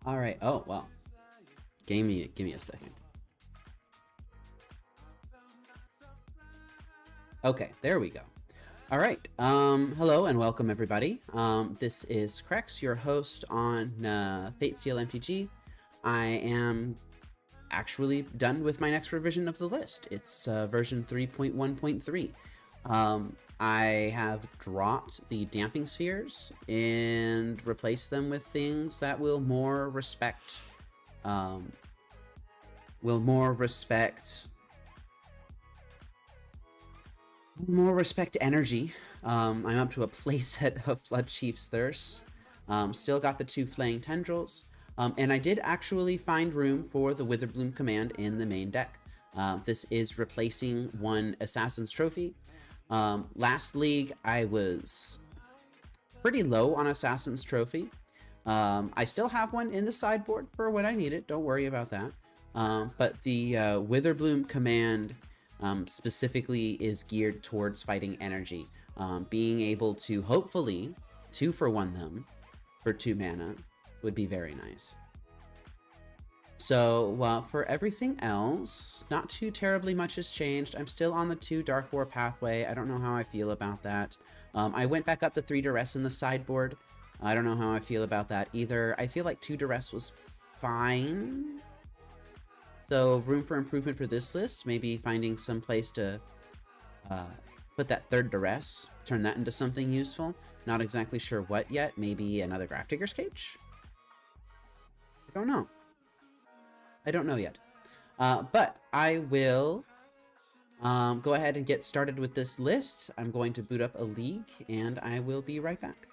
All right. Oh, well. Give me a second. Okay, there we go. All right. Hello and welcome everybody. This is Krex, your host on v3.1.3. I am actually done with my next revision of the list. It's version 3.1.3. I have dropped the damping spheres and replaced them with things that will more respect energy. I'm up to a playset of Bloodchief's Thirst. Still got the 2 Flaying Tendrils. And I did actually find room for the Witherbloom command in the main deck. This is replacing 1 Assassin's Trophy. Last league, I was pretty low on Assassin's Trophy. I still have one in the sideboard for when I need it. Don't worry about that. But the Witherbloom command specifically is geared towards fighting energy. Being able to hopefully 2-for-1 them for 2 mana would be very nice. So for everything else, not too terribly much has changed. I'm still on the 2 Dark War pathway. I don't know how I feel about that. I went back up to 3 Duress in the sideboard. I don't know how I feel about that either. I feel like 2 Duress was fine. So room for improvement for this list, maybe finding some place to put that 3rd Duress, turn that into something useful. Not exactly sure what yet. Maybe another Grafdigger's Cage? I don't know. I don't know yet. But I will go ahead and get started with this list. I'm going to boot up a league, and I will be right back.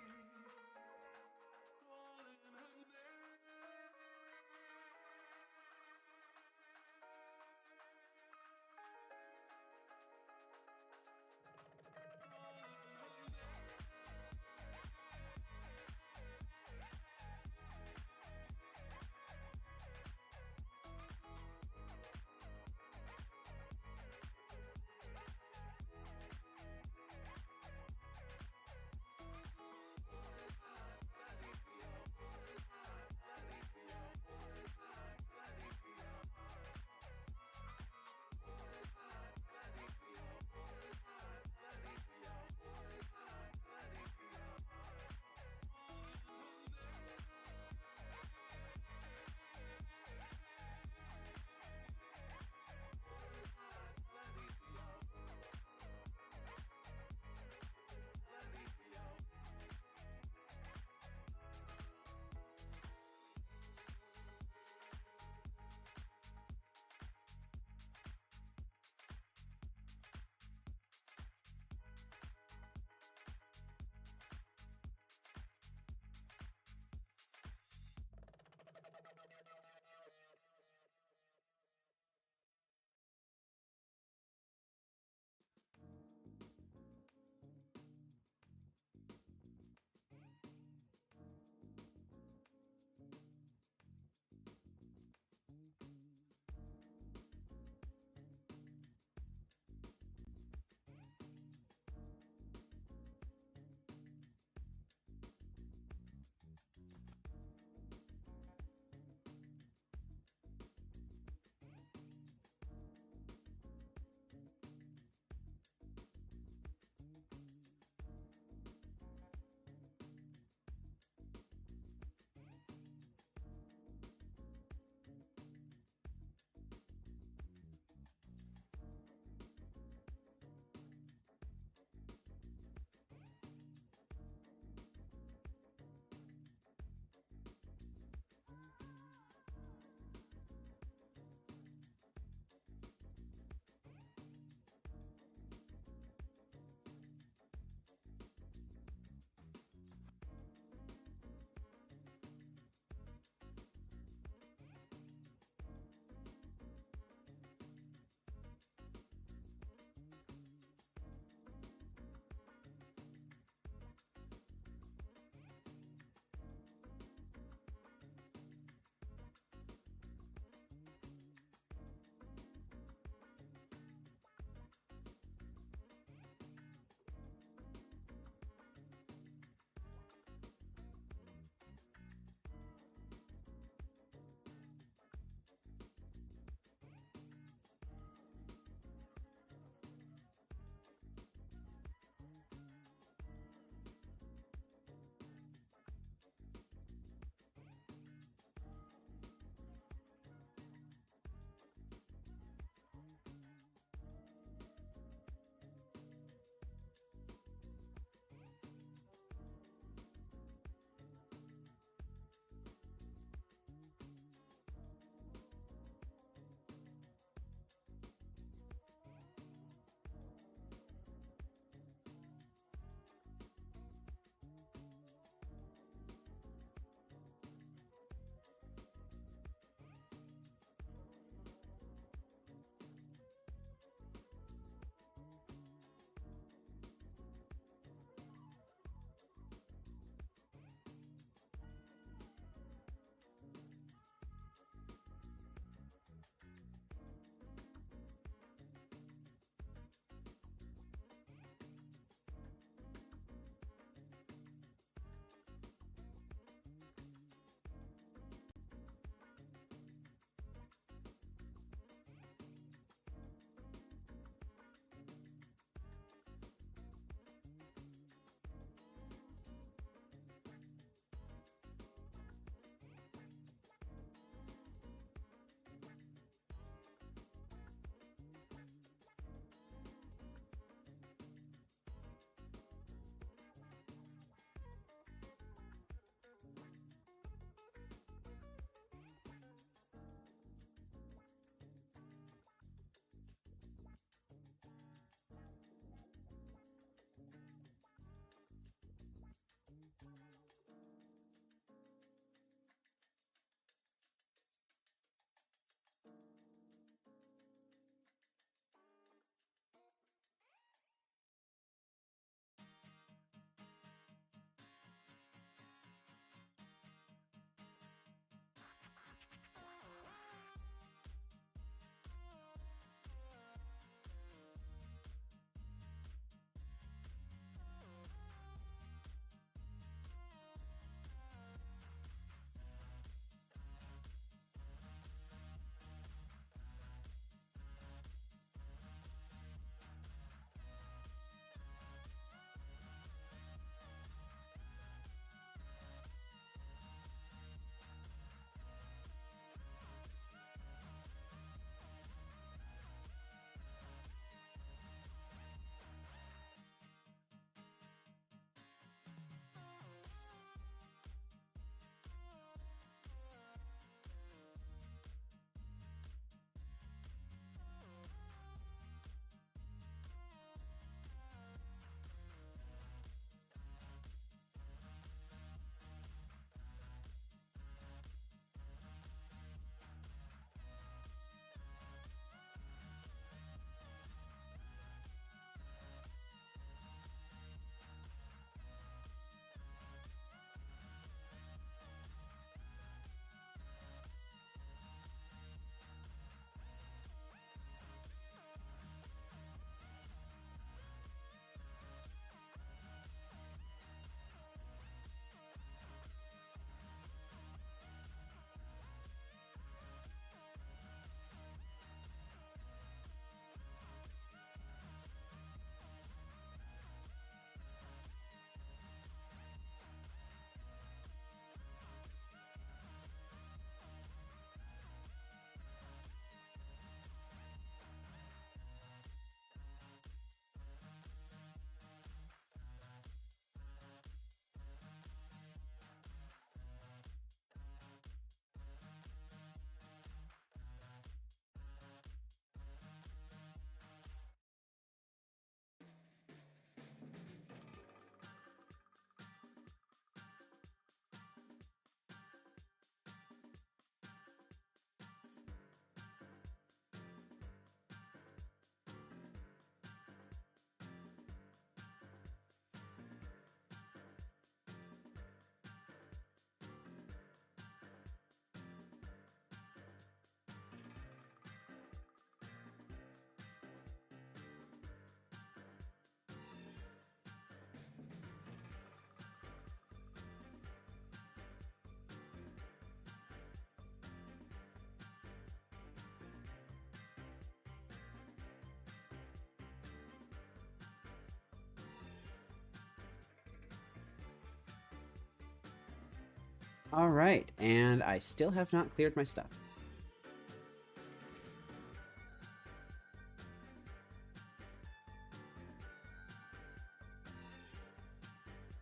All right, and I still have not cleared my stuff.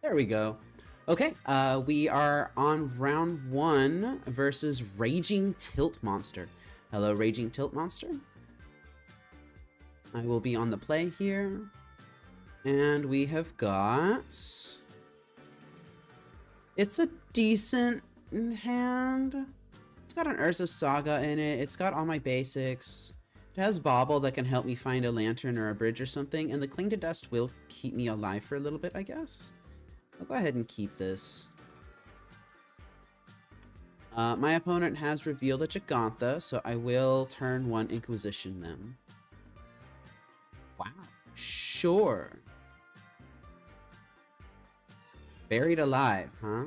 There we go. Okay, we are on round 1 versus Raging Tilt Monster. Hello, Raging Tilt Monster. I will be on the play here. And we have got... It's a decent hand. It's got an Urza Saga in it. It's got all my basics. It has Bauble that can help me find a lantern or a bridge or something. And the Cling to Dust will keep me alive for a little bit, I guess. I'll go ahead and keep this. My opponent has revealed a Gigantha, so I will turn 1 Inquisition them. Wow. Sure. Buried alive, huh?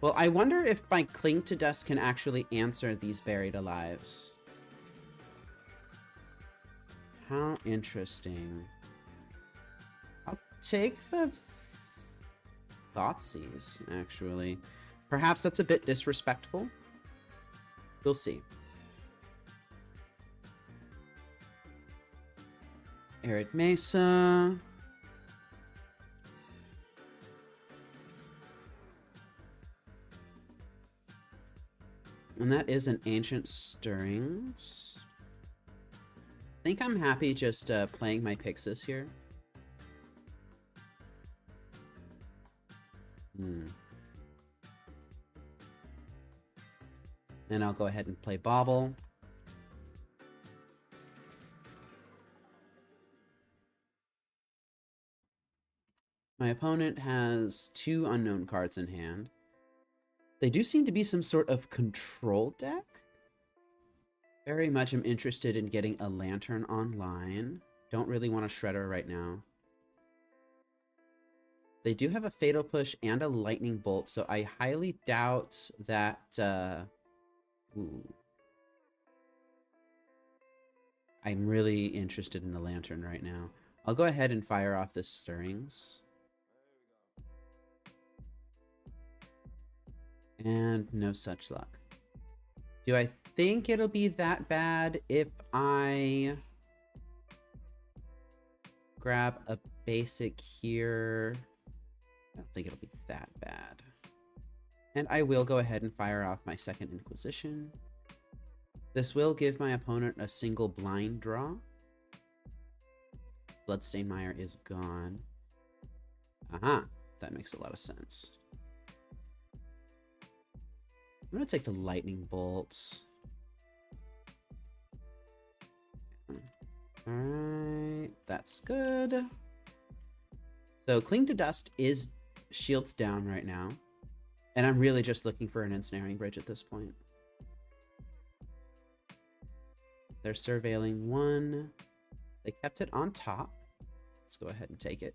Well, I wonder if my Cling to Dust can actually answer these buried alives. How interesting. I'll take the Thoughtseize, actually. Perhaps that's a bit disrespectful. We'll see. Arid Mesa. And that is an Ancient Stirrings. I think I'm happy just playing my Pixis here. And I'll go ahead and play Bauble. My opponent has 2 unknown cards in hand. They do seem to be some sort of control deck. Very much am interested in getting a Lantern online. Don't really want a Shredder right now. They do have a Fatal Push and a Lightning Bolt, so I highly doubt that... Ooh. I'm really interested in the Lantern right now. I'll go ahead and fire off this Stirrings. And no such luck. Do I think it'll be that bad if I grab a basic here? I don't think it'll be that bad. And I will go ahead and fire off my second Inquisition. This will give my opponent a single blind draw. Bloodstained Mire is gone. Aha, that makes a lot of sense. I'm going to take the Lightning Bolts. Alright, that's good. So Cling to Dust is shields down right now. And I'm really just looking for an Ensnaring Bridge at this point. They're surveilling 1. They kept it on top. Let's go ahead and take it.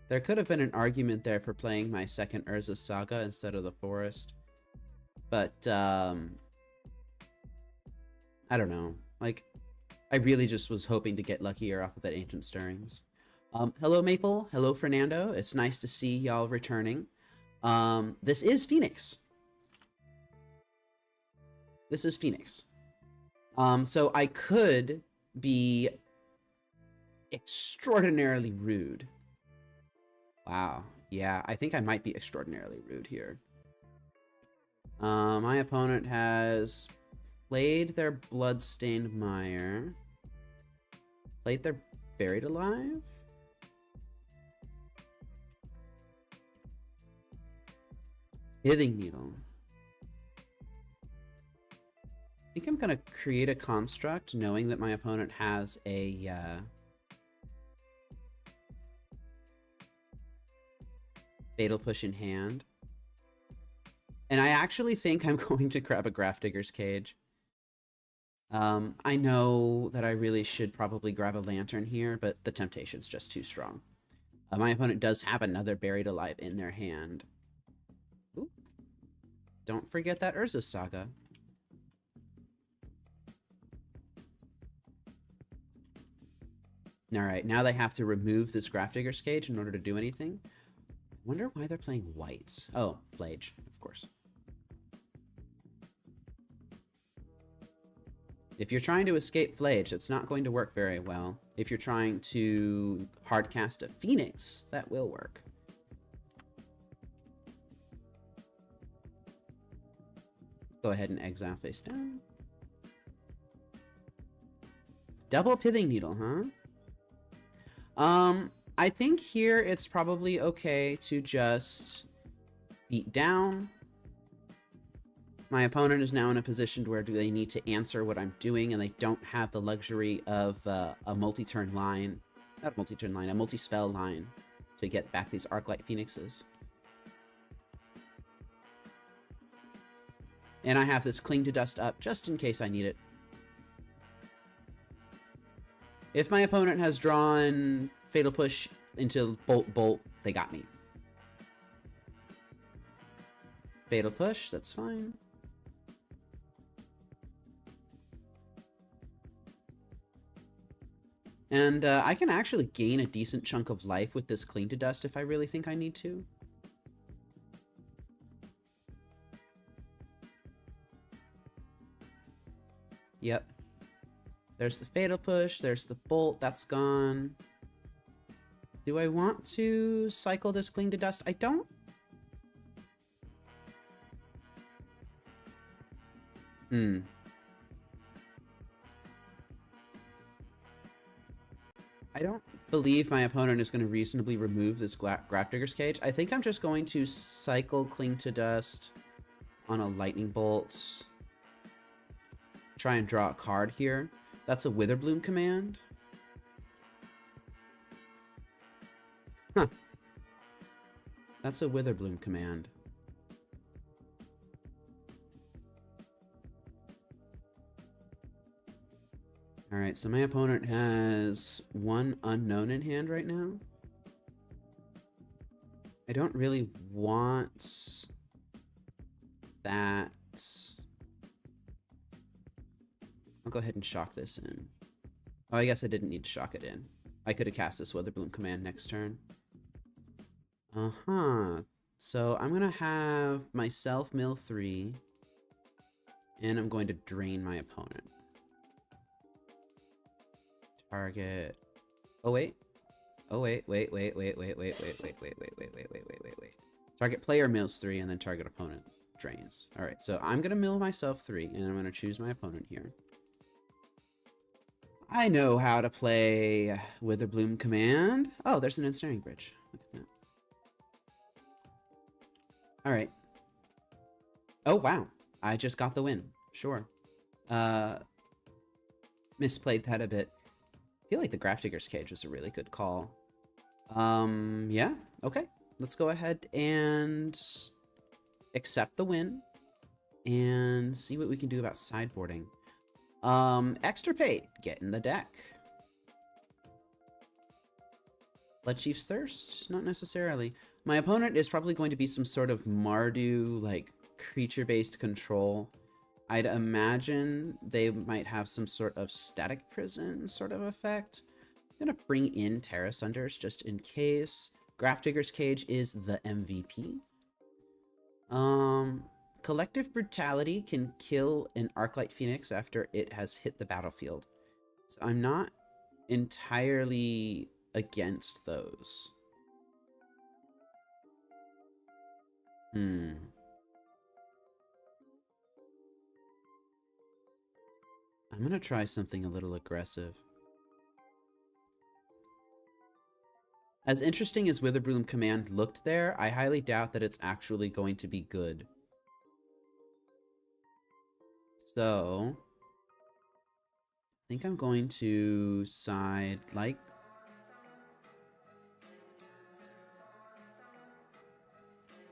There could have been an argument there for playing my second Urza Saga instead of the Forest. But, I don't know. Like, I really just was hoping to get luckier off of that Ancient Stirrings. Hello, Maple. Hello, Fernando. It's nice to see y'all returning. This is Phoenix. This is Phoenix. So I could be extraordinarily rude. Wow. Yeah, I think I might be extraordinarily rude here. My opponent has played their Bloodstained Mire. Played their Buried Alive? Pithing Needle. I think I'm going to create a construct knowing that my opponent has a... Fatal Push in hand. And I actually think I'm going to grab a Grafdigger's Cage. I know that I really should probably grab a Lantern here, but the temptation's just too strong. My opponent does have another Buried Alive in their hand. Ooh. Don't forget that Urza's Saga. Alright, now they have to remove this Grafdigger's Cage in order to do anything. Wonder why they're playing white. Oh, Flage, of course. If you're trying to escape Flage, it's not going to work very well. If you're trying to hardcast a Phoenix, that will work. Go ahead and exile face down. Double Pithing Needle, huh? I think here it's probably okay to just beat down. My opponent is now in a position where they need to answer what I'm doing, and they don't have the luxury of a multi-turn line. Not a multi-turn line, a multi-spell line to get back these Arclight Phoenixes. And I have this Cling to Dust up just in case I need it. If my opponent has drawn Fatal Push into Bolt, they got me. Fatal Push, that's fine. And I can actually gain a decent chunk of life with this Cling to Dust if I really think I need to. Yep. There's the Fatal Push, there's the Bolt, that's gone. Do I want to cycle this Cling to Dust? I don't. I don't believe my opponent is going to reasonably remove this Grafdigger's Cage. I think I'm just going to cycle Cling to Dust on a Lightning Bolt. Try and draw a card here. That's a Witherbloom command. Huh. That's a Witherbloom command. Alright, so my opponent has one unknown in hand right now. I don't really want that. I'll go ahead and shock this in. Oh, I guess I didn't need to shock it in. I could have cast this Witherbloom command next turn. So I'm going to have myself mill 3. And I'm going to drain my opponent. Target. Oh, wait. Oh, wait. Target player mills 3 and then target opponent drains. All right, so I'm going to mill myself 3 and I'm going to choose my opponent here. I know how to play Witherbloom command. Oh, there's an Ensnaring Bridge. Look at that. All right. Oh, wow. I just got the win. Sure. Misplayed that a bit. I feel like the Grafdigger's Cage was a really good call. Yeah. Okay. Let's go ahead and accept the win and see what we can do about sideboarding. Extirpate, get in the deck. Blood Chief's Thirst? Not necessarily. My opponent is probably going to be some sort of Mardu, like, creature-based control. I'd imagine they might have some sort of Static Prison sort of effect. I'm gonna bring in Terra Sunders just in case. Grafdigger's Cage is the MVP. Collective Brutality can kill an Arclight Phoenix after it has hit the battlefield. So I'm not entirely against those. I'm gonna try something a little aggressive. As interesting as Witherbloom command looked there, I highly doubt that it's actually going to be good. So, I think I'm going to side like...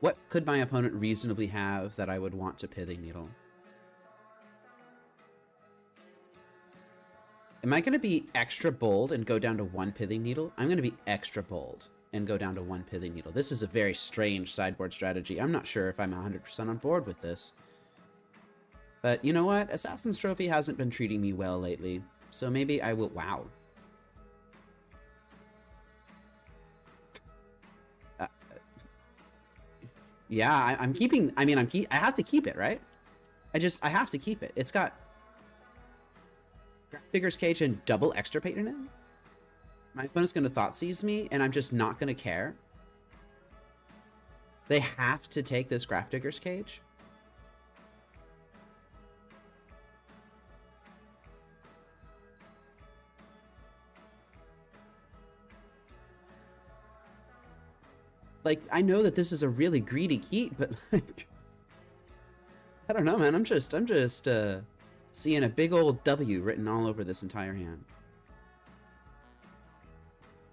What could my opponent reasonably have that I would want to Pithing Needle? Am I going to be extra bold and go down to 1 Pithing Needle? I'm going to be extra bold. and go down to 1 Pithing Needle. This is a very strange sideboard strategy. I'm not sure if I'm 100% on board with this. But you know what? Assassin's Trophy hasn't been treating me well lately. So maybe I will... Wow. Yeah, I'm keeping... I mean, I have to keep it, right? I have to keep it. It's got... Digger's Cage and double Extirpate in it. My opponent's going to Thought Seize me, and I'm just not going to care. They have to take this Digger's Cage. Like, I know that this is a really greedy keep, but like, I don't know, man. I'm just seeing a big old W written all over this entire hand.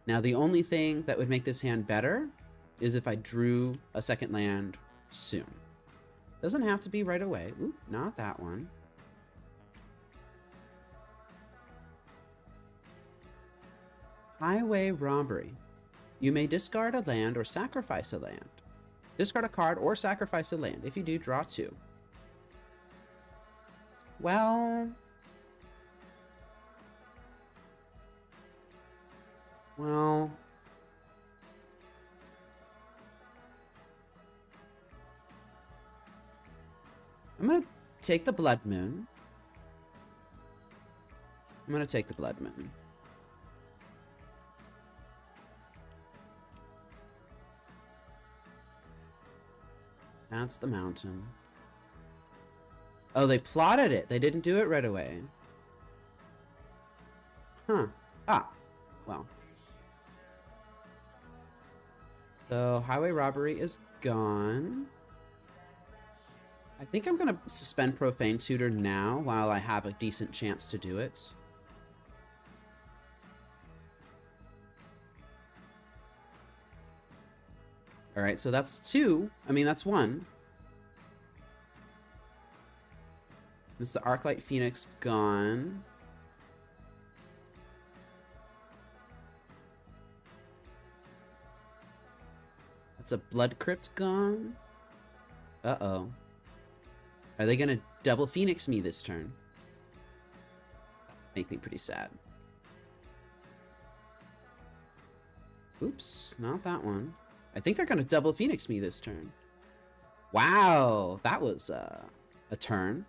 Now, the only thing that would make this hand better is if I drew a second land soon. Doesn't have to be right away. Ooh, not that one. Highway Robbery. You may discard a land or sacrifice a land. Discard a card or sacrifice a land. If you do, draw 2. Well... I'm gonna take the Blood Moon. That's the mountain. Oh, they plotted it. They didn't do it right away. Huh. Ah. Well. So, Highway Robbery is gone. I think I'm going to suspend Profane Tutor now while I have a decent chance to do it. Alright, so that's 2. I mean, that's 1. This is the Arclight Phoenix gone. That's a Blood Crypt gone. Uh-oh. Are they gonna double Phoenix me this turn? Make me pretty sad. Oops, not that one. I think they're gonna double Phoenix me this turn. Wow, that was a turn.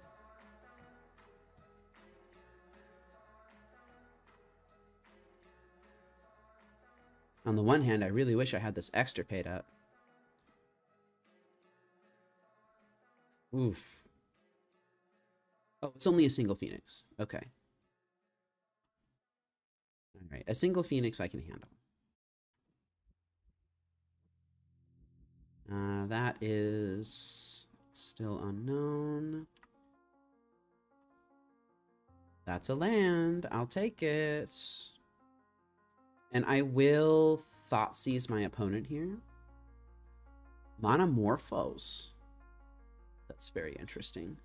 On the one hand, I really wish I had this Extirpate up. Oof. Oh, it's only a single Phoenix. Okay. Alright, a single Phoenix I can handle. That is still unknown. That's a land. I'll take it. And I will Thought Seize my opponent here. Monomorphos. That's very interesting.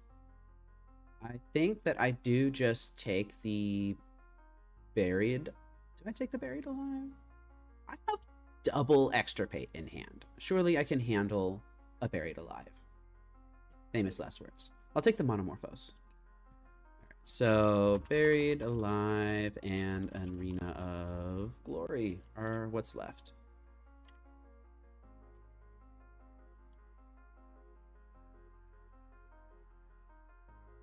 I think that I do just take the Buried. Do I take the Buried Alive? I have double Extirpate in hand. Surely I can handle a Buried Alive. Famous last words. I'll take the Monomorphos. Right, so Buried Alive and Arena of Glory are what's left.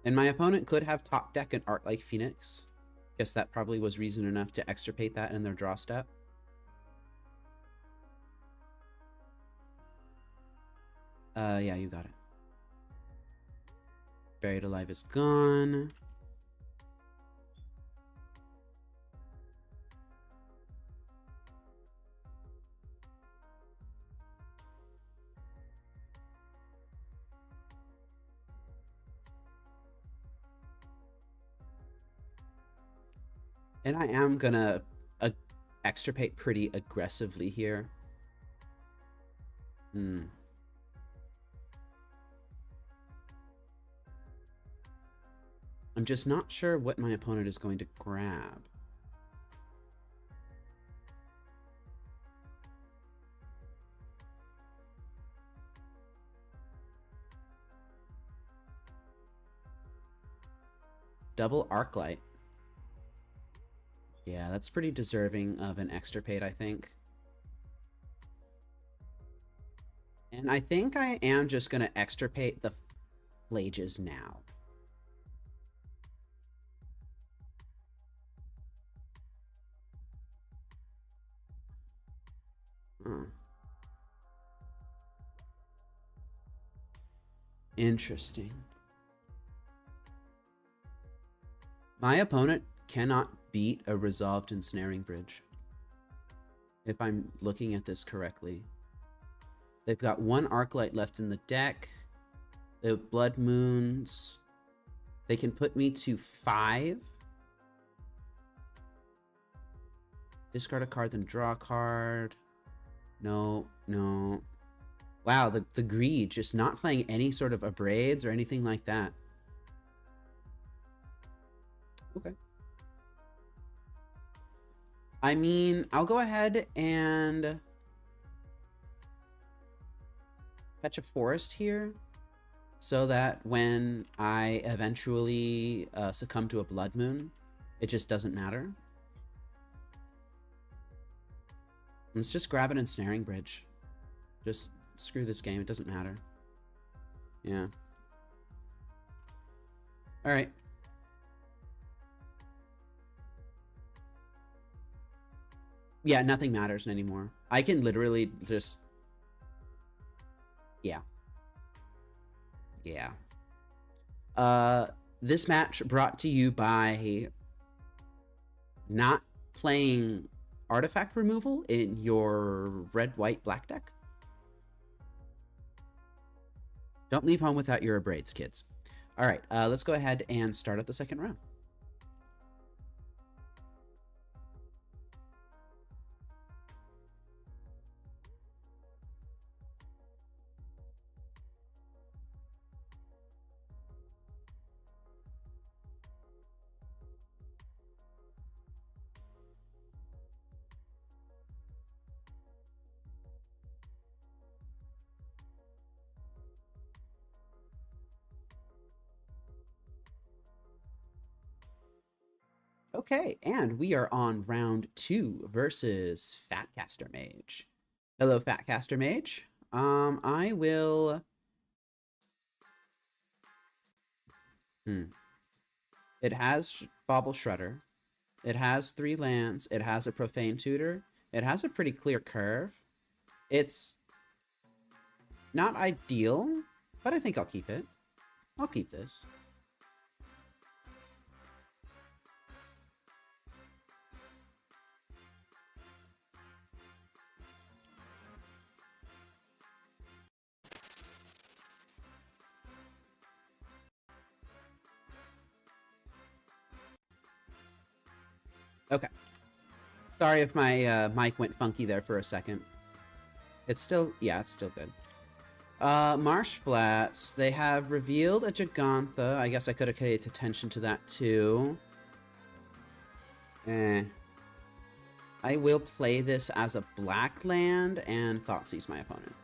And my opponent could have top deck an Arclight Phoenix. Guess that probably was reason enough to Extirpate that in their draw step. Yeah, you got it. Buried Alive is gone. And I am gonna Extirpate pretty aggressively here. I'm just not sure what my opponent is going to grab. double Arclight. Yeah, that's pretty deserving of an extirpate, I think. And I think I am just going to extirpate the Phlages now. Interesting. My opponent cannot beat a resolved ensnaring bridge, if I'm looking at this correctly. They've got one Arclight left in the deck. They have Blood Moons. They can put me to 5. Discard a card, then draw a card. No, no. Wow, the greed, just not playing any sort of abrades or anything like that. Okay. I mean, I'll go ahead and fetch a forest here so that when I eventually succumb to a Blood Moon, it just doesn't matter. Let's just grab an ensnaring bridge. Just screw this game, it doesn't matter. Yeah. All right. Yeah, nothing matters anymore. I can literally just... Yeah. Yeah. This match brought to you by not playing artifact removal in your red, white, black deck. Don't leave home without your abrades, kids. All right, let's go ahead and start up the second round. Okay, and we are on round 2 versus Fatcaster Mage. Hello, Fatcaster Mage. I will... It has Bauble Shredder. It has 3 lands. It has a Profane Tutor. It has a pretty clear curve. It's not ideal, but I think I'll keep it. I'll keep this. Okay. Sorry if my mic went funky there for a second. It's still, yeah, it's still good. Marsh Flats, they have revealed a Gigantha. I guess I could have paid attention to that too. I will play this as a black land and Thoughtseize my opponent.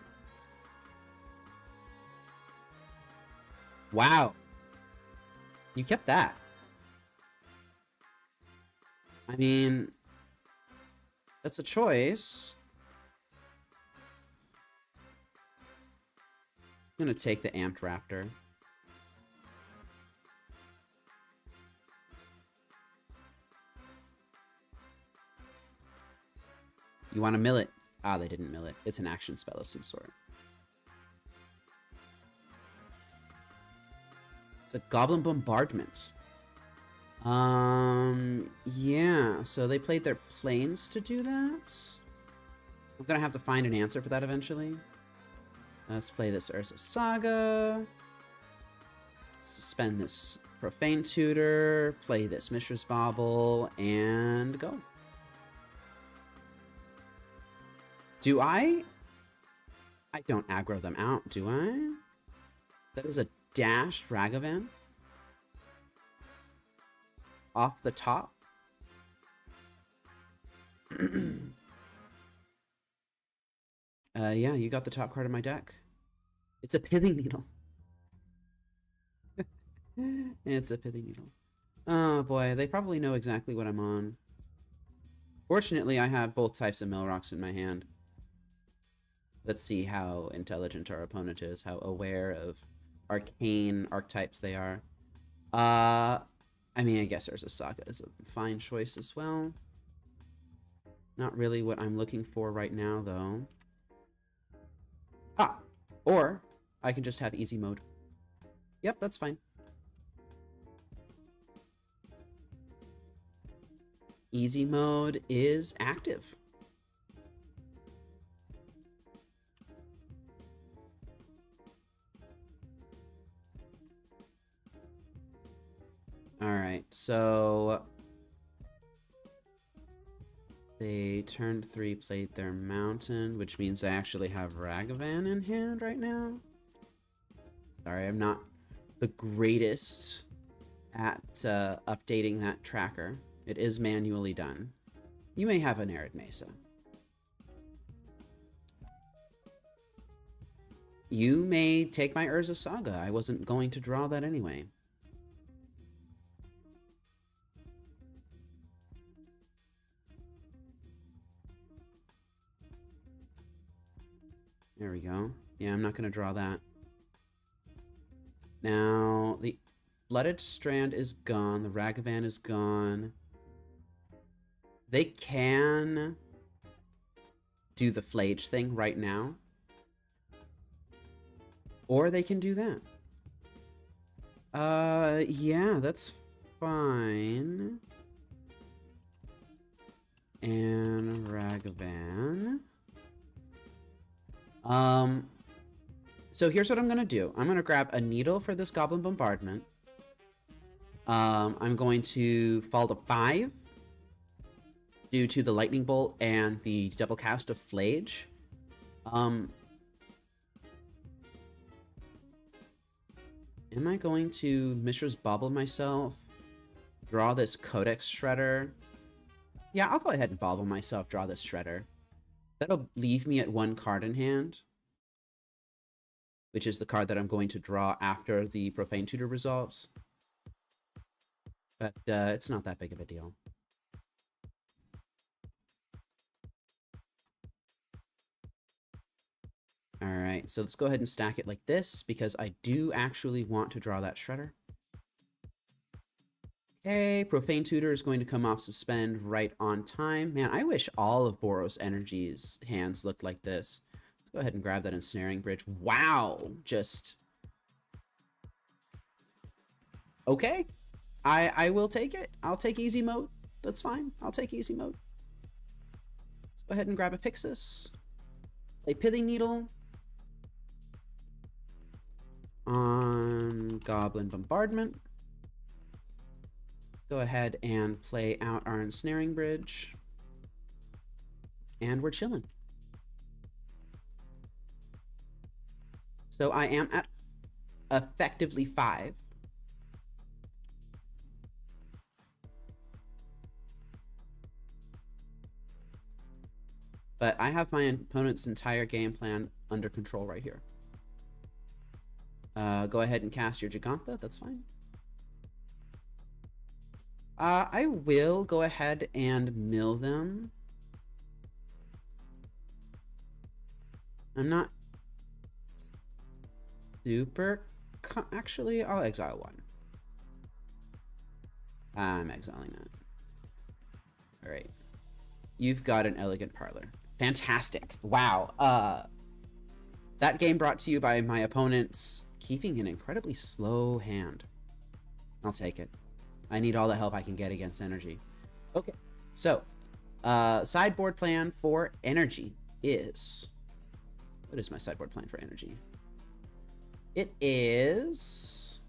Wow. You kept that. I mean, that's a choice. I'm going to take the Amped Raptor. You want to mill it? Ah, they didn't mill it. It's an action spell of some sort. It's a Goblin Bombardment. Yeah, so they played their planes to do that. I'm gonna have to find an answer for that eventually. Let's play this Urza Saga. Suspend this Profane Tutor. Play this Mishra's Bauble, and go. Do I don't aggro them out, do I? That is a dashed Ragavan. Off the top. Yeah, you got the top card of my deck. It's a Pithing Needle. It's a Pithing Needle. Oh boy, they probably know exactly what I'm on. Fortunately, I have both types of mill rocks in my hand. Let's see how intelligent our opponent is, how aware of arcane archetypes they are. I mean, I guess Urza Saga is a fine choice as well. Not really what I'm looking for right now, though. Ah, or I can just have easy mode. Yep, that's fine. Easy mode is active. All right, so they turned 3, played their mountain, which means I actually have Ragavan in hand right now. Sorry, I'm not the greatest at updating that tracker. It is manually done. You may have an Arid Mesa. You may take my Urza Saga. I wasn't going to draw that anyway. There we go. Yeah, I'm not going to draw that. Now, the Flooded Strand is gone. The Ragavan is gone. They can do the Flage thing right now. Or they can do that. Yeah, that's fine. And Ragavan. So here's what I'm gonna do. I'm gonna grab a needle for this Goblin Bombardment. I'm going to fall to 5 due to the Lightning Bolt and the double cast of Flage. Am I going to Mishra's Bauble myself? Draw this Codex Shredder? Yeah, I'll go ahead and Bauble myself, draw this Shredder. That'll leave me at 1 card in hand, which is the card that I'm going to draw after the Profane Tutor resolves. But it's not that big of a deal. Alright, so let's go ahead and stack it like this, because I do actually want to draw that Shredder. Okay, Profane Tutor is going to come off Suspend right on time. Man, I wish all of Boros Energy's hands looked like this. Let's go ahead and grab that Ensnaring Bridge. Wow, just... Okay, I will take it. I'll take easy mode. That's fine. I'll take easy mode. Let's go ahead and grab a Pixis. Play Pithing Needle on Goblin Bombardment. Let's go ahead and play out our Ensnaring Bridge. And we're chilling. So I am at effectively 5. But I have my opponent's entire game plan under control right here. Go ahead and cast your Gigantha, that's fine. I will go ahead and mill them. I'm not super... Actually, I'll exile 1. I'm exiling that. Alright. You've got an Elegant Parlor. Fantastic. Wow. That game brought to you by my opponent's keeping an incredibly slow hand. I'll take it. I need all the help I can get against energy. Okay, so sideboard plan for energy is... What is my sideboard plan for energy? It is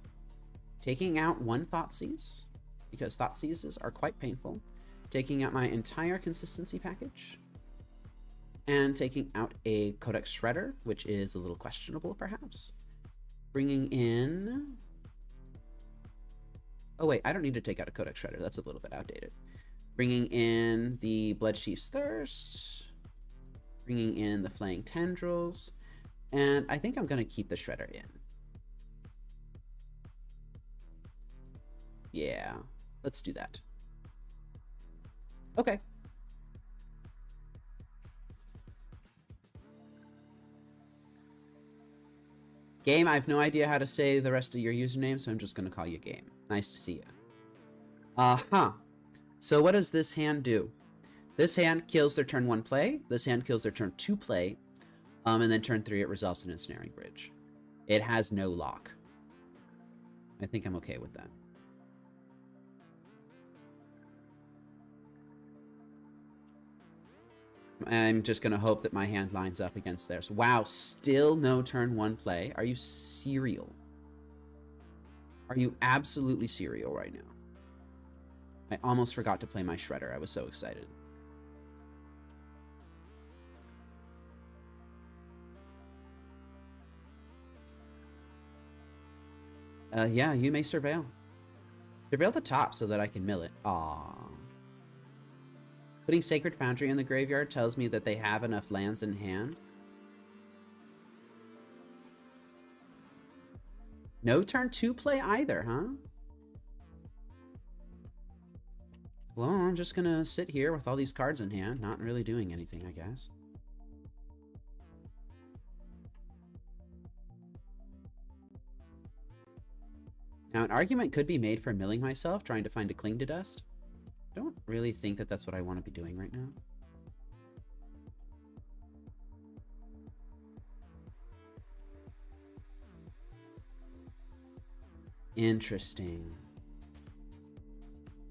taking out 1 Thoughtseize, because Thoughtseizes are quite painful. Taking out my entire consistency package. And taking out a Codex Shredder, which is a little questionable, perhaps. Bringing in... Oh, wait, I don't need to take out a Codex Shredder. That's a little bit outdated. Bringing in the Bloodchief's Thirst. Bringing in the Flaying Tendrils. And I think I'm going to keep the Shredder in. Yeah. let's do that. Okay. Game, I have no idea how to say the rest of your username, so I'm just going to call you Game. Nice to see you. Uh-huh. So what does this hand do? This hand kills their turn 1 play. This hand kills their turn 2 play. And then turn 3, it resolves an ensnaring bridge. It has no lock. I think I'm okay with that. I'm just going to hope that my hand lines up against theirs. Wow, still no turn 1 play. Are you serial? Are you absolutely serial right now? I almost forgot to play my Shredder. I was so excited. Yeah, you may surveil. Surveil the top so that I can mill it. Aww. Putting Sacred Foundry in the graveyard tells me that they have enough lands in hand. No turn 2 play either, huh? Well, I'm just gonna sit here with all these cards in hand, not really doing anything, I guess. Now, an argument could be made for milling myself, trying to find a Cling to Dust. I don't really think that that's what I want to be doing right now. Interesting.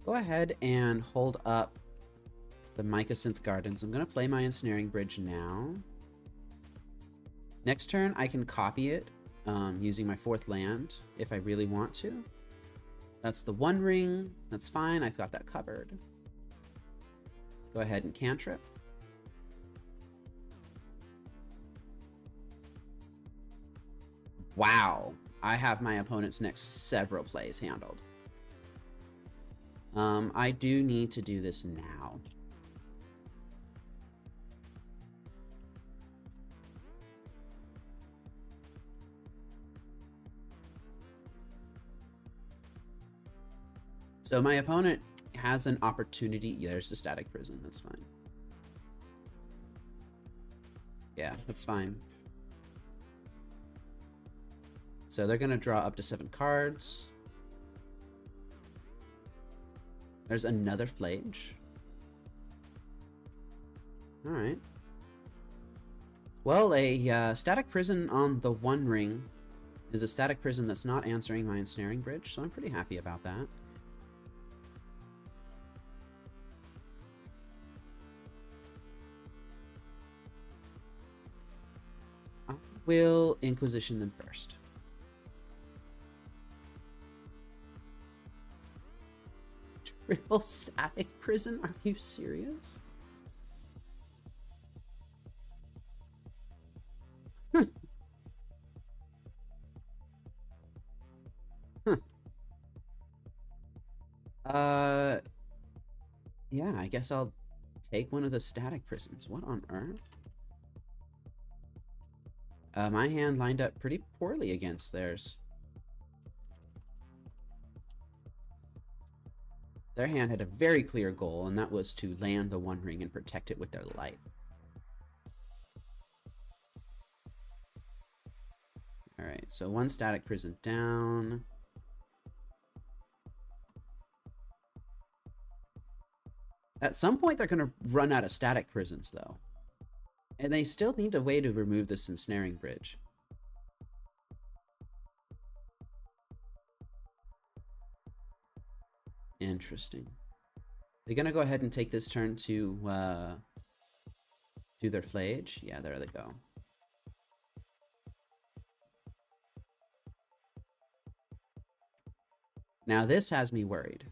Go ahead and hold up the Mycosynth Gardens. I'm going to play my Ensnaring Bridge now. Next turn, I can copy it using my 4th land if I really want to. That's the 1 ring. That's fine. I've got that covered. Go ahead and cantrip. Wow. I have my opponent's next several plays handled. I do need to do this now. So my opponent has an opportunity. Yeah, there's the Static Prison. That's fine. Yeah, that's fine. So they're going to draw up to 7 cards. There's another Flage. All right. Well, a Static Prison on the 1 ring is a Static Prison that's not answering my Ensnaring Bridge, so I'm pretty happy about that. I will Inquisition them first. Triple Static Prison? Are you serious? Huh. Huh. Yeah, I guess I'll take one of the Static Prisons. What on earth? My hand lined up pretty poorly against theirs. Their hand had a very clear goal, and that was to land the 1 ring and protect it with their life. Alright, so 1 Static Prison down. At some point, they're going to run out of Static Prisons, though. And they still need a way to remove this Ensnaring Bridge. Interesting. They're going to go ahead and take this turn to do their Flage. Yeah, there they go. Now this has me worried.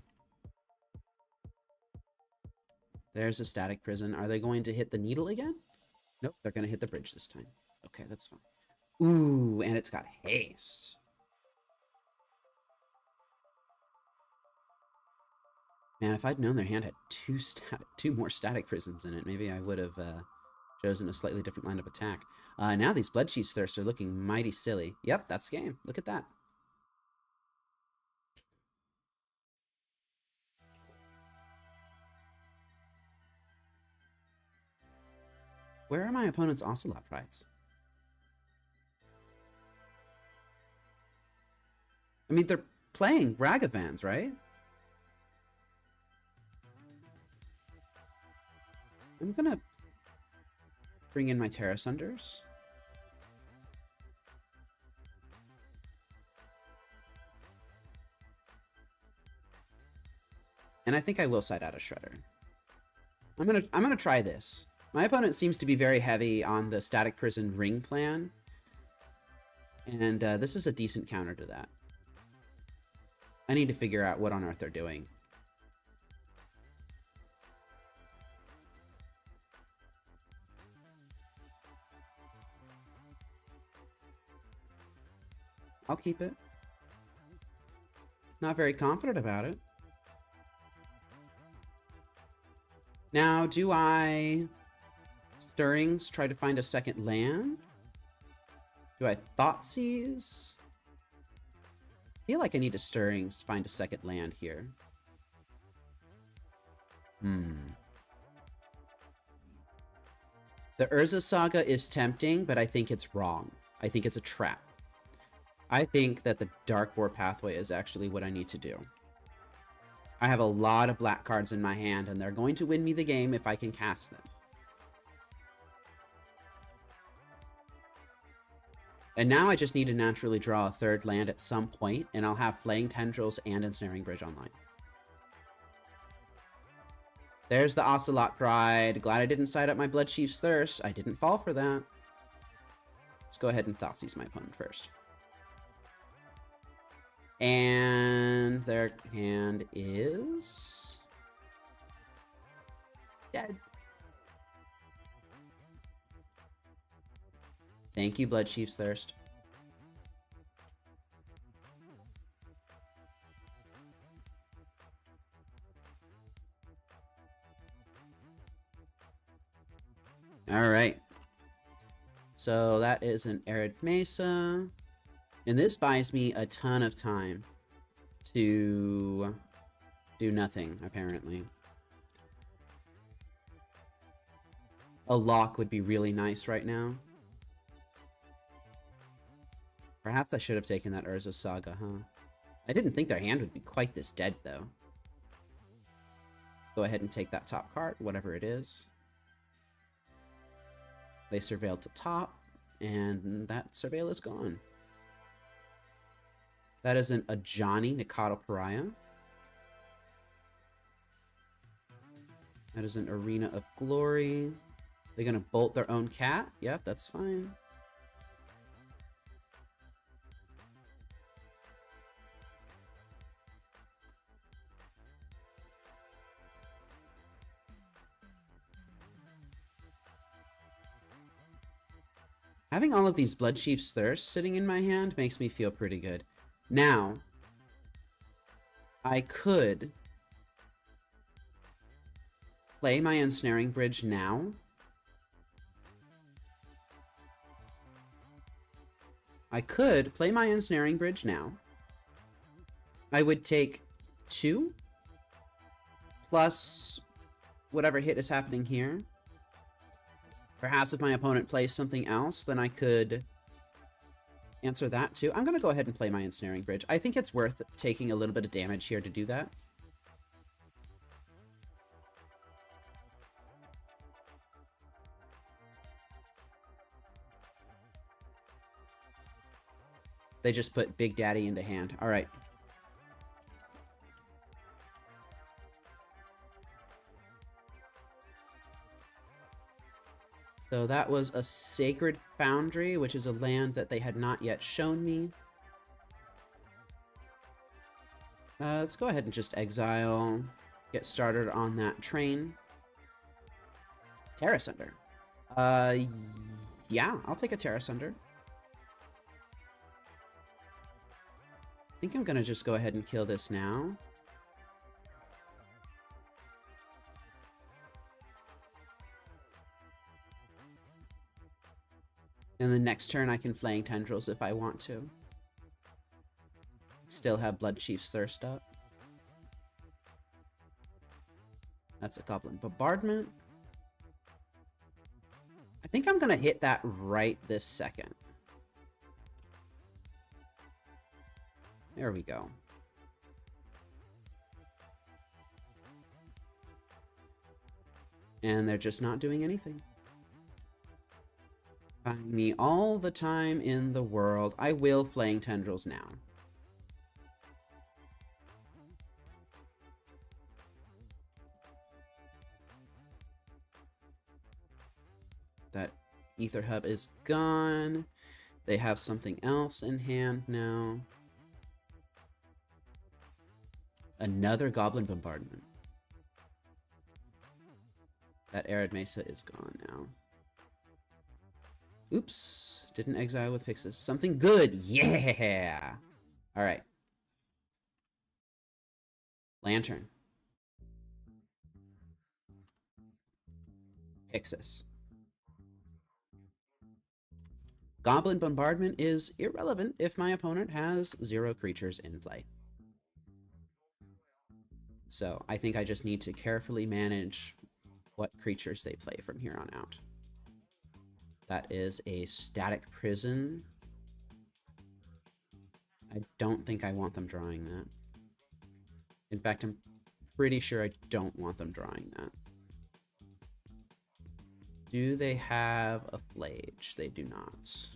There's a Static Prison. Are they going to hit the needle again? Nope, they're going to hit the bridge this time. Okay, that's fine. Ooh, and it's got haste. Man, if I'd known their hand had two more Static Prisons in it, maybe I would have chosen a slightly different line of attack. Now these Bloodchief's Thirsts are looking mighty silly. Yep, that's game. Look at that. Where are my opponent's Ocelot Prides? I mean, they're playing Ragavans, right? I'm gonna bring in my Terra Sunders. And I think I will side out a Shredder. I'm gonna try this. My opponent seems to be very heavy on the Static Prison ring plan. And this is a decent counter to that. I need to figure out what on earth they're doing. I'll keep it. Not very confident about it. Now, do I Stirrings try to find a second land? Do I Thoughtseize? I feel like I need to Stirrings to find a second land here. The Urza Saga is tempting, but I think it's wrong. I think it's a trap. I think that the Dark Boar pathway is actually what I need to do. I have a lot of black cards in my hand, and they're going to win me the game if I can cast them. And now I just need to naturally draw a third land at some point, and I'll have Flaying Tendrils and Ensnaring Bridge online. There's the Ocelot Pride. Glad I didn't side up my Bloodchief's Thirst. I didn't fall for that. Let's go ahead and Thoughtseize my opponent first. And their hand is dead. Thank you, Bloodchief's Thirst. All right. So that is an Arid Mesa. And this buys me a ton of time to do nothing, apparently. A lock would be really nice right now. Perhaps I should have taken that Urza Saga, huh? I didn't think their hand would be quite this dead, though. Let's go ahead and take that top card, whatever it is. They surveil to top, and that surveil is gone. That is an Ajani Nikado Pariah. That is an Arena of Glory. They're going to bolt their own cat. Yep, that's fine. Having all of these Bloodchief's Thirst sitting in my hand makes me feel pretty good. Now, I could play my Ensnaring Bridge now. I could play my Ensnaring Bridge now. I would take 2 plus whatever hit is happening here. Perhaps if my opponent plays something else, then I could answer that too. I'm going to go ahead and play my Ensnaring Bridge. I think it's worth taking a little bit of damage here to do that. They just put Big Daddy into hand. All right. So that was a Sacred Foundry, which is a land that they had not yet shown me. Let's go ahead and just exile, get started on that train. Terra Sunder. Yeah, I'll take a Terra Sunder. I think I'm going to just go ahead and kill this now. And the next turn I can Flaying Tendrils if I want to. Still have Bloodchief's Thirst up. That's a Goblin Bombardment. I think I'm going to hit that right this second. There we go. And they're just not doing anything. Buying me all the time in the world. I will Flaying Tendrils now. That Ether Hub is gone. They have something else in hand now. Another Goblin Bombardment. That Arid Mesa is gone now. Oops. Didn't exile with Pixis. Something good. Yeah. All right. Lantern. Pixis. Goblin Bombardment is irrelevant if my opponent has 0 creatures in play. So I think I just need to carefully manage what creatures they play from here on out. That is a Static Prison. I don't think I want them drawing that. In fact, I'm pretty sure I don't want them drawing that. Do they have a Flage? They do not.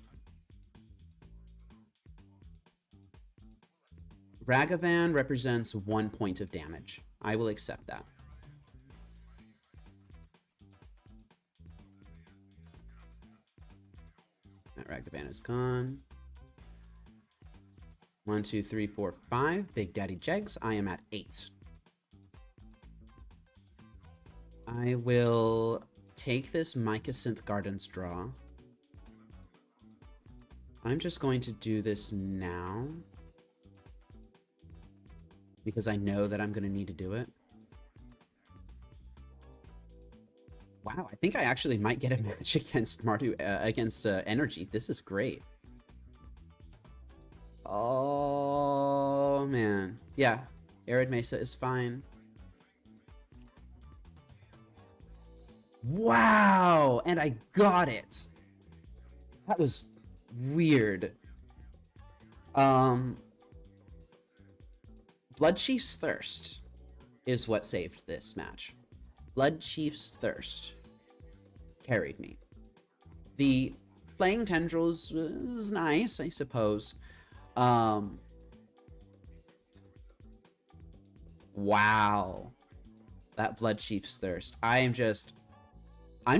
Ragavan represents 1 point of damage. I will accept that. That Ragavan is gone. 1, 2, 3, 4, 5. Big Daddy Jegs. I am at 8. I will take this Mycosynth Gardens draw. I'm just going to do this now, because I know that I'm going to need to do it. Wow, I think I actually might get a match against Energy. This is great. Oh, man. Yeah, Arid Mesa is fine. Wow, and I got it. That was weird. Bloodchief's Thirst is what saved this match. Bloodchief's Thirst carried me. The Flaying Tendrils was nice, I suppose. Wow. That Bloodchief's Thirst. I'm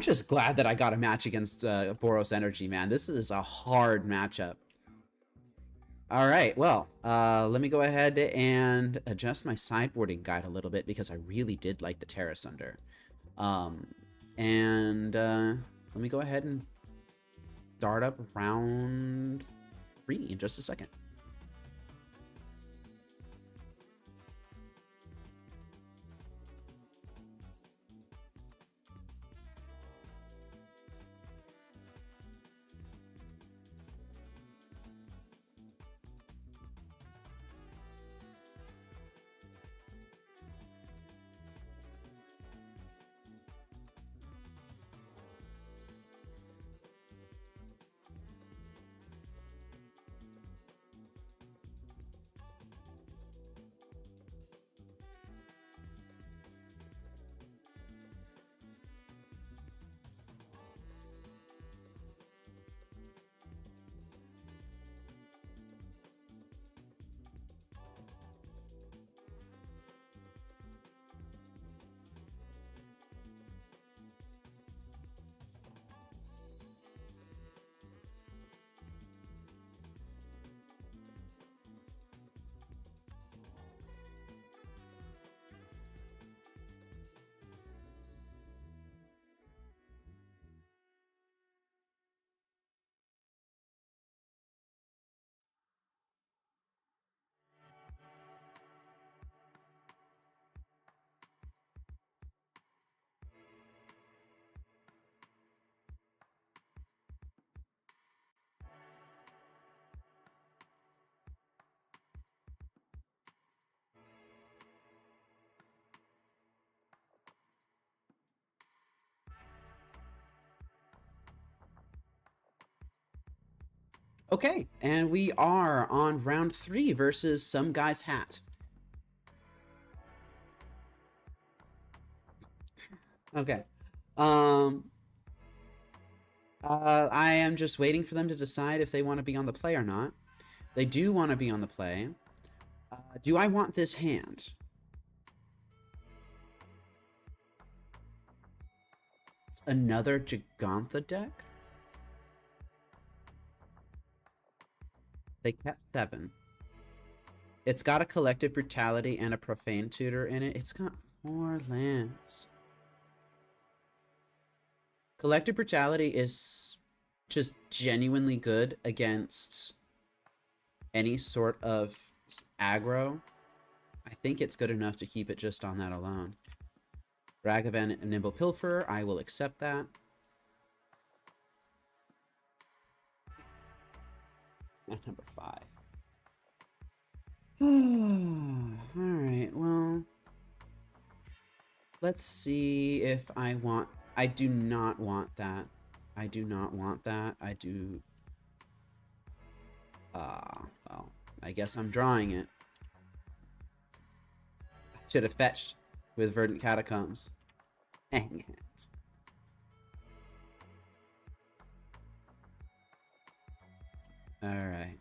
just glad that I got a match against Boros Energy, man. This is a hard matchup. All right, well, let me go ahead and adjust my sideboarding guide a little bit, because I really did like the Terra Sunder. Let me go ahead and start up round 3 in just a second. Okay, and we are on round 3 versus some guy's hat. Okay. I am just waiting for them to decide if they want to be on the play or not. They do want to be on the play. Do I want this hand? It's another Gigantha deck? They kept 7. It's got a Collective Brutality and a Profane Tutor in it. It's got 4 lands. Collective Brutality is just genuinely good against any sort of aggro. I think it's good enough to keep it just on that alone. Ragavan and Nimble Pilfer, I will accept that. And number 5. Alright, well, let's see if I want... I do not want that. I do not want that. I do... well, I guess I'm drawing it. I should have fetched with Verdant Catacombs. Dang it. Alright.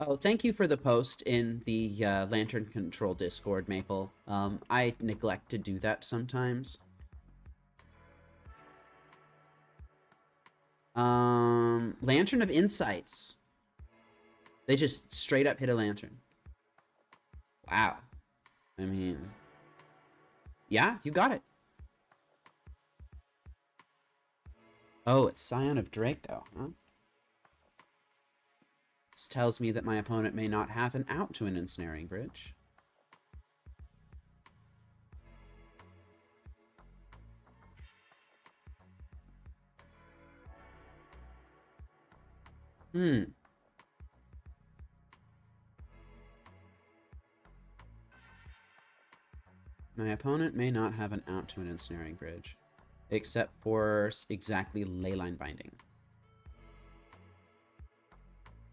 Oh, thank you for the post in the Lantern Control Discord, Maple. I neglect to do that sometimes. Lantern of Insights. They just straight up hit a lantern. Wow. I mean... yeah, you got it. Oh, it's Scion of Draco, huh? This tells me that my opponent may not have an out to an Ensnaring Bridge. My opponent may not have an out to an Ensnaring Bridge, except for exactly Leyline Binding.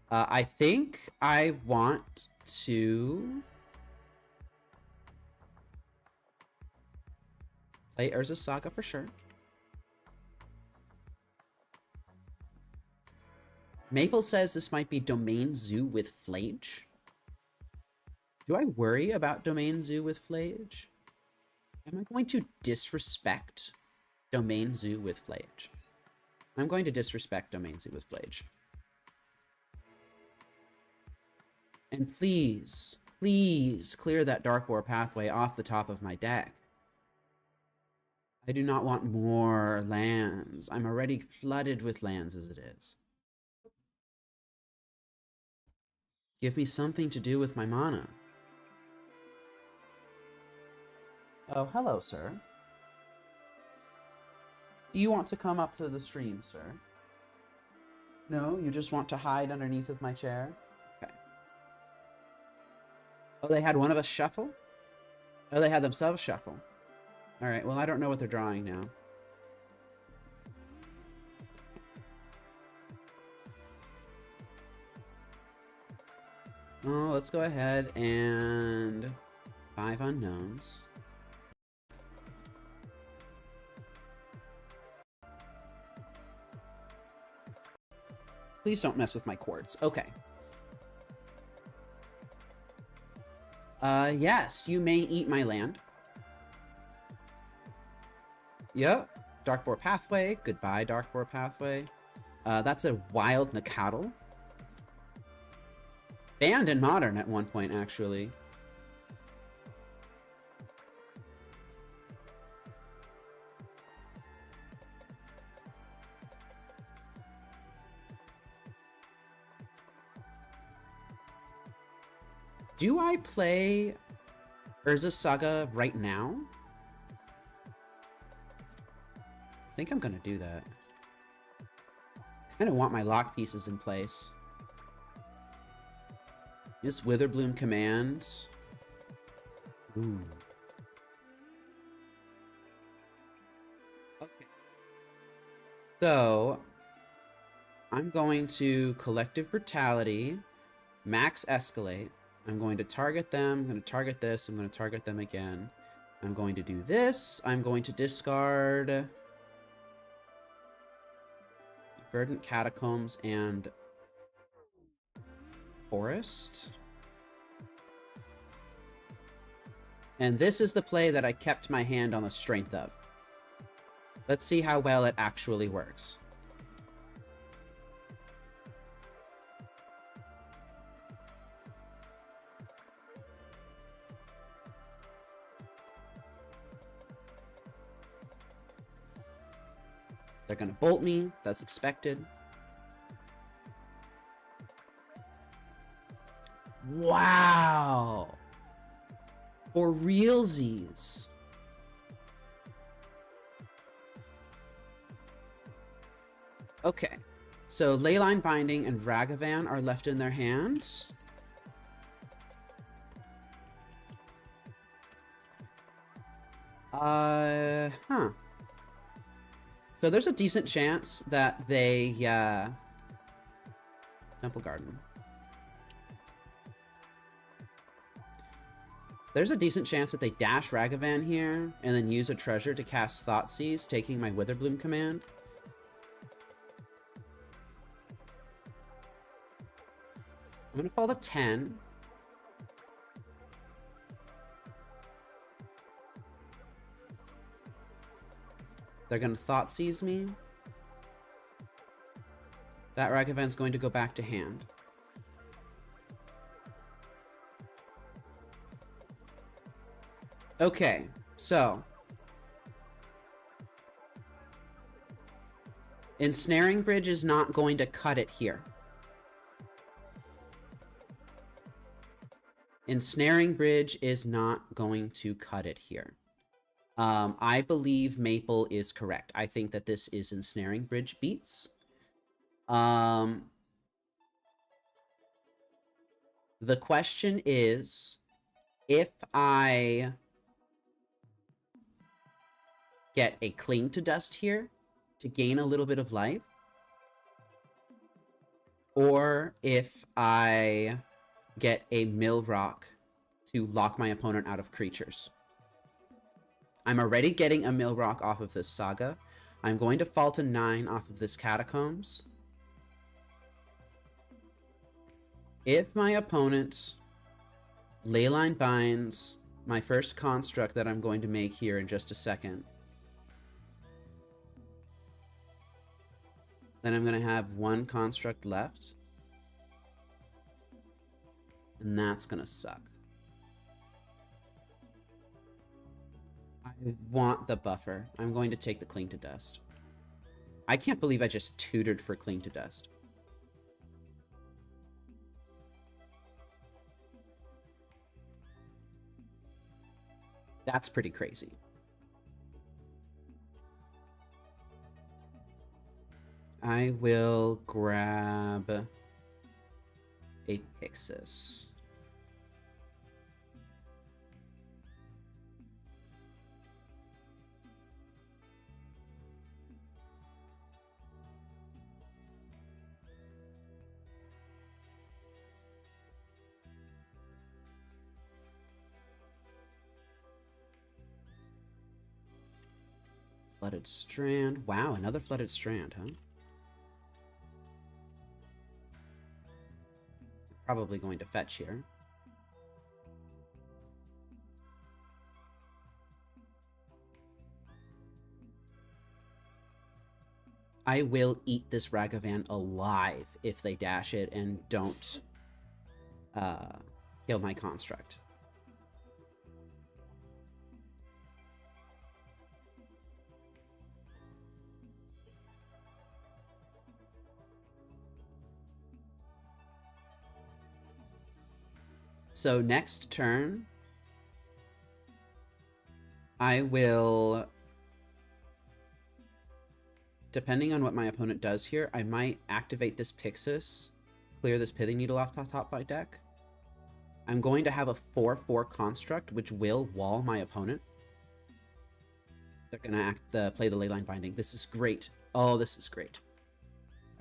I think I want to play Urza's Saga for sure. Maple says this might be Domain Zoo with Flage. Do I worry about Domain Zoo with Flage? Am I going to disrespect Domain Zoo with Flage? I'm going to disrespect Domain Zoo with Flage. And please, please clear that Darkboar pathway off the top of my deck. I do not want more lands. I'm already flooded with lands as it is. Give me something to do with my mana. Oh, hello, sir. Do you want to come up to the stream, sir? No, you just want to hide underneath of my chair? Okay. Oh, they had one of us shuffle? Oh, they had themselves shuffle. Alright, well, I don't know what they're drawing now. Oh, let's go ahead and 5 unknowns. Please don't mess with my chords. Okay. Yes, you may eat my land. Yep. Darkboar Pathway. Goodbye, Darkboar Pathway. That's a wild Nacatl. Banned in Modern at one point, actually. Do I play Urza's Saga right now? I think I'm gonna do that. I kind of want my lock pieces in place. This Witherbloom command. Ooh. Okay. So, I'm going to Collective Brutality, max escalate. I'm going to target them. I'm going to target this. I'm going to target them again. I'm going to do this. I'm going to discard Verdant Catacombs and Forest. And this is the play that I kept my hand on the strength of. Let's see how well it actually works. They're going to bolt me. That's expected. Wow. For realsies. Okay. So Leyline Binding and Ragavan are left in their hands. So there's a decent chance that they, Temple Garden. There's a decent chance that they dash Ragavan here and then use a treasure to cast Thoughtseize, taking my Witherbloom command. I'm gonna fall to 10. They're going to Thoughtseize me. That Ragavan's going to go back to hand. Okay, so Ensnaring Bridge is not going to cut it here. Ensnaring Bridge is not going to cut it here. I believe Maple is correct. I think that this is Ensnaring Bridge beats. The question is, if I get a Cling to Dust here to gain a little bit of life, or if I get a Mill Rock to lock my opponent out of creatures. I'm already getting a Mill Rock off of this Saga. I'm going to fall to 9 off of this Catacombs. If my opponent Leyline Binds my first construct that I'm going to make here in just a second, then I'm going to have one construct left. And that's going to suck. I want the buffer. I'm going to take the Cling to Dust. I can't believe I just tutored for Cling to Dust. That's pretty crazy. I will grab a Pixis. Flooded Strand. Wow, another Flooded Strand, huh? Probably going to fetch here. I will eat this Ragavan alive if they dash it and don't kill my construct. So next turn, I will, depending on what my opponent does here, I might activate this Pixis, clear this Pithing Needle off top by deck. I'm going to have a 4/4 construct, which will wall my opponent. They're going to play the Leyline Binding. This is great. Oh, this is great.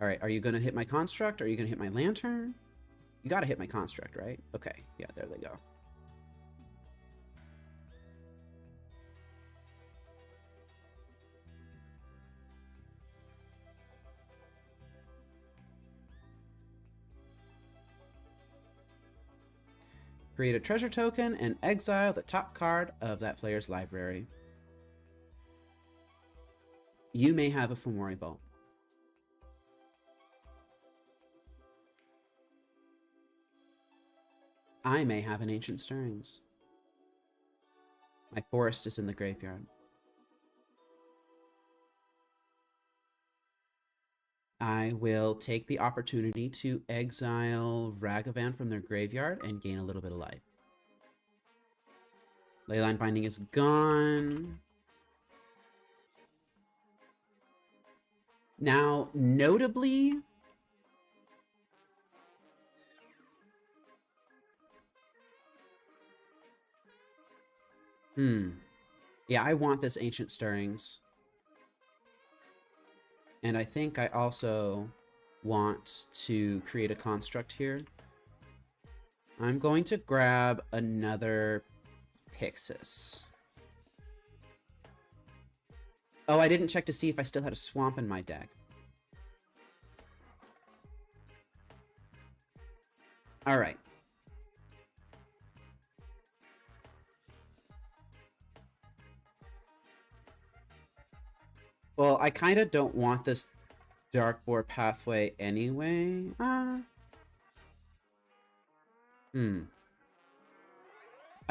All right, are you going to hit my construct? Are you going to hit my lantern? You got to hit my construct, right? Okay, yeah, there they go. Create a treasure token and exile the top card of that player's library. You may have a Fomori Vault. I may have an Ancient Stirrings. My forest is in the graveyard. I will take the opportunity to exile Ragavan from their graveyard and gain a little bit of life. Leyline Binding is gone. Now, notably, yeah, I want this Ancient Stirrings. And I think I also want to create a construct here. I'm going to grab another Pixis. Oh, I didn't check to see if I still had a swamp in my deck. All right. Well, I kind of don't want this Dark Boar pathway anyway. I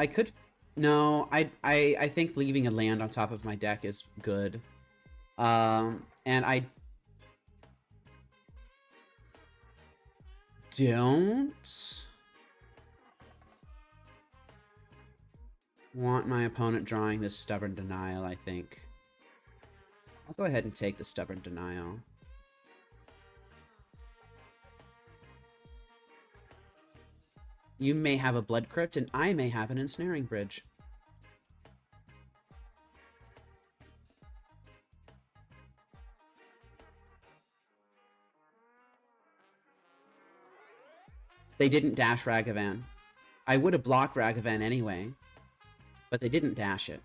could... No, I think leaving a land on top of my deck is good. And I don't want my opponent drawing this Stubborn Denial, I think. I'll go ahead and take the Stubborn Denial. You may have a Blood Crypt, and I may have an Ensnaring Bridge. They didn't dash Ragavan. I would have blocked Ragavan anyway, but they didn't dash it.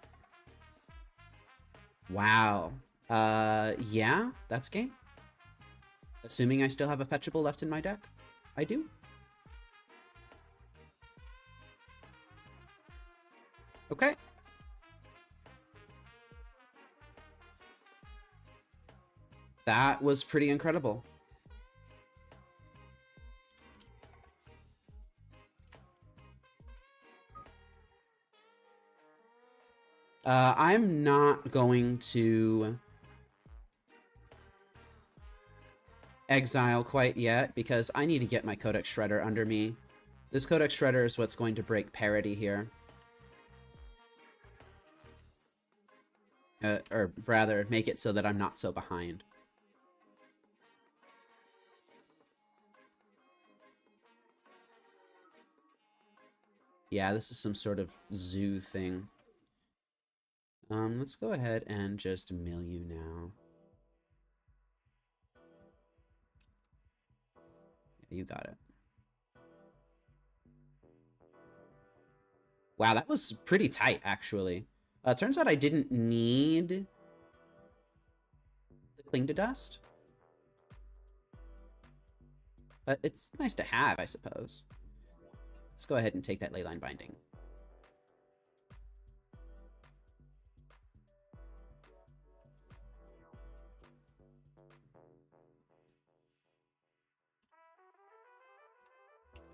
Wow. Yeah, that's game. Assuming I still have a fetchable left in my deck. I do. Okay. That was pretty incredible. I'm not going to exile quite yet because I need to get my Codex Shredder under me. This Codex Shredder is what's going to break parity here. Or rather, make it so that I'm not so behind. Yeah, this is some sort of zoo thing. Let's go ahead and just mill you now. Yeah, you got it. Wow, that was pretty tight, actually. Turns out I didn't need the Cling to Dust. But it's nice to have, I suppose. Let's go ahead and take that Leyline Binding.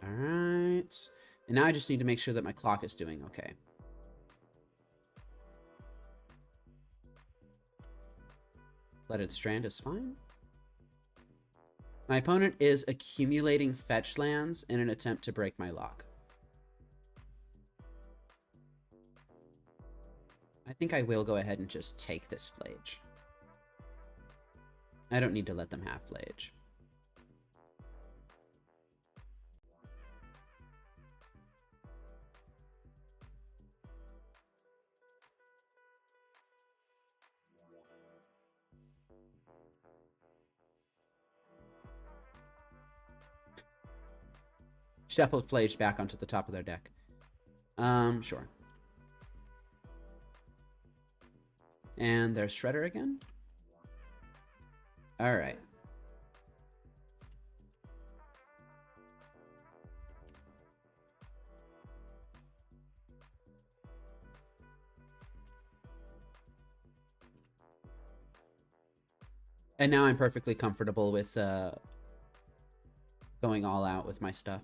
All right. And now I just need to make sure that my clock is doing okay. Flooded Strand is fine. My opponent is accumulating fetch lands in an attempt to break my lock. I think I will go ahead and just take this Flage. I don't need to let them have Flage. Shuffle Plage back onto the top of their deck. Sure. And there's Shredder again. All right. And now I'm perfectly comfortable with going all out with my stuff.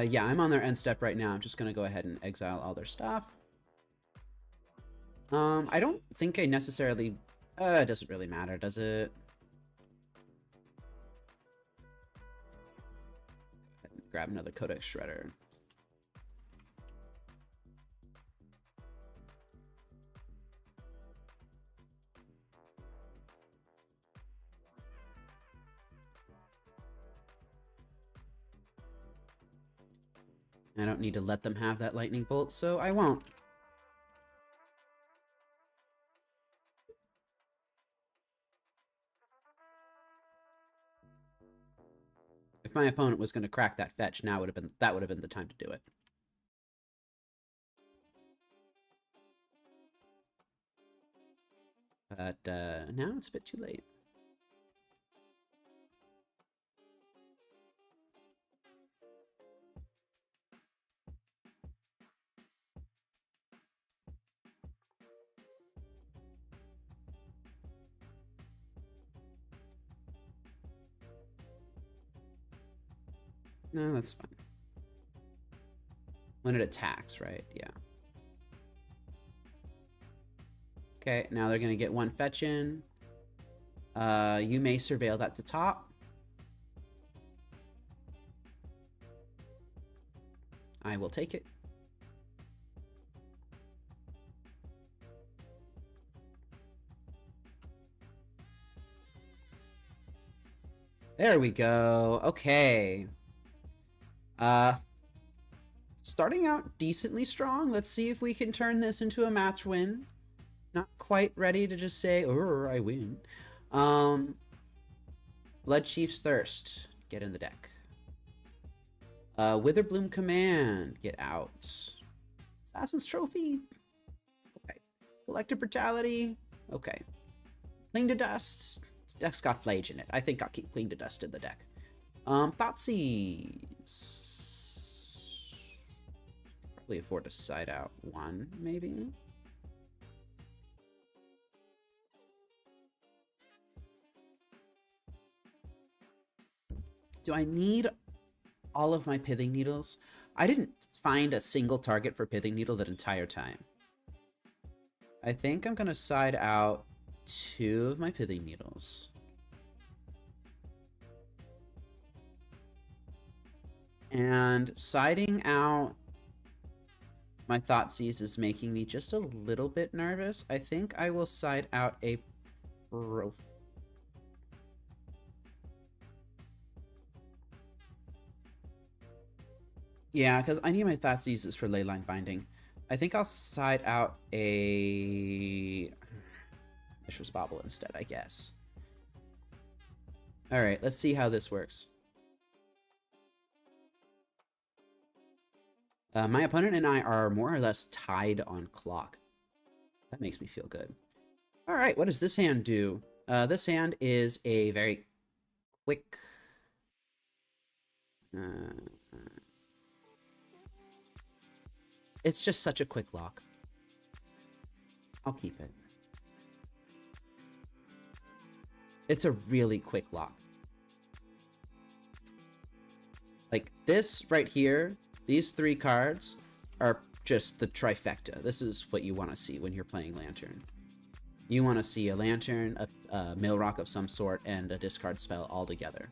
Yeah, I'm on their end step right now. I'm just gonna go ahead and exile all their stuff. I don't think I necessarily... it doesn't really matter, does it? Grab another Codex Shredder. I don't need to let them have that lightning bolt, so I won't. If my opponent was going to crack that fetch, that would have been the time to do it. But now it's a bit too late. No, that's fine. When it attacks, right? Yeah. Okay, now they're going to get one fetch in. You may surveil that to top. I will take it. There we go. Okay. Starting out decently strong. Let's see if we can turn this into a match win. Not quite ready to just say, "Oh, I win." Blood Chief's Thirst. Get in the deck. Witherbloom Command. Get out. Assassin's Trophy. Okay. Collective Brutality. Okay. Cling to Dust. This deck's got Flage in it. I think I'll keep Cling to Dust in the deck. Thoughtseize. Probably afford to side out one, maybe. Do I need all of my Pithing Needles? I didn't find a single target for Pithing Needle that entire time. I think I'm gonna side out 2 of my Pithing Needles. And siding out my Thoughtseize is making me just a little bit nervous. I think I will side out a Yeah, because I need my Thoughtseizes for Leyline Binding. I think I'll side out a Mishra's Bauble instead, I guess. Alright, let's see how this works. My opponent and I are more or less tied on clock. That makes me feel good. Alright, what does this hand do? This hand is a very quick... it's just such a quick lock. I'll keep it. It's a really quick lock. Like, this right here, these 3 cards are just the trifecta. This is what you want to see when you're playing Lantern. You want to see a Lantern, a Mill Rock of some sort, and a discard spell all together.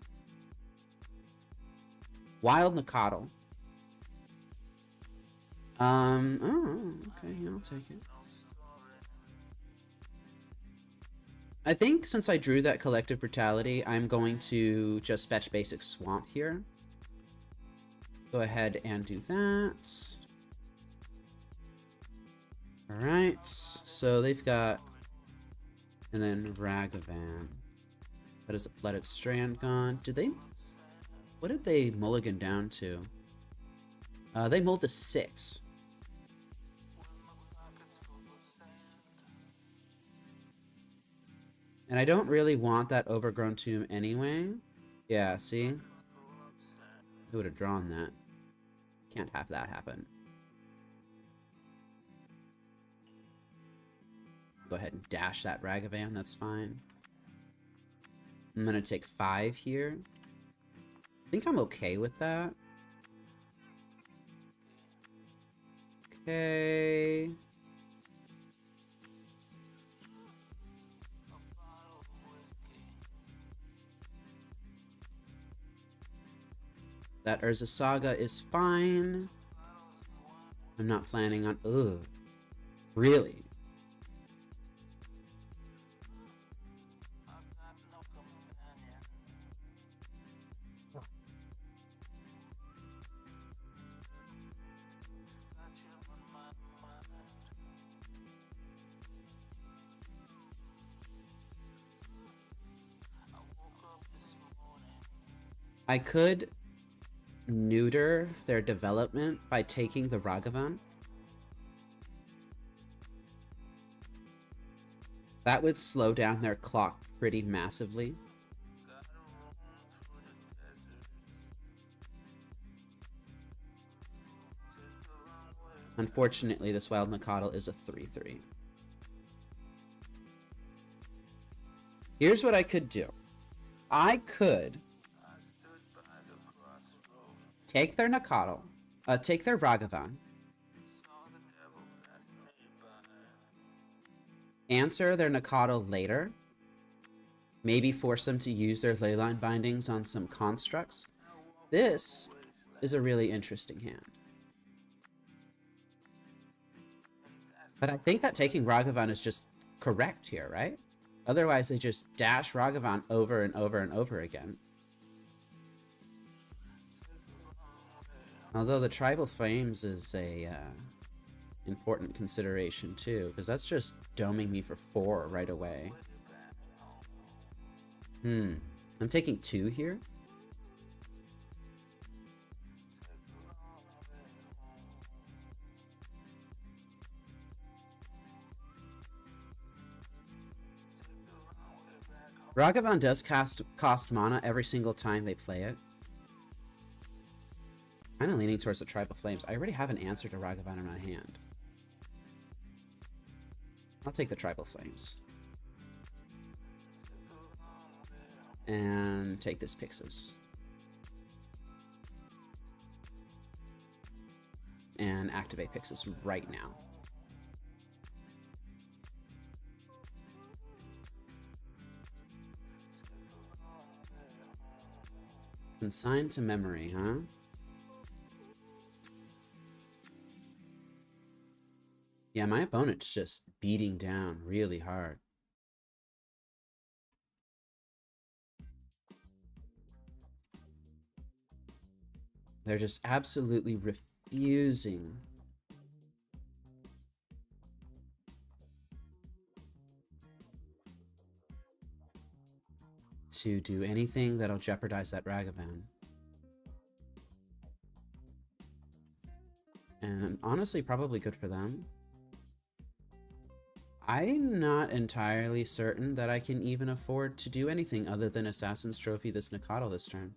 Wild Nicottle. Oh, okay, I'll take it. I think since I drew that Collective Brutality, I'm going to just fetch basic Swamp here. Go ahead and do that. Alright, so they've got... And then Ragavan. That is a Flooded Strand gone. Did they... What did they mulligan down to? They mulled to 6. And I don't really want that Overgrown Tomb anyway. Yeah, see? I would have drawn that. Can't have that happen. Go ahead and dash that Ragavan, that's fine. I'm gonna take 5 here. I think I'm okay with that. Okay. That Urza Saga is fine. I'm not planning on... Ugh. Really? I could neuter their development by taking the Ragavan. That would slow down their clock pretty massively. Unfortunately, this Wild Gnoccoatl is a 3/3. Here's what I could do. I could take their Gnoccoatl, take their Ragavan, answer their Gnoccoatl later, maybe force them to use their Leyline Bindings on some constructs. This is a really interesting hand. But I think that taking Ragavan is just correct here, right? Otherwise, they just dash Ragavan over and over and over again. Although the Tribal Flames is a important consideration too, because that's just doming me for 4 right away. I'm taking 2 here. Ragavan does cost mana every single time they play it. Kind of leaning towards the Tribal Flames. I already have an answer to Ragavan in my hand. I'll take the Tribal Flames. And take this Pixis. And activate Pixis right now. Consigned to memory, huh? Yeah, my opponent's just beating down really hard. They're just absolutely refusing to do anything that'll jeopardize that Ragavan. And honestly, probably good for them. I'm not entirely certain that I can even afford to do anything other than Assassin's Trophy this Gnoccoatl this turn.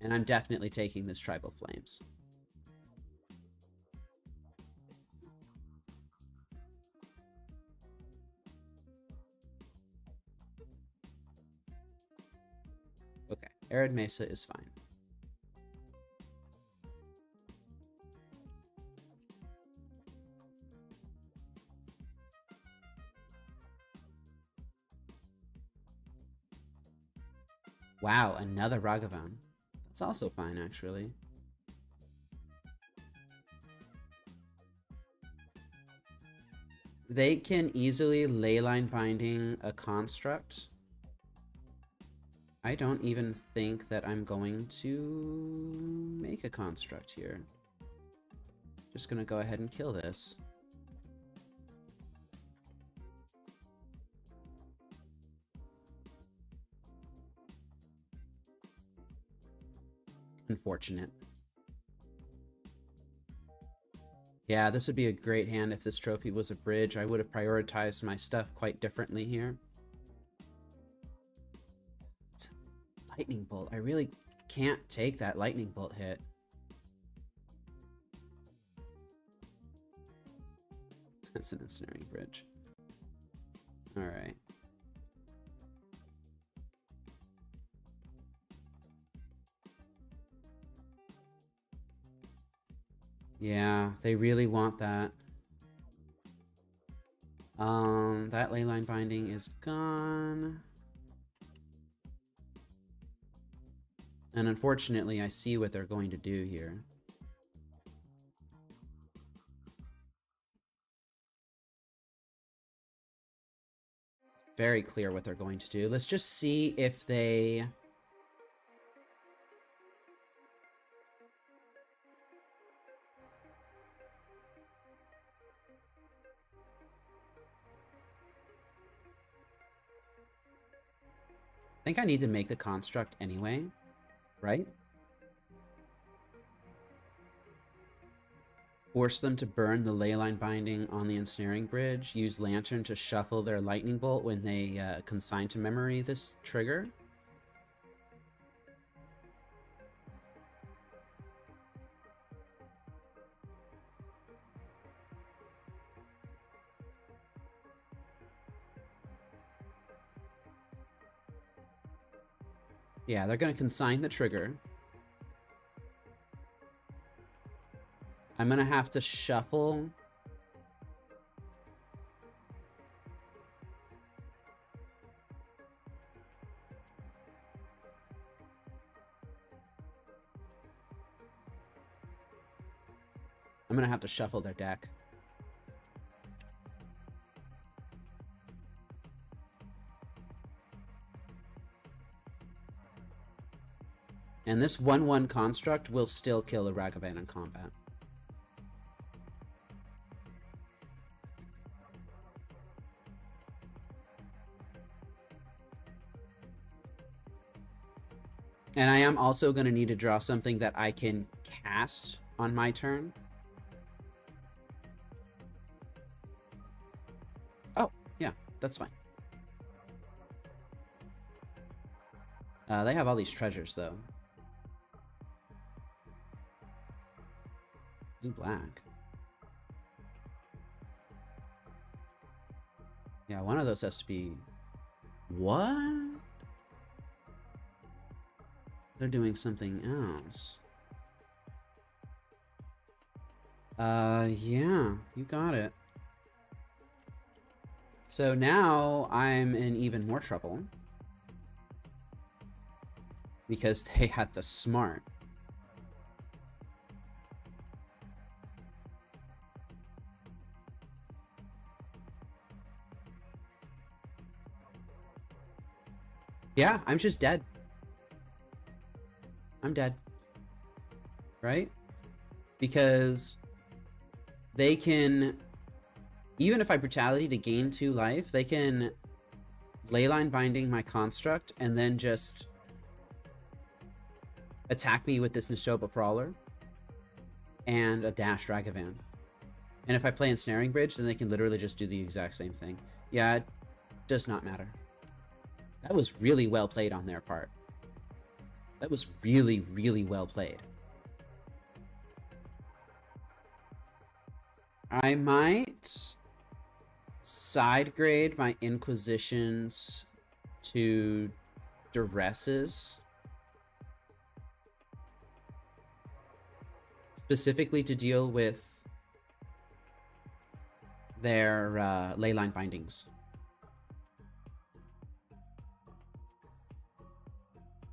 And I'm definitely taking this Tribal Flames. Okay, Arid Mesa is fine. Wow, another Ragavan. That's also fine, actually. They can easily Leyline Binding a construct. I don't even think that I'm going to make a construct here. Just gonna go ahead and kill this. Unfortunate. Yeah, this would be a great hand if this trophy was a bridge. I would have prioritized my stuff quite differently here. Lightning bolt. I really can't take that lightning bolt hit. That's an ensnaring bridge. All right. Yeah, they really want that. That leyline binding is gone. And unfortunately, I see what they're going to do here. It's very clear what they're going to do. Let's just see if they... I think I need to make the construct anyway, right? Force them to burn the leyline binding on the ensnaring bridge. Use lantern to shuffle their lightning bolt when they consign to memory this trigger. Yeah, they're going to consign the trigger. I'm going to have to shuffle. I'm going to have to shuffle their deck. And this 1/1 construct will still kill a Ragavan in combat. And I am also going to need to draw something that I can cast on my turn. Oh, yeah, that's fine. They have all these treasures, though. Blue black. Yeah, one of those has to be... What? They're doing something else. Yeah, you got it. So now I'm in even more trouble. Because they had the smart. Yeah, I'm just dead. I'm dead. Right? Because they can, even if I brutality to gain 2 life, they can leyline binding my construct and then just attack me with this Nishoba Brawler and a Dash Ragavan. And if I play Ensnaring Bridge, then they can literally just do the exact same thing. Yeah, it does not matter. That was really well played on their part. That was really, really well played. I might side grade my Inquisitions to Duresses. Specifically to deal with their leyline bindings.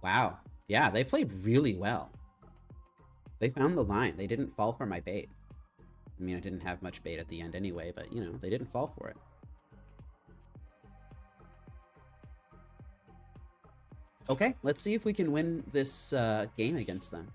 Wow. Yeah, they played really well. They found the line. They didn't fall for my bait. I mean, I didn't have much bait at the end anyway, but, you know, they didn't fall for it. Okay, let's see if we can win this game against them.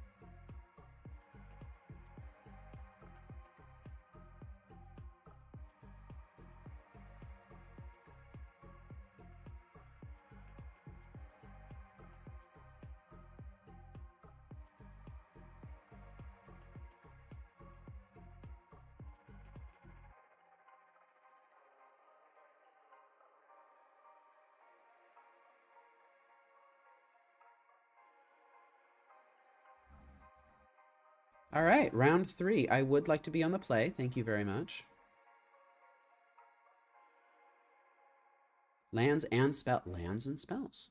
All right, round 3. I would like to be on the play. Thank you very much. Lands and spells.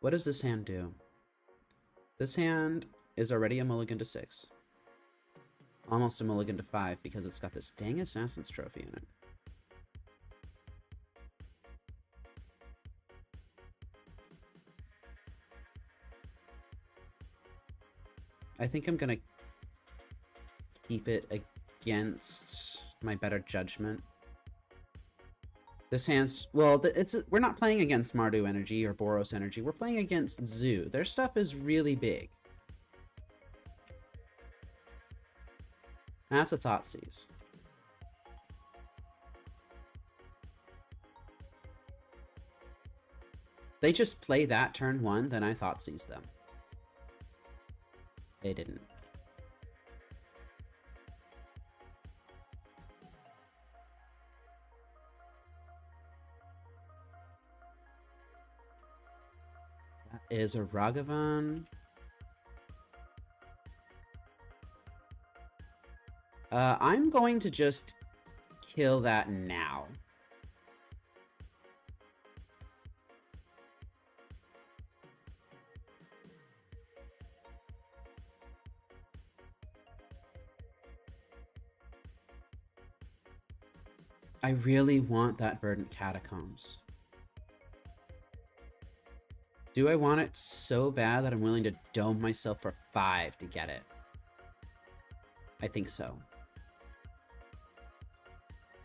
What does this hand do? This hand is already a mulligan to 6. Almost a mulligan to 5 because it's got this dang Assassin's Trophy in it. I think I'm gonna keep it against my better judgment. This hand's, well, we're not playing against Mardu Energy or Boros Energy. We're playing against Zoo. Their stuff is really big. That's a Thoughtseize. They just play that turn 1, then I Thoughtseize them. They didn't. That is a Ragavan. I'm going to just kill that now. I really want that Verdant Catacombs. Do I want it so bad that I'm willing to dome myself for 5 to get it? I think so.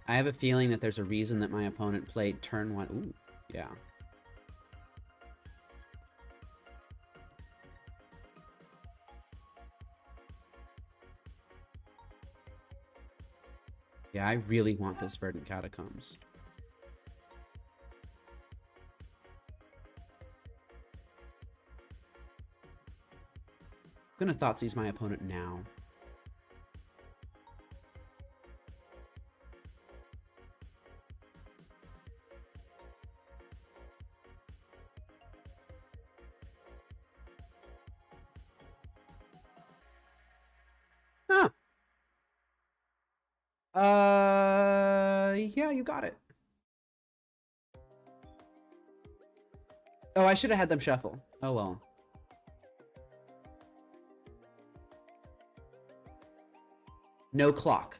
I have a feeling that there's a reason that my opponent played turn 1. Ooh, yeah. Yeah, I really want this Verdant Catacombs. I'm gonna Thoughtseize my opponent now. Yeah, you got it. Oh, I should have had them shuffle. Oh, well. No clock.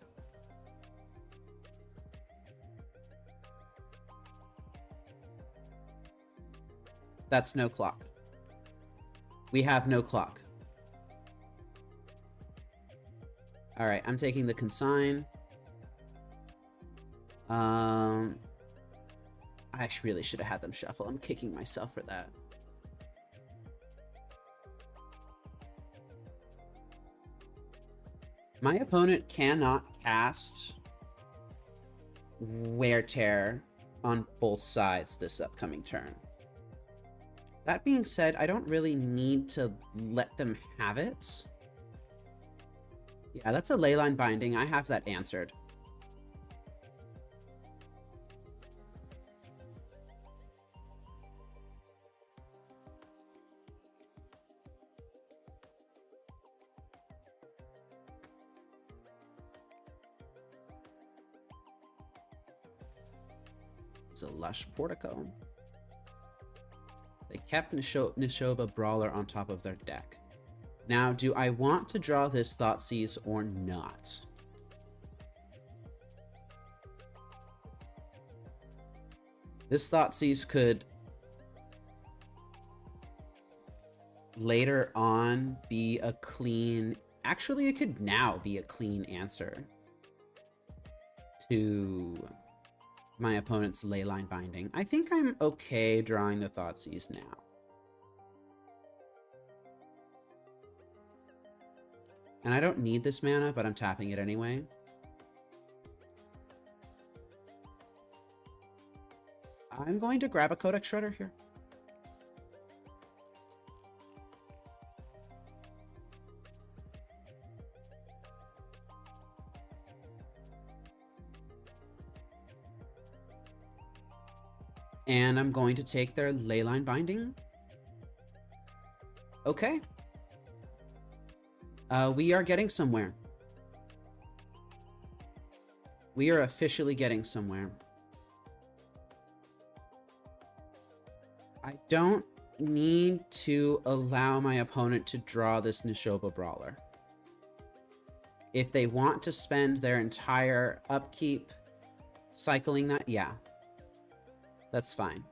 That's no clock. We have no clock. All right, I'm taking the consign. I really should have had them shuffle. I'm kicking myself for that. My opponent cannot cast Wear Tear on both sides this upcoming turn. That being said, I don't really need to let them have it. Yeah, that's a Leyline Binding. I have that answered. It's a Lush Portico. They kept Nishoba Brawler on top of their deck. Now, do I want to draw this Thoughtseize or not? This Thoughtseize could later on be a clean... Actually, it could now be a clean answer to my opponent's Leyline Binding. I think I'm okay drawing the Thoughtseize now. And I don't need this mana, but I'm tapping it anyway. I'm going to grab a Codex Shredder here. And I'm going to take their Leyline Binding. Okay. We are getting somewhere. We are officially getting somewhere. I don't need to allow my opponent to draw this Nishoba Brawler. If they want to spend their entire upkeep cycling that, yeah. That's fine.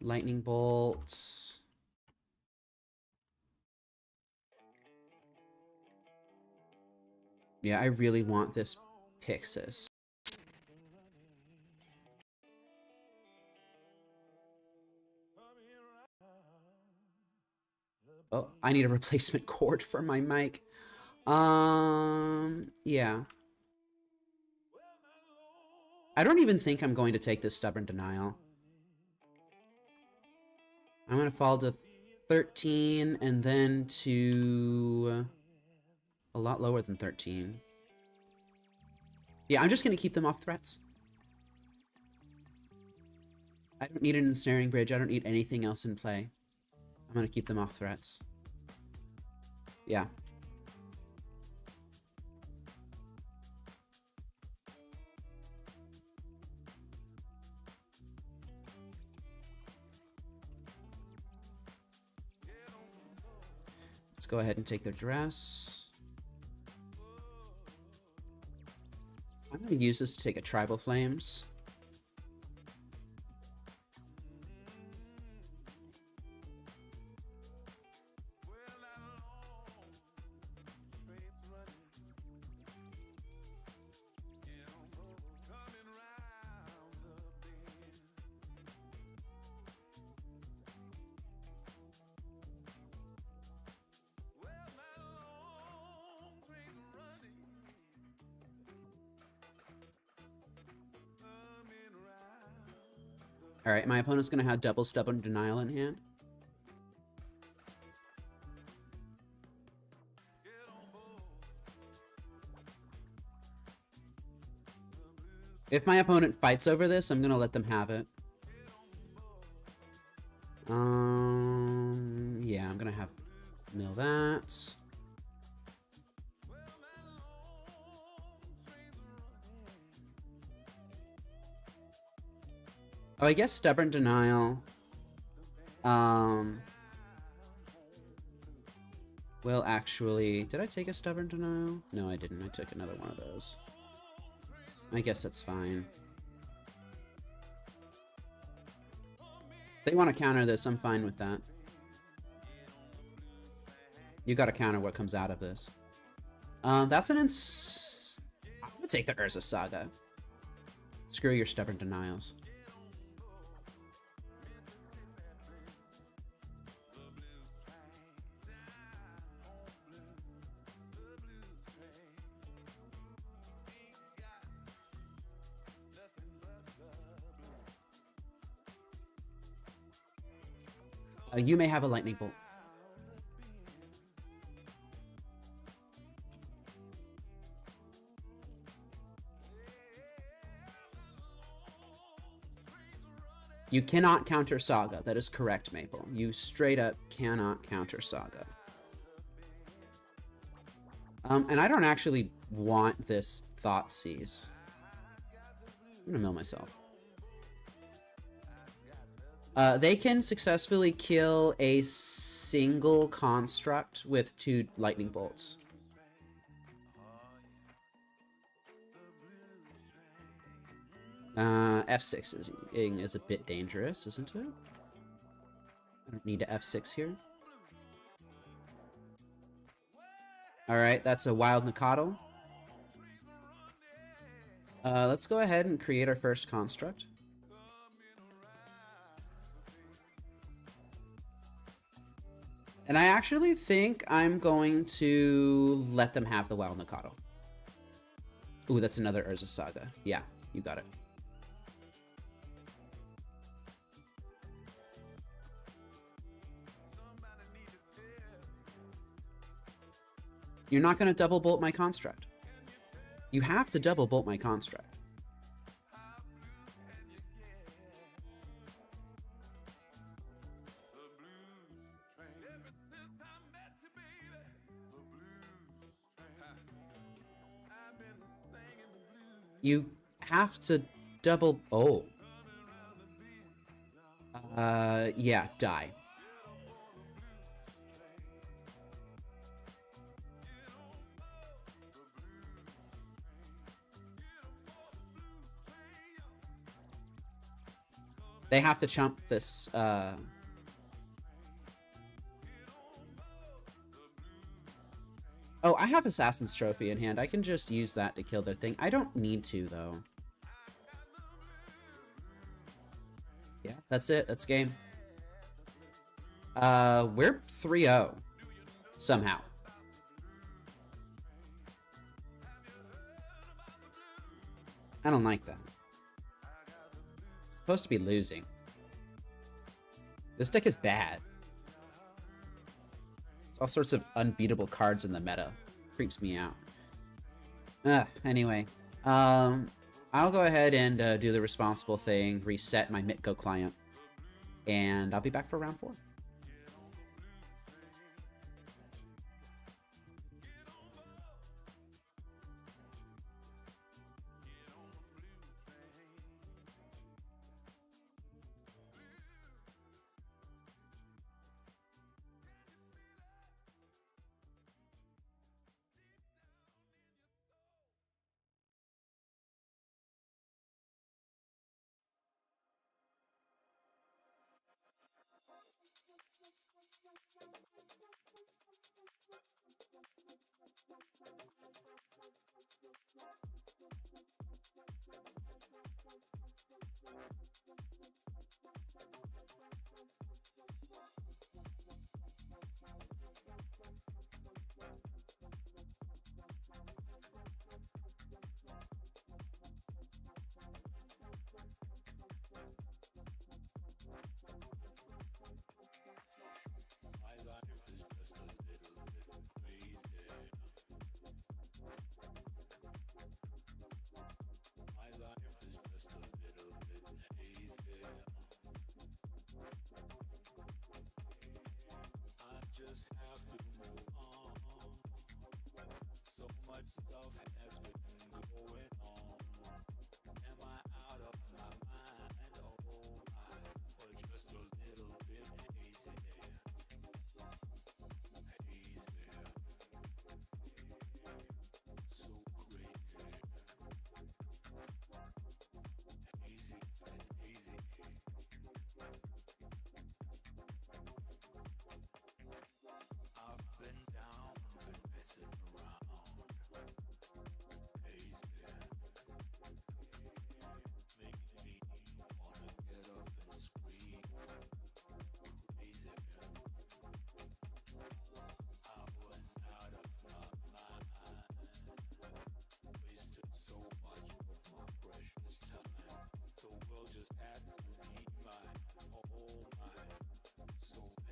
Lightning Bolts. Yeah, I really want this Pixis. Oh, I need a replacement cord for my mic. Yeah. I don't even think I'm going to take this Stubborn Denial. I'm going to fall to 13 and then to a lot lower than 13. Yeah, I'm just going to keep them off threats. I don't need an Ensnaring Bridge. I don't need anything else in play. I'm going to keep them off threats. Yeah. Let's go ahead and take their dress. I'm going to use this to take a Tribal Flames. Alright, my opponent's going to have double Stubborn Denial in hand. If my opponent fights over this, I'm going to let them have it. Yeah, I'm going to have mill that. Oh, I guess Stubborn Denial will actually... Did I take a Stubborn Denial? No, I didn't. I took another one of those. I guess that's fine. They want to counter this. I'm fine with that. You got to counter what comes out of this. That's an I'm going to take the Urza Saga. Screw your Stubborn Denials. You may have a Lightning Bolt. You cannot counter Saga. That is correct, Maple. You straight up cannot counter Saga. And I don't actually want this Thoughtseize. I'm gonna mill myself. They can successfully kill a single construct with 2 lightning bolts. F6 is a bit dangerous, isn't it? I don't need to F6 here. Alright, that's a Wild Mikado. Let's go ahead and create our first construct. And I actually think I'm going to let them have the Wild Mikado. Ooh, that's another Urza Saga. Yeah, you got it. You're not going to double bolt my construct. You have to double bolt my construct. You have to double... Oh. Yeah, die. They have to chump this, Oh, I have Assassin's Trophy in hand. I can just use that to kill their thing. I don't need to, though. Yeah, that's it. That's game. We're 3-0. Somehow. I don't like that. It's supposed to be losing. This deck is bad. There's all sorts of unbeatable cards in the meta. Creeps me out. Anyway. I'll go ahead and do the responsible thing, reset my MTGO client, and I'll be back for round 4.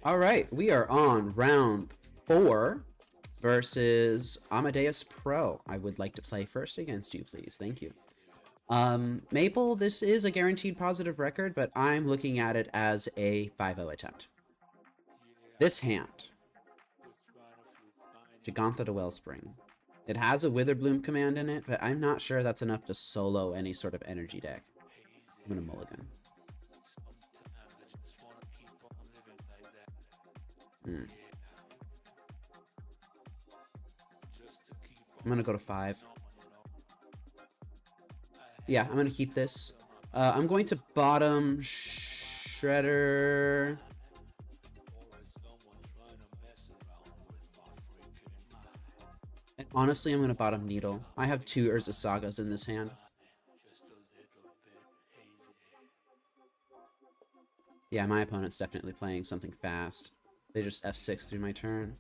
All right, we are on round 4 versus Amadeus Pro. I would like to play first against you, please. Thank you. Maple, this is a guaranteed positive record, but I'm looking at it as a 5-0 attempt. This hand, 𝗟𝗜𝗩𝗘 to Wellspring. It has a Witherbloom command in it, but I'm not sure that's enough to solo any sort of energy deck. I'm gonna mulligan. I'm gonna go to 5. Yeah, I'm gonna keep this. I'm going to bottom Shredder. And honestly, I'm gonna bottom Needle. I have 2 Urza Sagas in this hand. Yeah, my opponent's definitely playing something fast. They just f6 through my turn.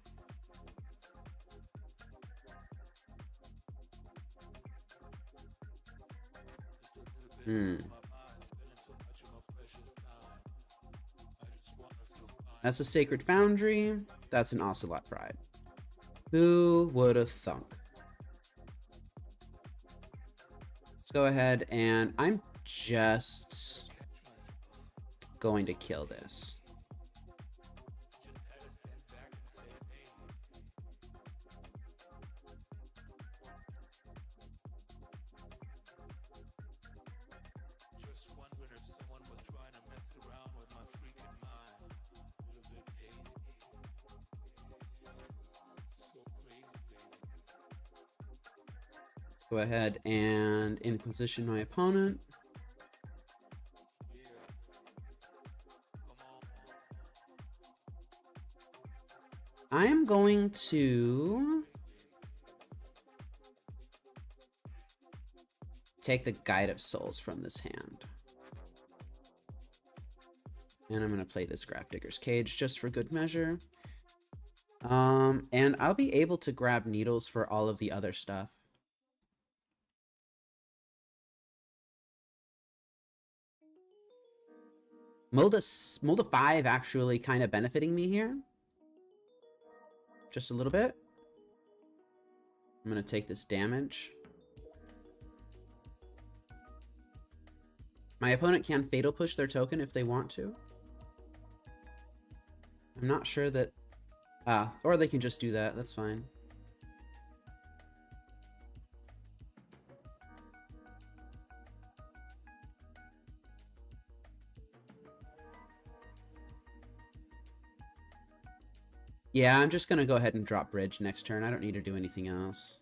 That's a Sacred Foundry. That's an 𝗟𝗓𝗩𝗘. Who would have thunk? Let's go ahead and I'm just going to kill this. Go ahead and inquisition my opponent. I am going to take the Guide of Souls from this hand. And I'm going to play this Grafdigger's Cage just for good measure. And I'll be able to grab needles for all of the other stuff. Mulda 5 actually kind of benefiting me here. Just a little bit. I'm going to take this damage. My opponent can Fatal Push their token if they want to. I'm not sure that... or they can just do that. That's fine. Yeah, I'm just going to go ahead and drop Bridge next turn. I don't need to do anything else.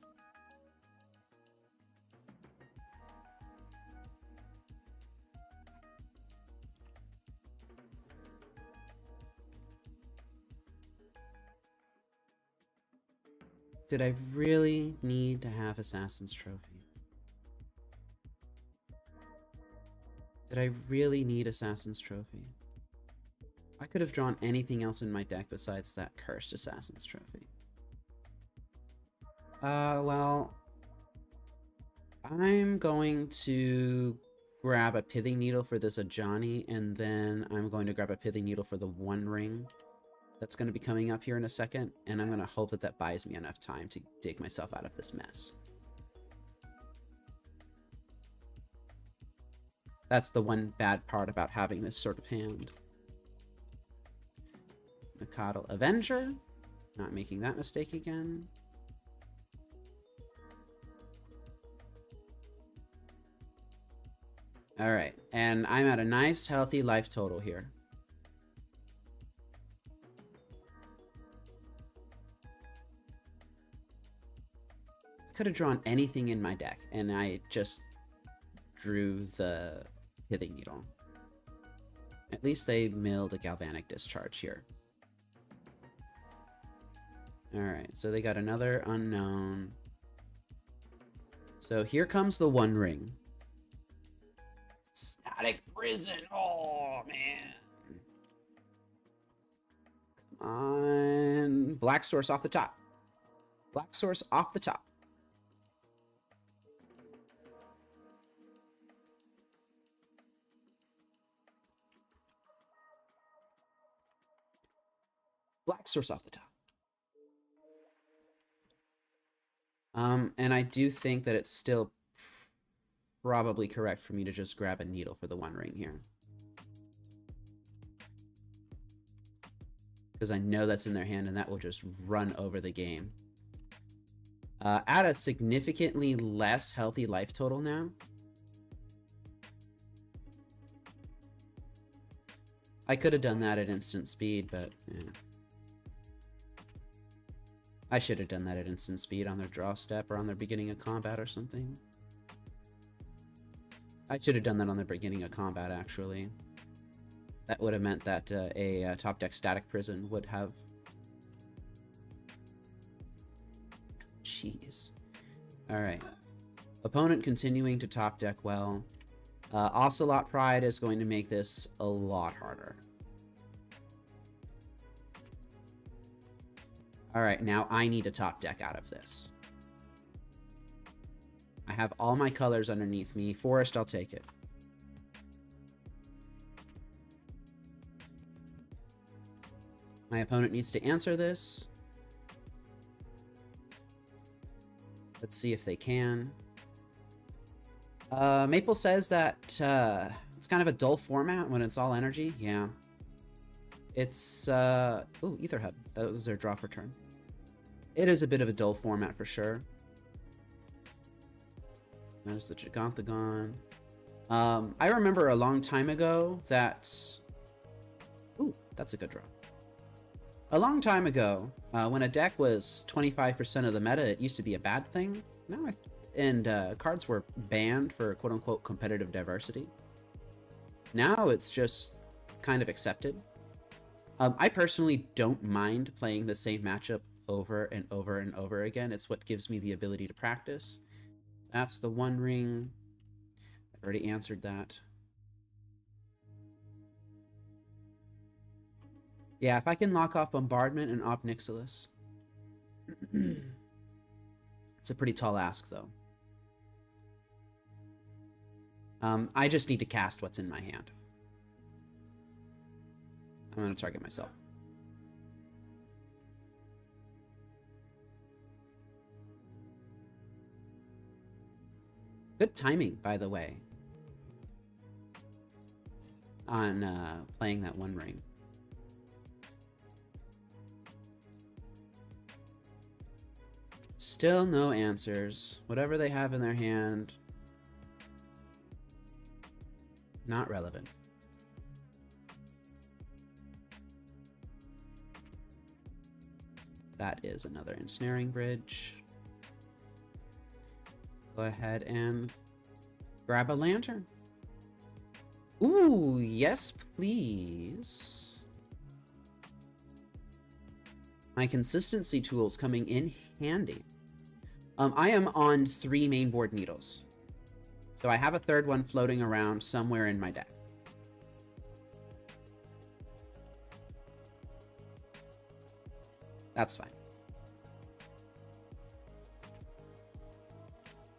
Did I really need to have Assassin's Trophy? Did I really need Assassin's Trophy? I could have drawn anything else in my deck besides that cursed Assassin's Trophy. Well... I'm going to grab a Pithing Needle for this Ajani, and then I'm going to grab a Pithing Needle for the One Ring that's going to be coming up here in a second, and I'm going to hope that that buys me enough time to dig myself out of this mess. That's the one bad part about having this sort of hand. Nakadal Avenger. Not making that mistake again. Alright, and I'm at a nice, healthy life total here. I could have drawn anything in my deck, and I just drew the Pithing Needle. At least they milled a Galvanic Discharge here. Alright, so they got another unknown. So here comes the One Ring. Static Prison. Oh, man. Come on. Black Source off the top. Black Source off the top. Black Source off the top. And I do think that it's still probably correct for me to just grab a needle for the One Ring here. Because I know that's in their hand and that will just run over the game. At a significantly less healthy life total now. I could have done that at instant speed, but yeah. I should have done that at instant speed on their draw step or on their beginning of combat or something. I should have done that on the beginning of combat, actually. That would have meant that a top deck Static Prison would have... Jeez. Alright. Opponent continuing to top deck well. Ocelot Pride is going to make this a lot harder. All right, now I need a top deck out of this. I have all my colors underneath me. Forest, I'll take it. My opponent needs to answer this. Let's see if they can. Maple says that it's kind of a dull format when it's all energy. Yeah. It's, ooh, Ether Hub. That was their draw for turn. It is a bit of a dull format for sure. There's the Giganthagon. I remember a long time ago that... Ooh, that's a good draw. A long time ago, when a deck was 25% of the meta, it used to be a bad thing. Now, cards were banned for quote-unquote competitive diversity. Now it's just kind of accepted. I personally don't mind playing the same matchup over and over and over again. It's what gives me the ability to practice. That's the One Ring. I've already answered that. Yeah, if I can lock off Bombardment and Ob Nixilis. It's a pretty tall ask, though. I just need to cast what's in my hand. I'm going to target myself. Good timing, by the way, on playing that One Ring. Still no answers. Whatever they have in their hand, not relevant. That is another Ensnaring Bridge. Go ahead and grab a lantern. Ooh, yes, please. My consistency tool's coming in handy. I am on 3 mainboard needles. So I have a third one floating around somewhere in my deck. That's fine.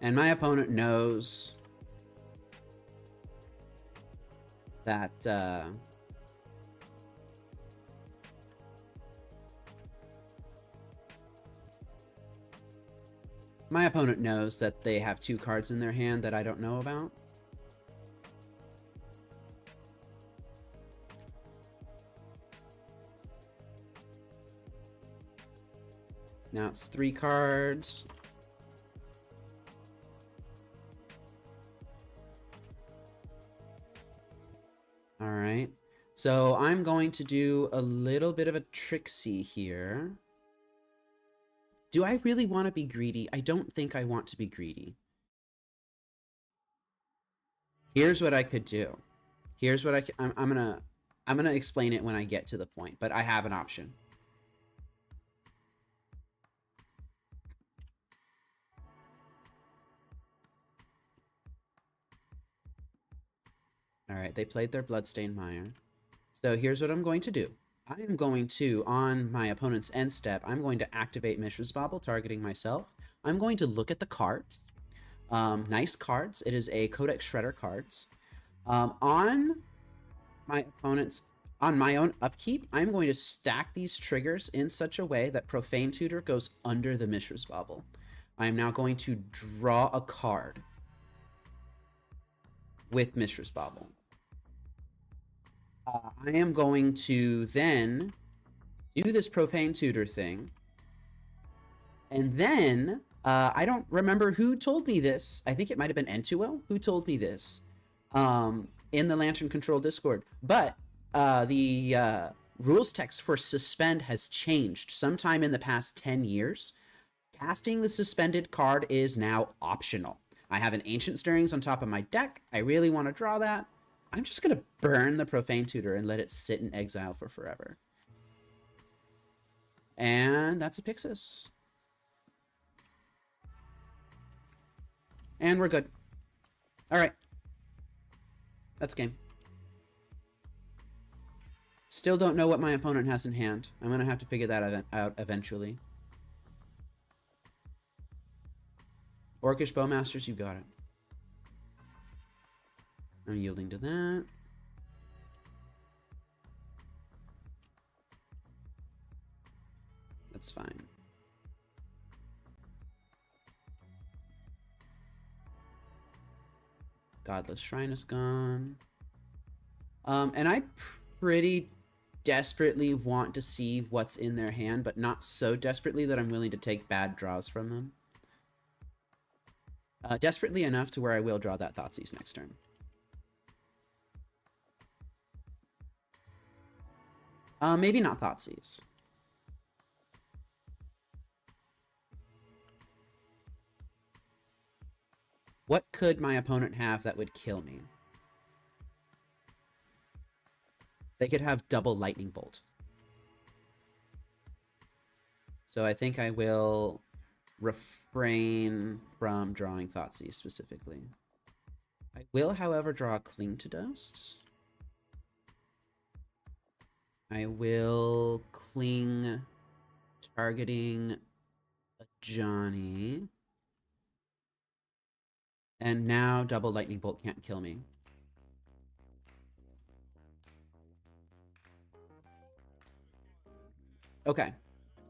And my opponent knows that they have 2 cards in their hand that I don't know about. Now it's 3 cards. All right. So I'm going to do a little bit of a tricksy here. Do I really want to be greedy? I don't think I want to be greedy. Here's what I could do. Here's what I'm gonna explain it when I get to the point, but I have an option. All right, they played their Bloodstained Mire. So here's what I'm going to do. I am going to, on my opponent's end step, I'm going to activate Mishra's Bauble, targeting myself. I'm going to look at the cards. Nice cards. It is a Codex Shredder cards. On my own upkeep, I'm going to stack these triggers in such a way that Profane Tutor goes under the Mishra's Bauble. I am now going to draw a card with Mishra's Bauble. I am going to then do this Profane Tutor thing. And then, I don't remember who told me this. I think it might have been 𝗟𝗜𝗩𝗘 who told me this in the Lantern Control Discord. But the rules text for Suspend has changed sometime in the past 10 years. Casting the suspended card is now optional. I have an Ancient Stirrings on top of my deck. I really want to draw that. I'm just going to burn the Profane Tutor and let it sit in exile for forever. And that's a Pixis. And we're good. All right. That's game. Still don't know what my opponent has in hand. I'm going to have to figure that out eventually. Orcish Bowmasters, you got it. I'm yielding to that. That's fine. Godless Shrine is gone. And I pretty desperately want to see what's in their hand, but not so desperately that I'm willing to take bad draws from them. Desperately enough to where I will draw that Thoughtseize next turn. Maybe not Thoughtseize. What could my opponent have that would kill me? They could have double Lightning Bolt. So I think I will refrain from drawing Thoughtseize specifically. I will, however, draw a Cling to Dust. I will Cling targeting a Johnny. And now double Lightning Bolt can't kill me. Okay.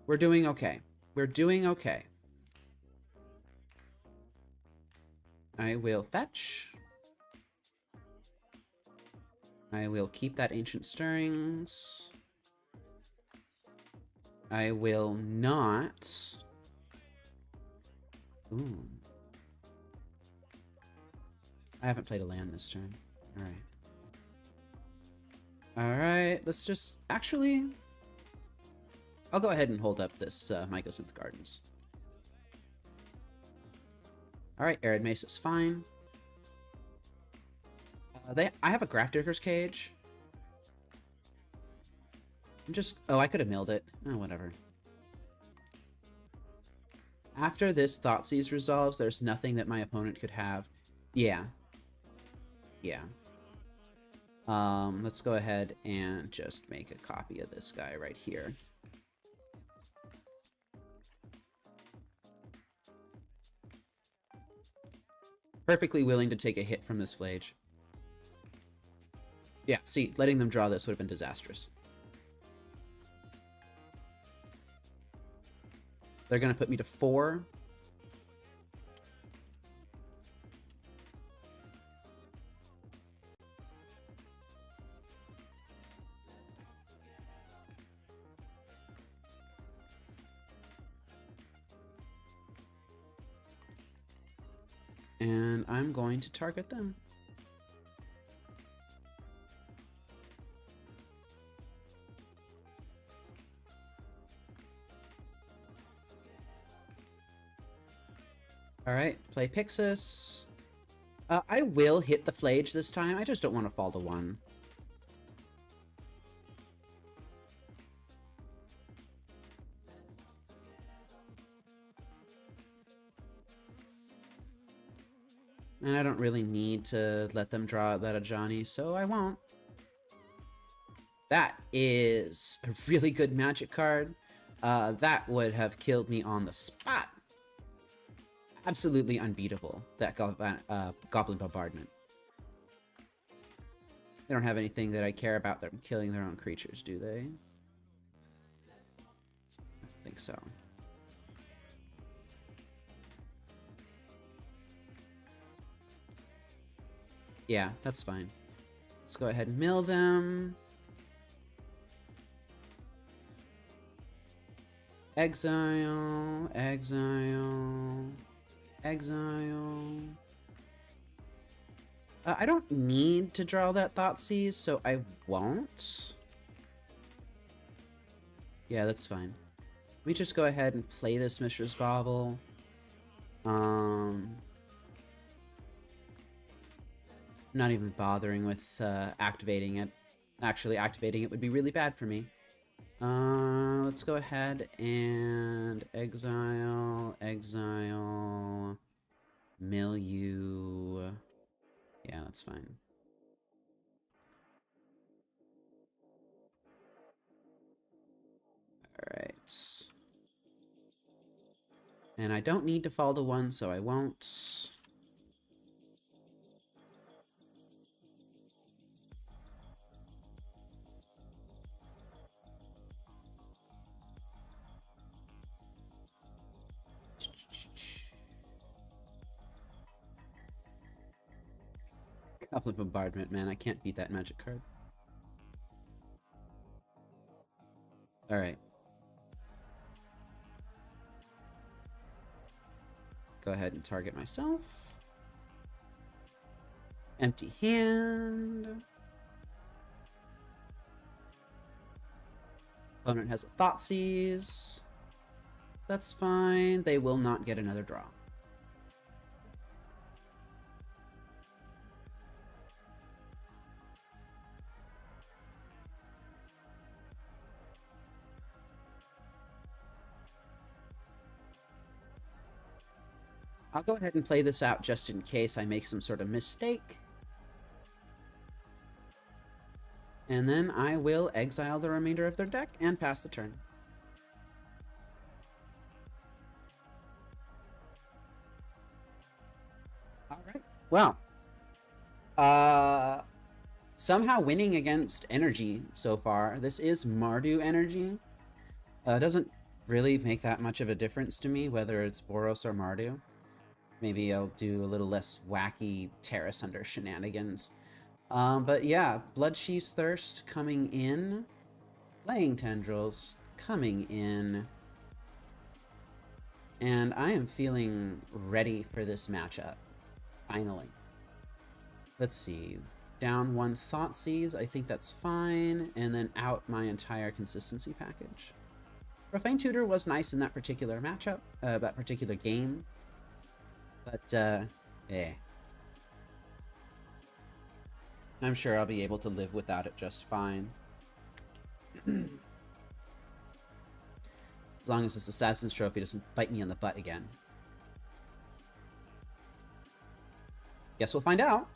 We're doing okay. We're doing okay. I will fetch. I will keep that Ancient Stirrings. I will not. Ooh. I haven't played a land this turn. Alright. Alright, let's just... Actually... I'll go ahead and hold up this Mycosynth Gardens. Alright, Arid Mace is fine. I have a Grafdigger's Cage. I'm just... Oh, I could have milled it. Oh, whatever. After this Thoughtseize resolves, there's nothing that my opponent could have. Yeah. Yeah. Let's go ahead and just make a copy of this guy right here. Perfectly willing to take a hit from this Flage. Yeah, see, letting them draw this would have been disastrous. They're going to put me to 4. And I'm going to target them. All right, play Pixis. I will hit the Flage this time. I just don't want to fall to 1. And I don't really need to let them draw that Ajani, so I won't. That is a really good Magic card. That would have killed me on the spot. Absolutely unbeatable, that Goblin Bombardment. They don't have anything that I care about them killing their own creatures, do they? I think so. Yeah, that's fine. Let's go ahead and mill them. Exile, exile, exile. I don't need to draw that Thoughtseize, so I won't. Yeah, that's fine. Let me just go ahead and play this Mishra's Bauble. Not even bothering with activating it. Actually, activating it would be really bad for me. Let's go ahead and exile, exile, mill you. Yeah, that's fine. that. And I don't need to fall to 1, so I won't. Goblin Bombardment, man. I can't beat that magic card. Alright. Go ahead and target myself. Empty hand. Opponent has a Thoughtseize. That's fine. They will not get another draw. I'll go ahead and play this out just in case I make some sort of mistake. And then I will exile the remainder of their deck and pass the turn. All right. Well, somehow winning against energy so far. This is Mardu energy. Doesn't really make that much of a difference to me whether it's Boros or Mardu. Maybe I'll do a little less wacky Terrace Under shenanigans. But yeah, Bloodchief's Thirst coming in. Playing Tendrils coming in. And I am feeling ready for this matchup. Finally. Let's see. Down 1 Thoughtseize, I think that's fine. And then out my entire consistency package. Profane Tutor was nice in that particular matchup, that particular game. But, eh. I'm sure I'll be able to live without it just fine. As long as this Assassin's Trophy doesn't bite me in the butt again. Guess we'll find out.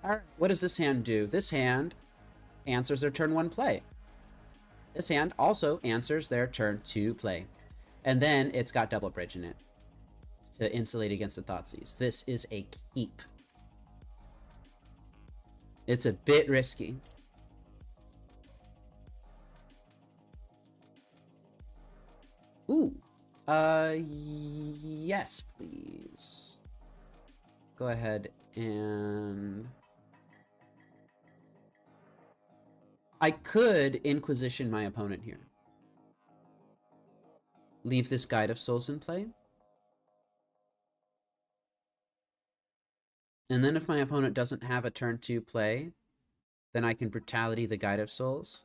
Alright, what does this hand do? This hand answers their turn 1 play. This hand also answers their turn 2 play. And then it's got Double Bridge in it to insulate against the Thoughtseize. This is a keep. It's a bit risky. Ooh. Yes, please. Go ahead and... I could Inquisition my opponent here. Leave this Guide of Souls in play. And then if my opponent doesn't have a turn 2 play, then I can Brutality the Guide of Souls.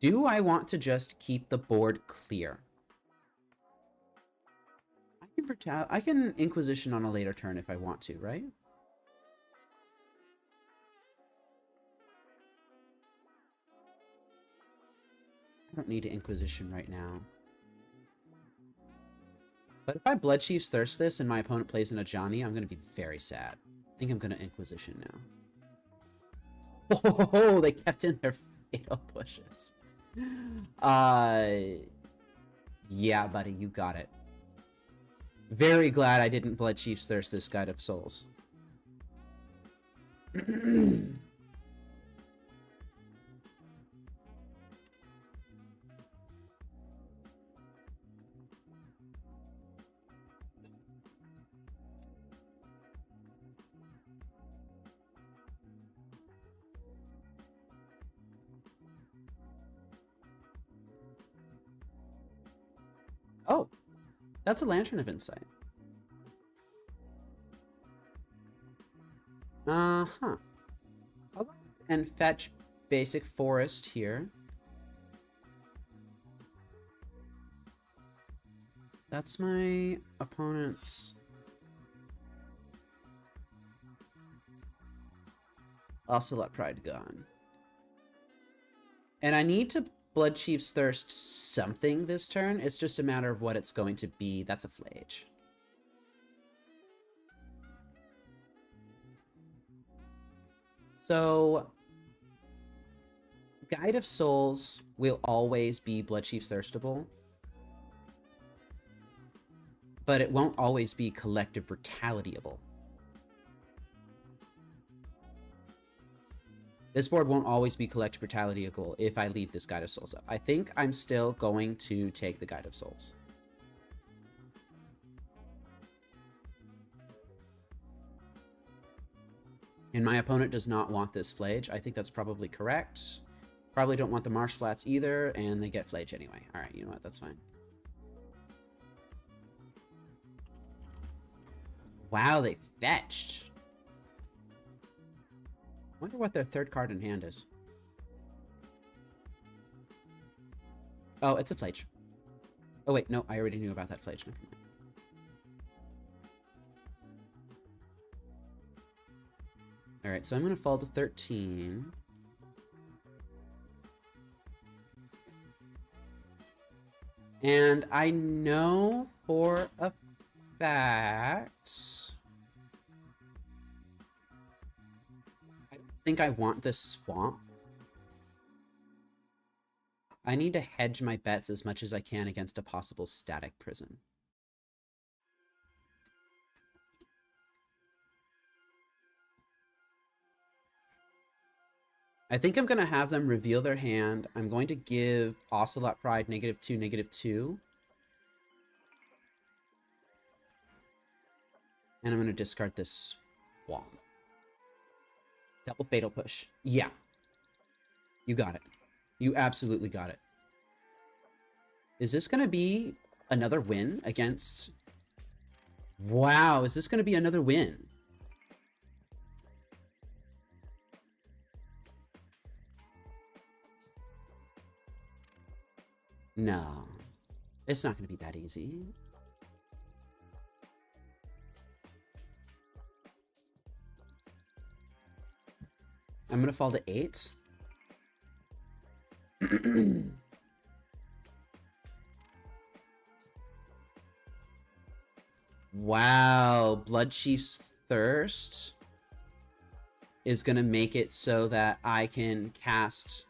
Do I want to just keep the board clear? I can Inquisition on a later turn if I want to, right? I don't need to Inquisition right now. But if I Bloodchief's Thirst this and my opponent plays an Ajani, I'm going to be very sad. I think I'm going to Inquisition now. Oh, they kept in their Fatal Pushes. Yeah, buddy, you got it. Very glad I didn't Bloodchief's Thirst this Guide of Souls. Oh, that's a Lantern of Insight. Uh-huh. I'll go and fetch basic Forest here. That's my opponent's... Also let Pride gone. And I need to Bloodchief's Thirst something this turn. It's just a matter of what it's going to be. That's a Flage. So, Guide of Souls will always be Bloodchief's Thirstable, but it won't always be Collective Brutalityable. This board won't always be Collective Brutalityable if I leave this Guide of Souls up. I think I'm still going to take the Guide of Souls. And my opponent does not want this Flage. I think that's probably correct. Probably don't want the Marsh Flats either, and they get Flage anyway. All right, you know what? That's fine. Wow, they fetched. Wonder what their third card in hand is. Oh, it's a Flage. Oh, wait, no, I already knew about that Flage. Never mind. All right, so I'm going to fall to 13. And I know for a fact... I don't think I want this swamp. I need to hedge my bets as much as I can against a possible static prison. I think I'm going to have them reveal their hand. I'm going to give Ocelot Pride -2, -2. And I'm going to discard this swamp. Double Fatal Push. Yeah. You got it. You absolutely got it. Is this going to be another win against... Wow, is this going to be another win? No, it's not going to be that easy. I'm going to fall to 8. Wow, Bloodchief's Thirst is going to make it so that I can cast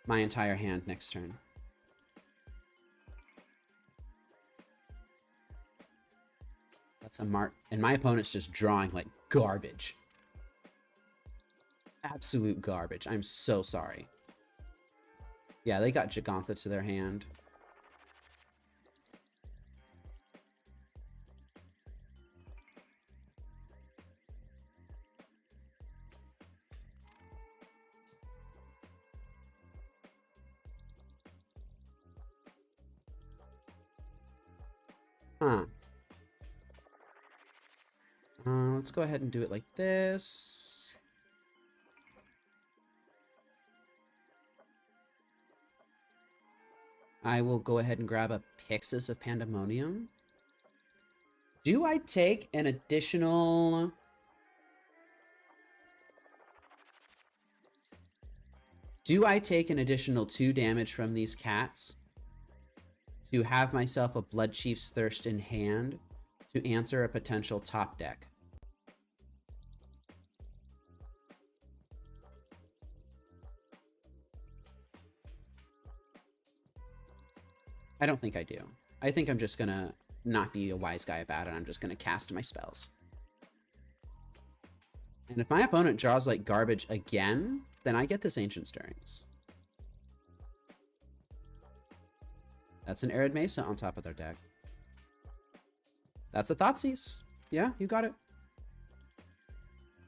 my entire hand next turn. That's a mark. And my opponent's just drawing like garbage. Absolute garbage. I'm so sorry. Yeah, they got Jegantha to their hand. Huh. Let's go ahead and do it like this. I will go ahead and grab a Pyxis of Pandemonium. Do I take an additional... Do I take an additional 2 damage from these cats to have myself a Bloodchief's Thirst in hand to answer a potential top deck? I don't think I do. I think I'm just gonna not be a wise guy about it. I'm just gonna cast my spells. And if my opponent draws like garbage again, then I get this Ancient Stirrings. That's an Arid Mesa on top of their deck. That's a Thoughtseize. Yeah, you got it.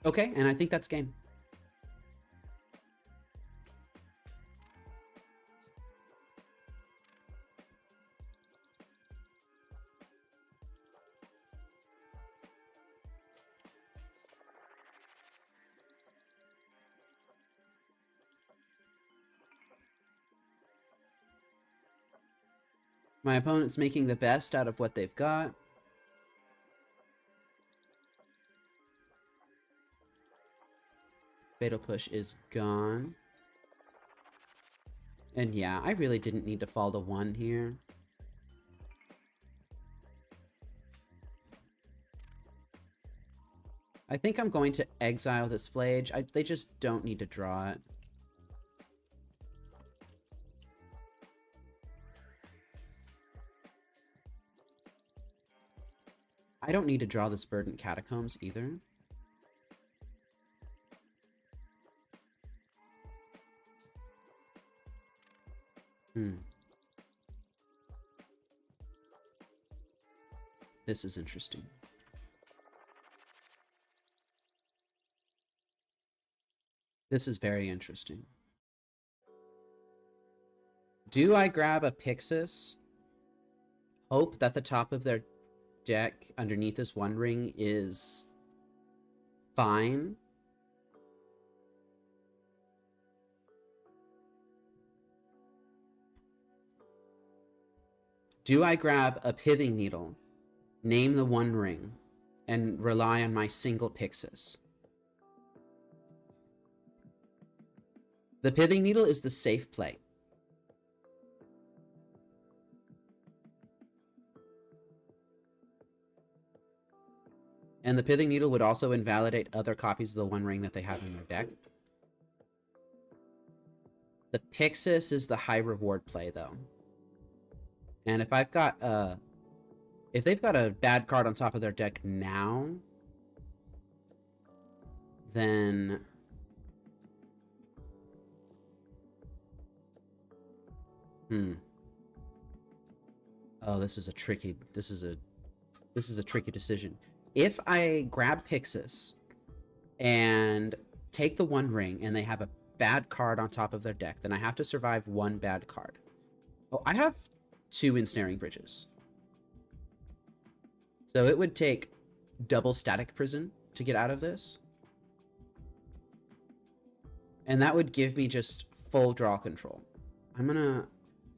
Okay, and I think that's game. My opponent's making the best out of what they've got. Fatal Push is gone. And yeah, I really didn't need to fall to 1 here. I think I'm going to exile this Flage. They just don't need to draw it. I don't need to draw this Verdant Catacombs either. This is interesting. This is very interesting. Do I grab a Pixis? Hope that the top of their deck underneath this One Ring is fine. Do I grab a Pithing Needle, name the One Ring, and rely on my single Pixis? The Pithing Needle is the safe play. And the Pithing Needle would also invalidate other copies of the One Ring that they have in their deck. The Pixis is the high reward play, though. And if I've got if they've got a bad card on top of their deck now, then oh, this is a tricky decision. If I grab Pixis and take the One Ring and they have a bad card on top of their deck, then I have to survive one bad card. Oh, I have 2 Ensnaring Bridges. So it would take double Static Prison to get out of this. And that would give me just full draw control.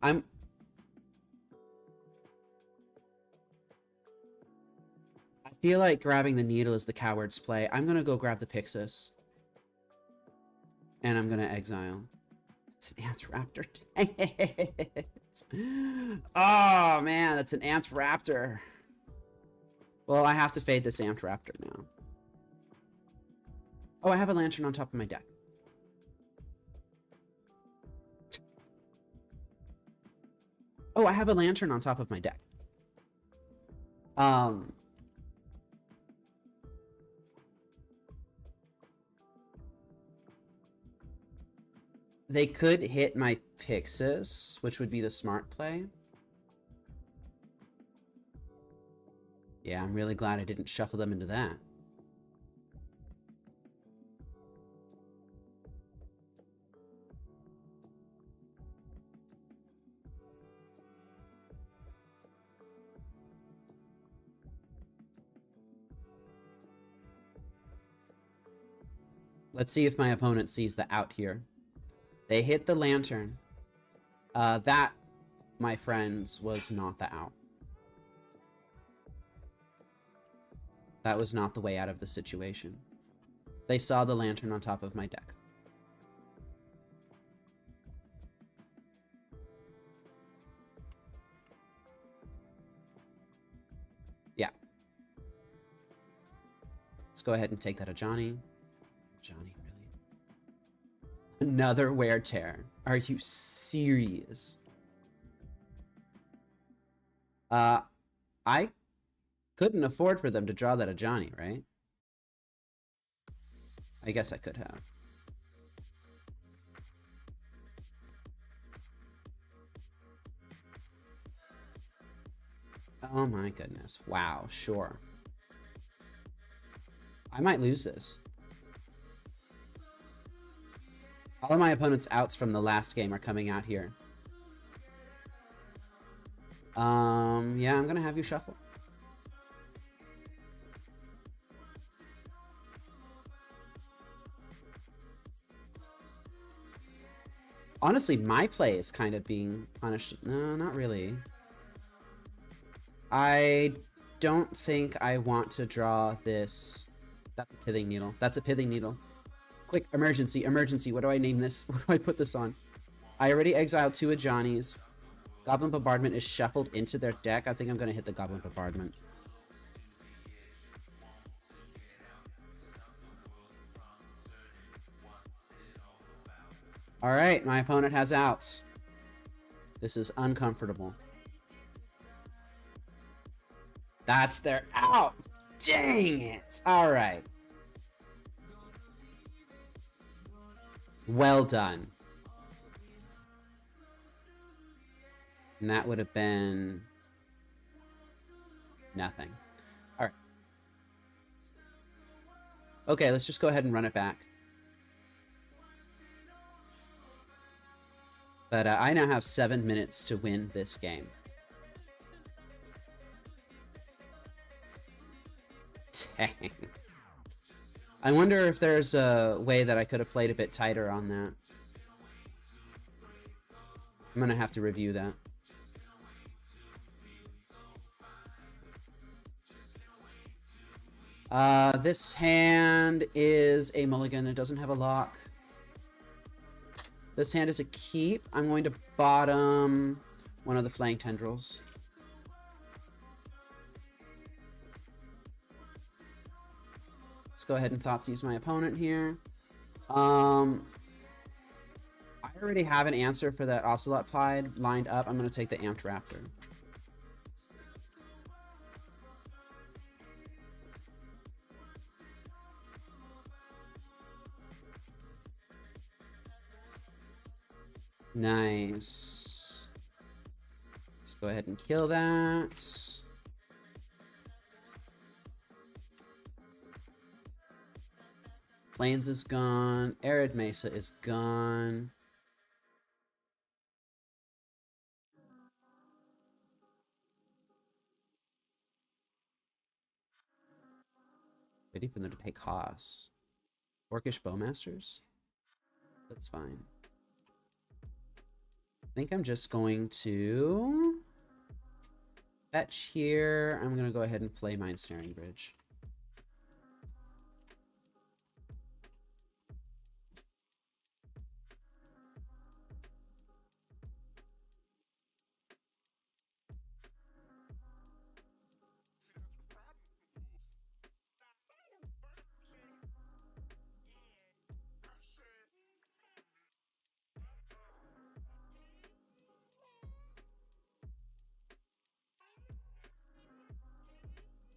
I feel like grabbing the Needle is the coward's play. I'm gonna go grab the Pixis. And I'm gonna exile. It's an Amped Raptor. Dang it. Oh man, that's an Amped Raptor. Well, I have to fade this Amped Raptor now. Oh, I have a Lantern on top of my deck. Oh, I have a Lantern on top of my deck. They could hit my Pixis, which would be the smart play. Yeah, I'm really glad I didn't shuffle them into that. Let's see if my opponent sees the out here. They hit the Lantern. That, my friends, was not the out. That was not the way out of the situation. They saw the Lantern on top of my deck. Yeah. Let's go ahead and take that Ajani. Johnny, really? Another Wear Tear. Are you serious? I couldn't afford for them to draw that Ajani, right? I guess I could have. Oh my goodness. Wow, sure. I might lose this. All of my opponent's outs from the last game are coming out here. Yeah, I'm gonna have you shuffle. Honestly, my play is kind of being punished. No, not really. I don't think I want to draw this. That's a Pithing Needle. That's a Pithing Needle. Quick, emergency, emergency. What do I name this? What do I put this on? I already exiled 2 Ajanis. Goblin Bombardment is shuffled into their deck. I think I'm going to hit the Goblin Bombardment. All right, my opponent has outs. This is uncomfortable. That's their out. Dang it. All right. Well done. And that would have been nothing. All right. Okay, let's just go ahead and run it back. But I now have 7 minutes to win this game. Dang. I wonder if there's a way that I could have played a bit tighter on that. I'm gonna have to review that. This hand is a mulligan. It doesn't have a lock. This hand is a keep. I'm going to bottom one of the flying tendrils. Let's go ahead and Thoughtseize my opponent here. I already have an answer for that Ocelot Pride lined up. I'm going to take the Amped Raptor. Nice. Let's go ahead and kill that. Plains is gone. Arid Mesa is gone. Waiting for them to pay costs. Orcish Bowmasters? That's fine. I think I'm just going to fetch here. I'm going to go ahead and play my Ensnaring Bridge.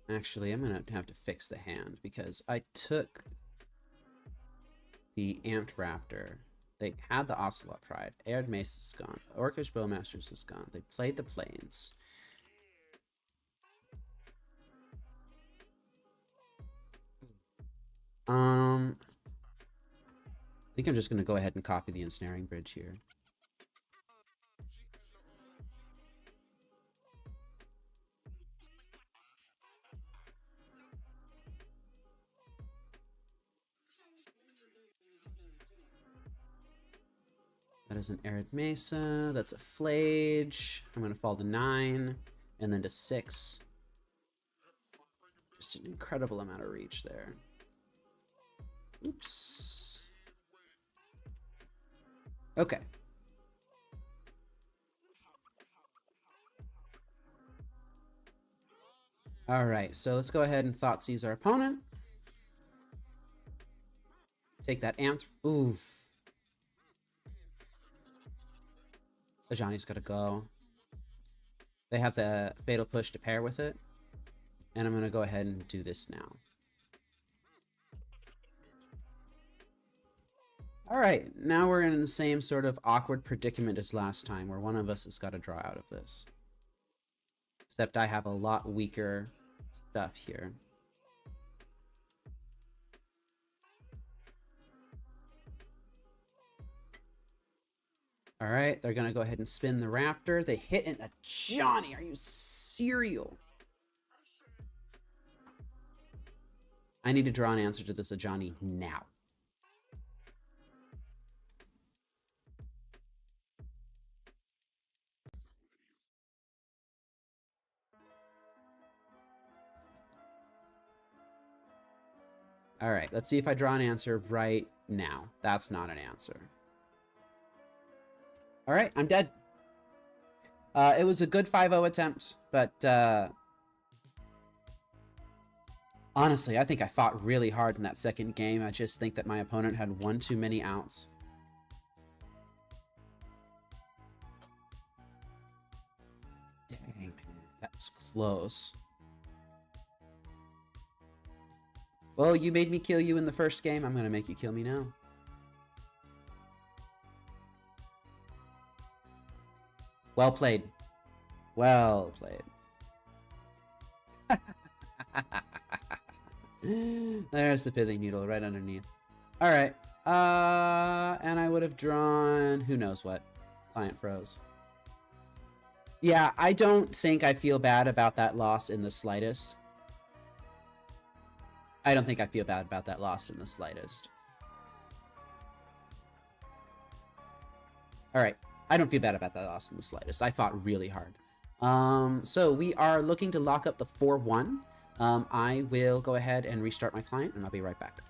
Actually, I'm going to have to fix the hand because I took the Amped Raptor. They had the Ocelot Pride. Arid Mace is gone. Orcish Bowmasters is gone. They played the Plains. I think I'm just going to go ahead and copy the Ensnaring Bridge here. That is an Arid Mesa. That's a Flage. I'm going to fall to 9 and then to 6. Just an incredible amount of reach there. Oops. Okay. All right, so let's go ahead and Thoughtseize our opponent. Take that Amped. Oof. Ajani's got to go. They have the Fatal Push to pair with it. And I'm going to go ahead and do this now. All right, now we're in the same sort of awkward predicament as last time, where one of us has got to draw out of this. Except I have a lot weaker stuff here. All right, they're going to go ahead and spin the Raptor. They hit in a Johnny. Are you serial? I need to draw an answer to this Ajani now. All right, let's see if I draw an answer right now. That's not an answer. All right, I'm dead. It was a good 5-0 attempt, but honestly, I think I fought really hard in that second game. I just think that my opponent had one too many outs. That was close. Well, you made me kill you in the first game. I'm going to make you kill me now. Well played. Well played. There's the pithing needle right underneath. All right. And I would have drawn who knows what. Client froze. Yeah, I don't think I feel bad about that loss in the slightest. I don't think I feel bad about that loss in the slightest. All right. I don't feel bad about that loss in the slightest. I fought really hard. So we are looking to lock up the 4-1. I will go ahead and restart my client, and I'll be right back.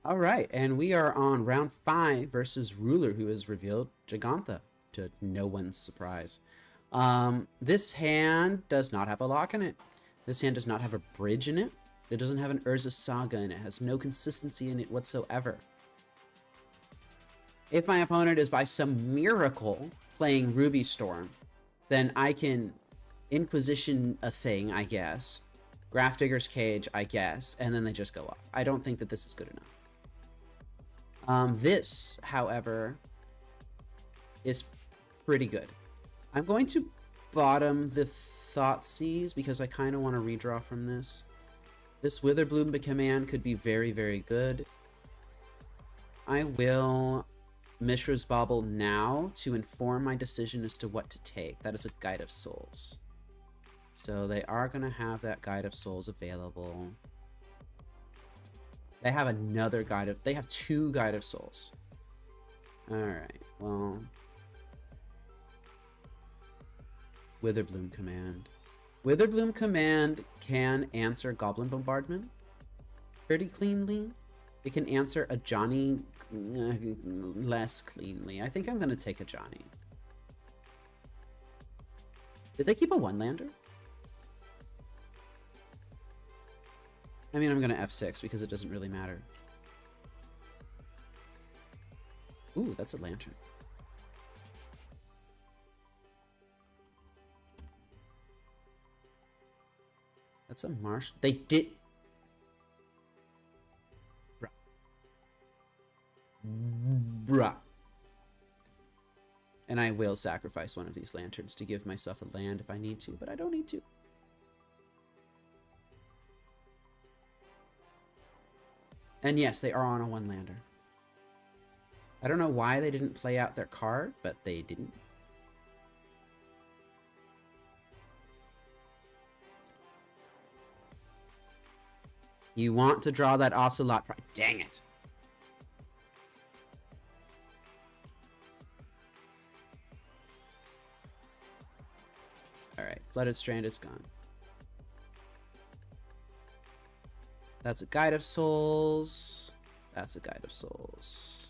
All right, and we are on round 5 versus Ruler, who has revealed Giganta, to no one's surprise. This hand does not have a lock in it. This hand does not have a bridge in it. It doesn't have an Urza Saga in it. It has no consistency in it whatsoever. If my opponent is by some miracle playing Ruby Storm, then I can Inquisition a thing, I guess. Grafdigger's Cage, I guess, and then they just go off. I don't think that this is good enough. This, however, is pretty good. I'm going to bottom the Thoughtseize because I kind of want to redraw from this. This Witherbloom command could be very, very good. I will Mishra's Bauble now to inform my decision as to what to take. That is a Guide of Souls. So they are going to have that Guide of Souls available. They have another Guide of... They have 2 Guide of Souls. Alright, well... Witherbloom command. Witherbloom command can answer Goblin Bombardment pretty cleanly. It can answer a Johnny less cleanly. I think I'm going to take a Johnny. Did they keep a 1-lander? I mean, I'm going to F6 because it doesn't really matter. Ooh, that's a lantern. That's a marsh. They did... Bruh. And I will sacrifice one of these lanterns to give myself a land if I need to, but I don't need to. And yes, they are on a 1-lander. I don't know why they didn't play out their card, but they didn't. You want to draw that Ocelot. Dang it. Alright, Flooded Strand is gone. That's a Guide of Souls. That's a Guide of Souls.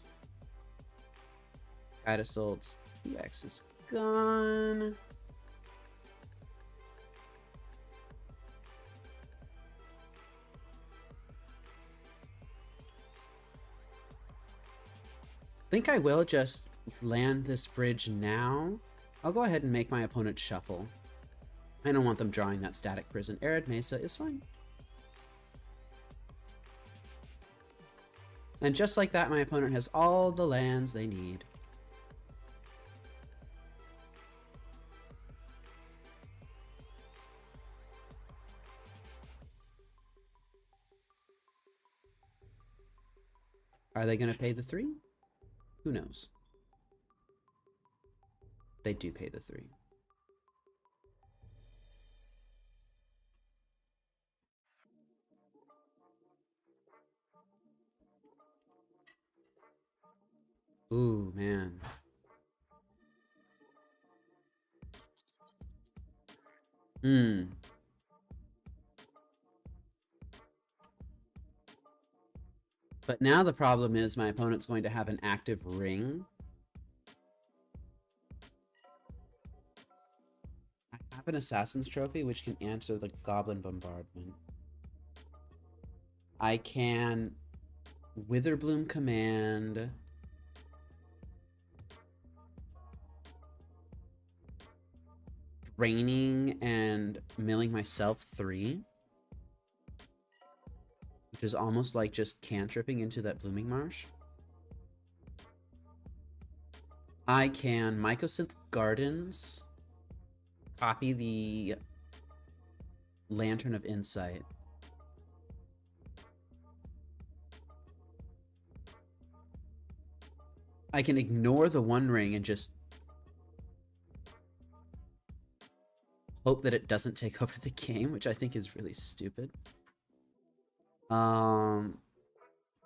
Guide of Souls 2x is gone. I think I will just land this bridge now. I'll go ahead and make my opponent shuffle. I don't want them drawing that Static Prison. Arid Mesa is fine. And just like that, my opponent has all the lands they need. Are they going to pay the 3? Who knows? They do pay the 3. Ooh, man. But now the problem is my opponent's going to have an active ring. I have an Assassin's Trophy, which can answer the Goblin Bombardment. I can Witherbloom Command. Draining and milling myself 3. Which is almost like just cantripping into that Blooming Marsh. I can Mycosynth Gardens. Copy the Lantern of Insight. I can ignore the One Ring and just hope that it doesn't take over the game, which I think is really stupid.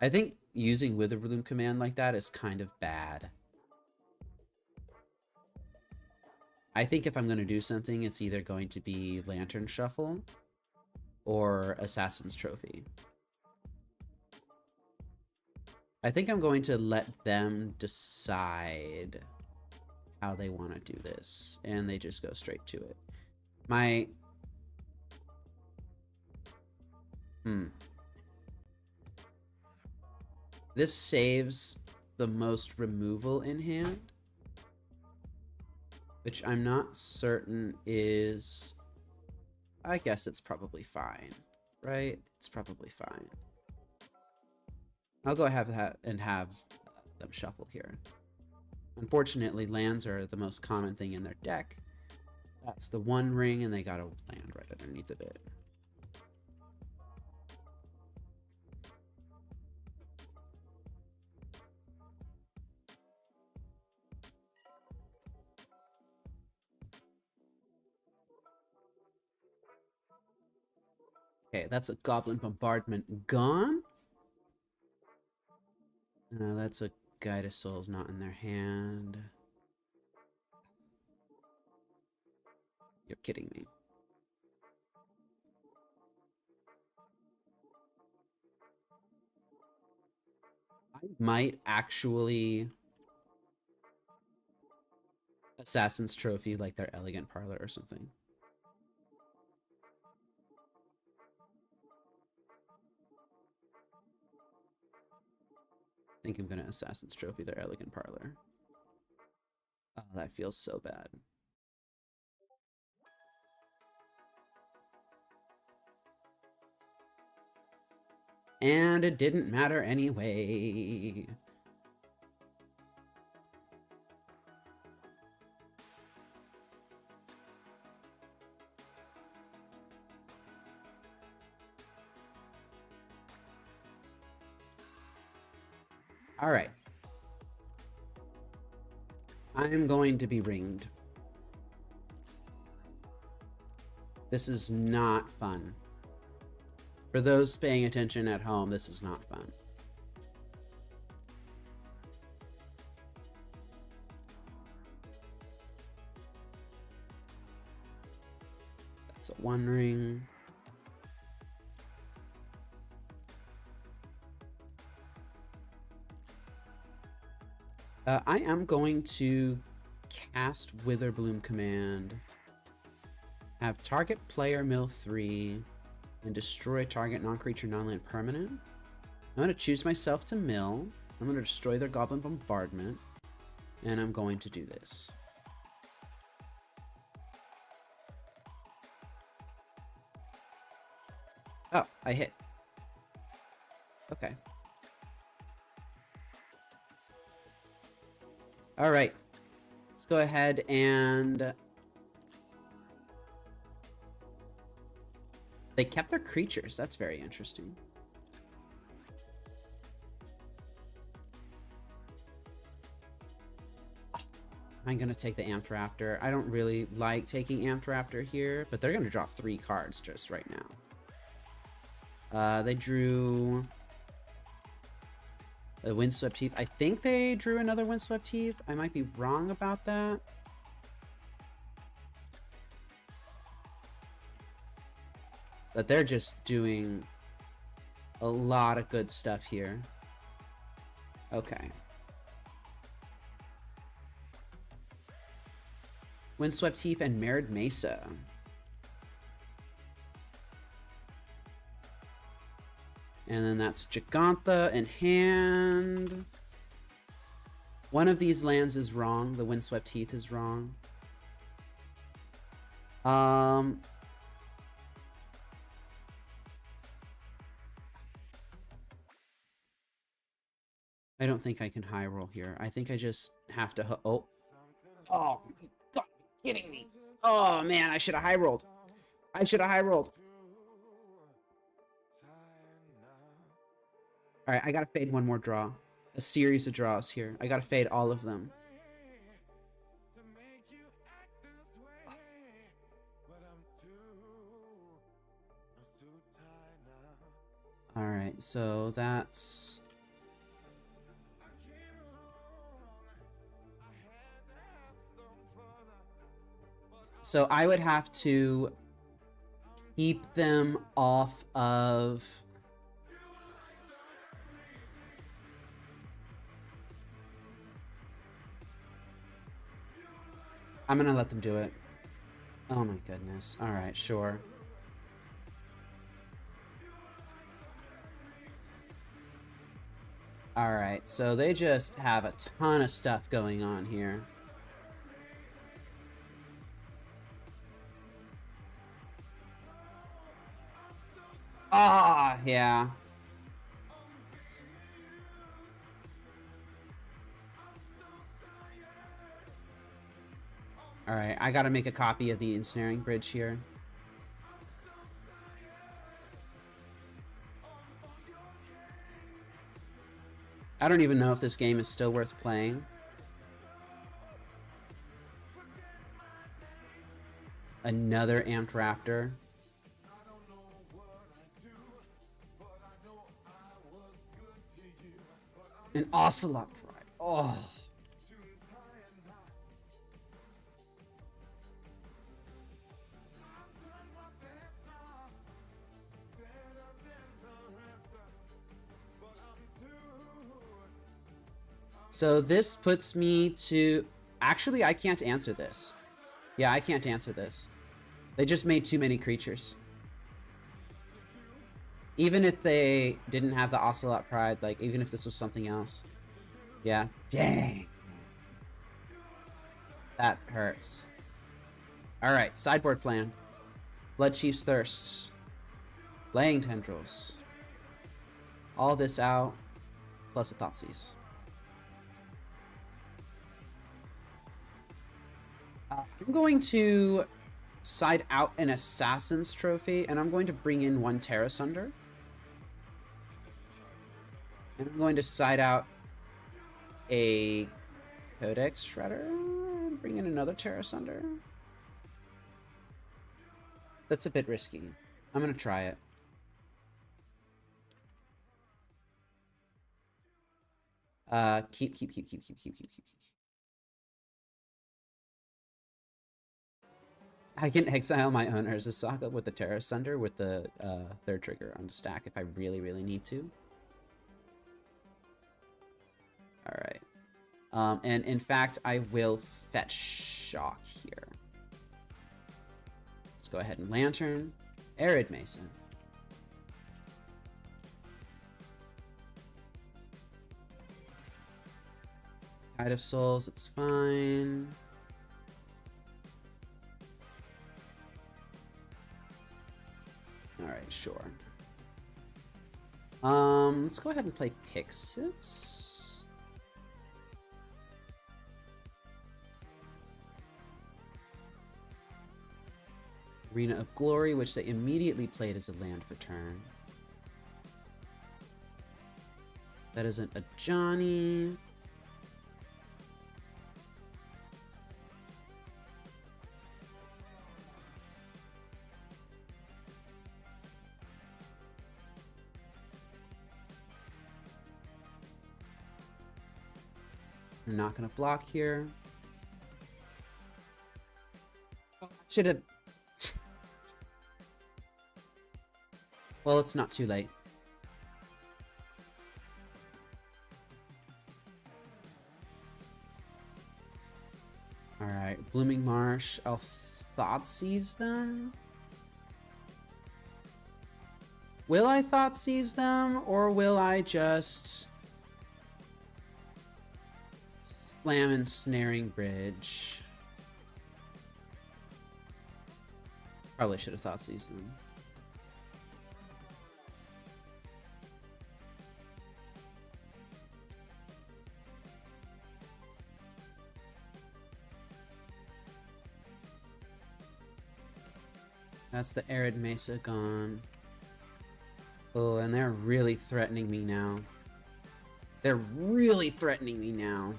I think using Witherbloom Command like that is kind of bad. I think if I'm going to do something, it's either going to be Lantern Shuffle or Assassin's Trophy. I think I'm going to let them decide how they want to do this, and they just go straight to it. This saves the most removal in hand, which I'm not certain is... I guess it's probably fine, right? It's probably fine. I'll go ahead and have them shuffle here. Unfortunately, lands are the most common thing in their deck. That's the One Ring, and they got a land right underneath of it. Okay, that's a Goblin Bombardment gone. That's a Guide of Souls not in their hand. You're kidding me. I might actually Assassin's Trophy like their Elegant Parlor or something. I think I'm gonna Assassin's Trophy their Elegant Parlor. Oh, that feels so bad. And it didn't matter anyway. All right. I'm going to be ringed. This is not fun. For those paying attention at home, this is not fun. That's a One Ring. I am going to cast Witherbloom command. Have target player mill 3 and destroy target non-creature non-land permanent. I'm going to choose myself to mill. I'm going to destroy their Goblin Bombardment. And I'm going to do this. Oh, I hit. Okay. All right. Let's go ahead and... They kept their creatures. That's very interesting. I'm going to take the Amped Raptor. I don't really like taking Amped Raptor here, but they're going to draw 3 cards just right now. They drew a Windswept Heath. I think they drew another Windswept Heath. I might be wrong about that. But they're just doing a lot of good stuff here. Okay. Windswept Heath and Married Mesa. And then that's Gigantha in hand. One of these lands is wrong. The Windswept Heath is wrong. I don't think I can high roll here. I think I just have to... Oh, you got me kidding me. Oh, man, I should have high rolled. I should have high rolled. All right, I got to fade one more draw. A series of draws here. I got to fade all of them. All right, so that's... So I would have to keep them off of... I'm gonna let them do it. Oh my goodness. All right, sure. All right, so they just have a ton of stuff going on here. Ah, yeah. All right, I gotta make a copy of the Ensnaring Bridge here. I don't even know if this game is still worth playing. Another Amped Raptor. An Ocelot Pride. Oh. So this puts me to... Actually, I can't answer this. Yeah, I can't answer this. They just made too many creatures. Even if they didn't have the Ocelot Pride, like, even if this was something else. Yeah. Dang. That hurts. Alright, sideboard plan. Blood Chief's Thirst. Laying Tendrils. All this out, plus a Thoughtseize. I'm going to side out an Assassin's Trophy, and I'm going to bring in one Terra Sunder. And I'm going to side out a Codex Shredder and bring in another Terra Sunder. That's a bit risky. I'm going to try it. Keep. I can exile my own Urza Saga with the Terra Sunder with the third trigger on the stack if I really, really need to. Alright. And in fact, I will fetch Shock here. Let's go ahead and Lantern, Arid Mesa. Tide of Souls, it's fine. All right, sure. Let's go ahead and play Pixis. Arena of Glory, which they immediately played as a land for turn. That isn't a Johnny. I'm not gonna block here. Should have. Well, it's not too late. All right, Blooming Marsh. I'll Thoughtseize them. Will I Thoughtseize them, or will I just slam Ensnaring Bridge? Probably should have Thoughtseized them. That's the Arid Mesa gone. Oh, and they're really threatening me now. They're really threatening me now.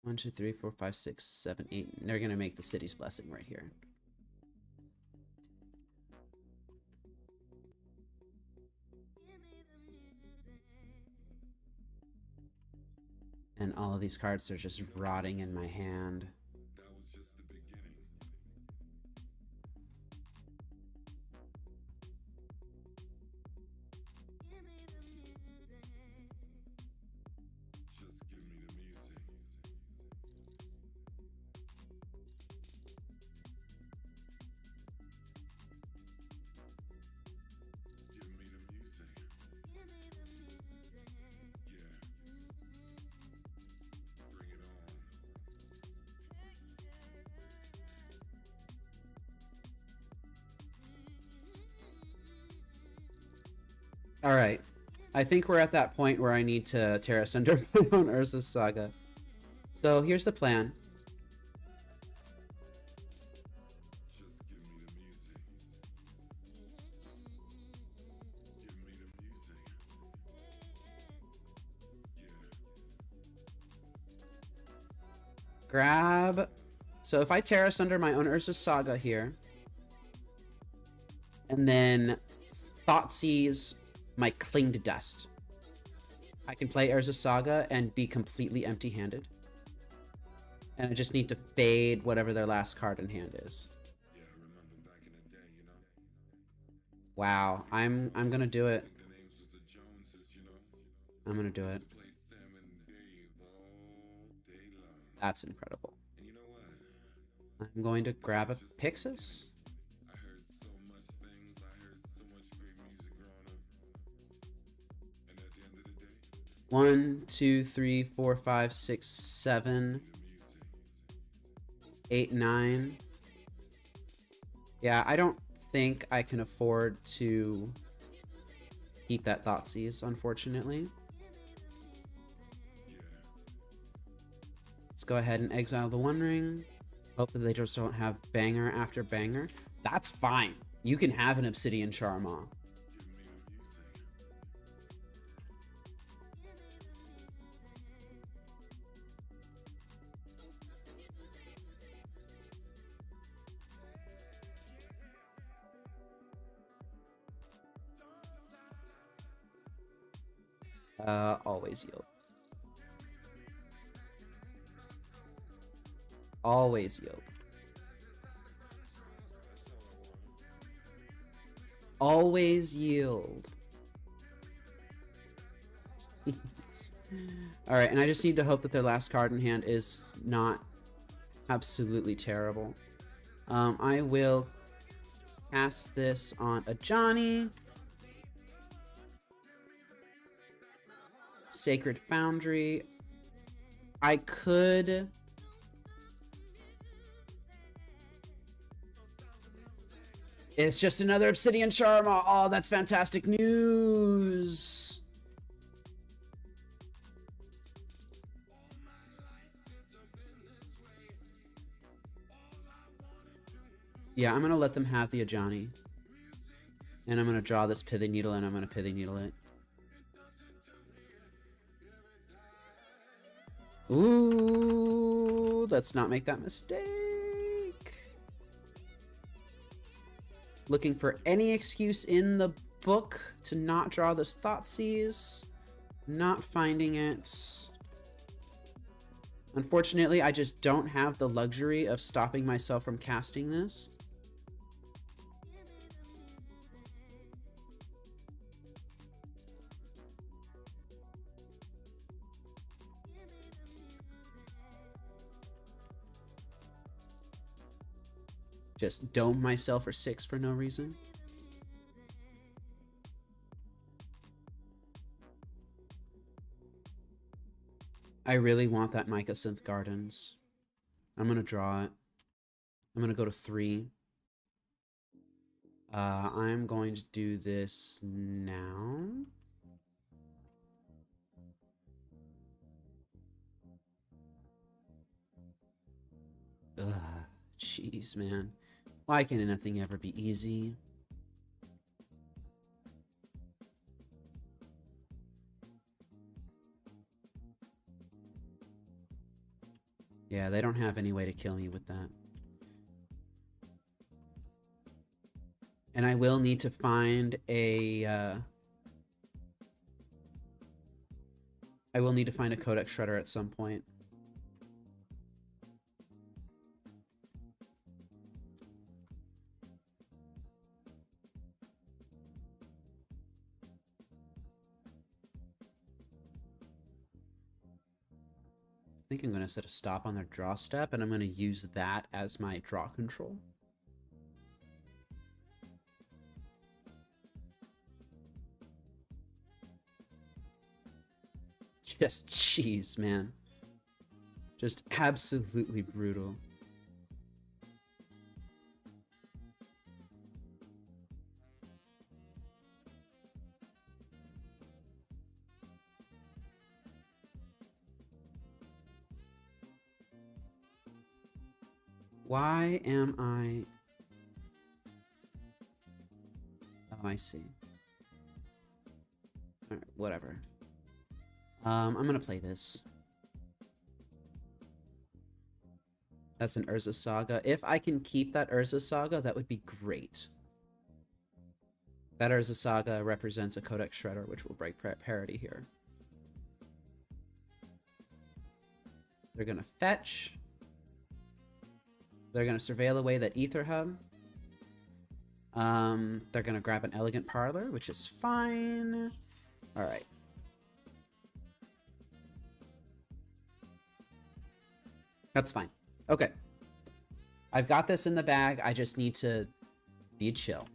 One, two, three, four, five, six, seven, eight. They're gonna make the City's Blessing right here. And all of these cards are just rotting in my hand. All right, I think we're at that point where I need to Terra Sunder my own Urza's Saga. So here's the plan. Grab. So if I Terra Sunder my own Urza's Saga here, and then Thoughtseize my Cling to Dust, I can play Urza's Saga and be completely empty-handed. And I just need to fade whatever their last card in hand is. Yeah, I remember back in the day, you know. Wow, I'm gonna do it. I'm gonna do it. That's incredible. I'm going to grab a Pixis. One, two, three, four, five, six, 7, 8, 9. Yeah, I don't think I can afford to keep that Thoughtseize, unfortunately. Let's go ahead and exile the One Ring. Hope that they just don't have banger after banger. That's fine. You can have an Obsidian Charmaw. Always yield. Always yield. Always yield. Alright, and I just need to hope that their last card in hand is not absolutely terrible. I will cast this on a Johnny. Sacred Foundry. I could... It's just another Obsidian Charm. Oh, that's fantastic news. Yeah, I'm going to let them have the Ajani. And I'm going to draw this Pithing Needle, and I'm going to Pithing Needle it. Ooh, let's not make that mistake. Looking for any excuse in the book to not draw this Thoughtseize. Not finding it. Unfortunately, I just don't have the luxury of stopping myself from casting this. Just dome myself for 6 for no reason. I really want that Mycosynth Gardens. I'm going to draw it. I'm going to go to 3. I'm going to do this now. Ugh, jeez, man. Why can nothing ever be easy? Yeah, they don't have any way to kill me with that. And I will need to find a... I will need to find a Codex Shredder at some point. I think I'm going to set a stop on their draw step, and I'm going to use that as my draw control. Just jeez, man. Just absolutely brutal. Why am I... Oh, I see. Alright, whatever. I'm gonna play this. That's an Urza Saga. If I can keep that Urza Saga, that would be great. That Urza Saga represents a Codex Shredder, which will break parity here. They're gonna fetch. They're going to surveil away that Ether Hub. They're going to grab an Elegant Parlor, which is fine. All right. That's fine. Okay. I've got this in the bag. I just need to be chill.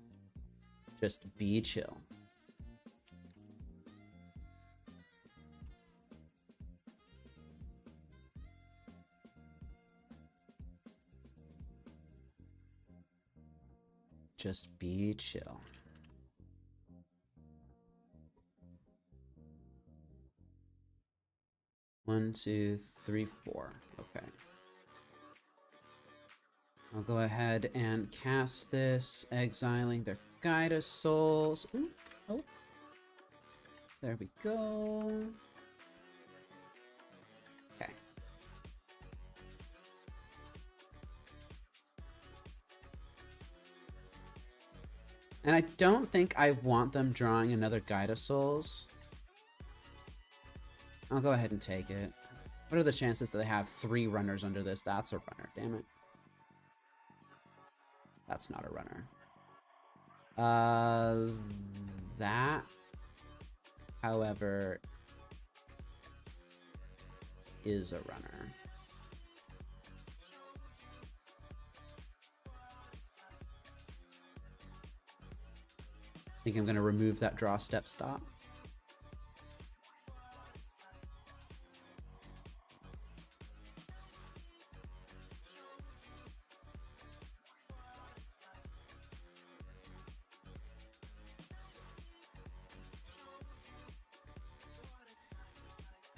Just be chill. Just be chill. One, two, three, 4. Okay. I'll go ahead and cast this, exiling their Guide of Souls. Ooh, oh. There we go. Okay. And I don't think I want them drawing another Guide of Souls. I'll go ahead and take it. What are the chances that they have 3 runners under this? That's a runner, damn it. That's not a runner. That, however, is a runner. I think I'm going to remove that draw step stop.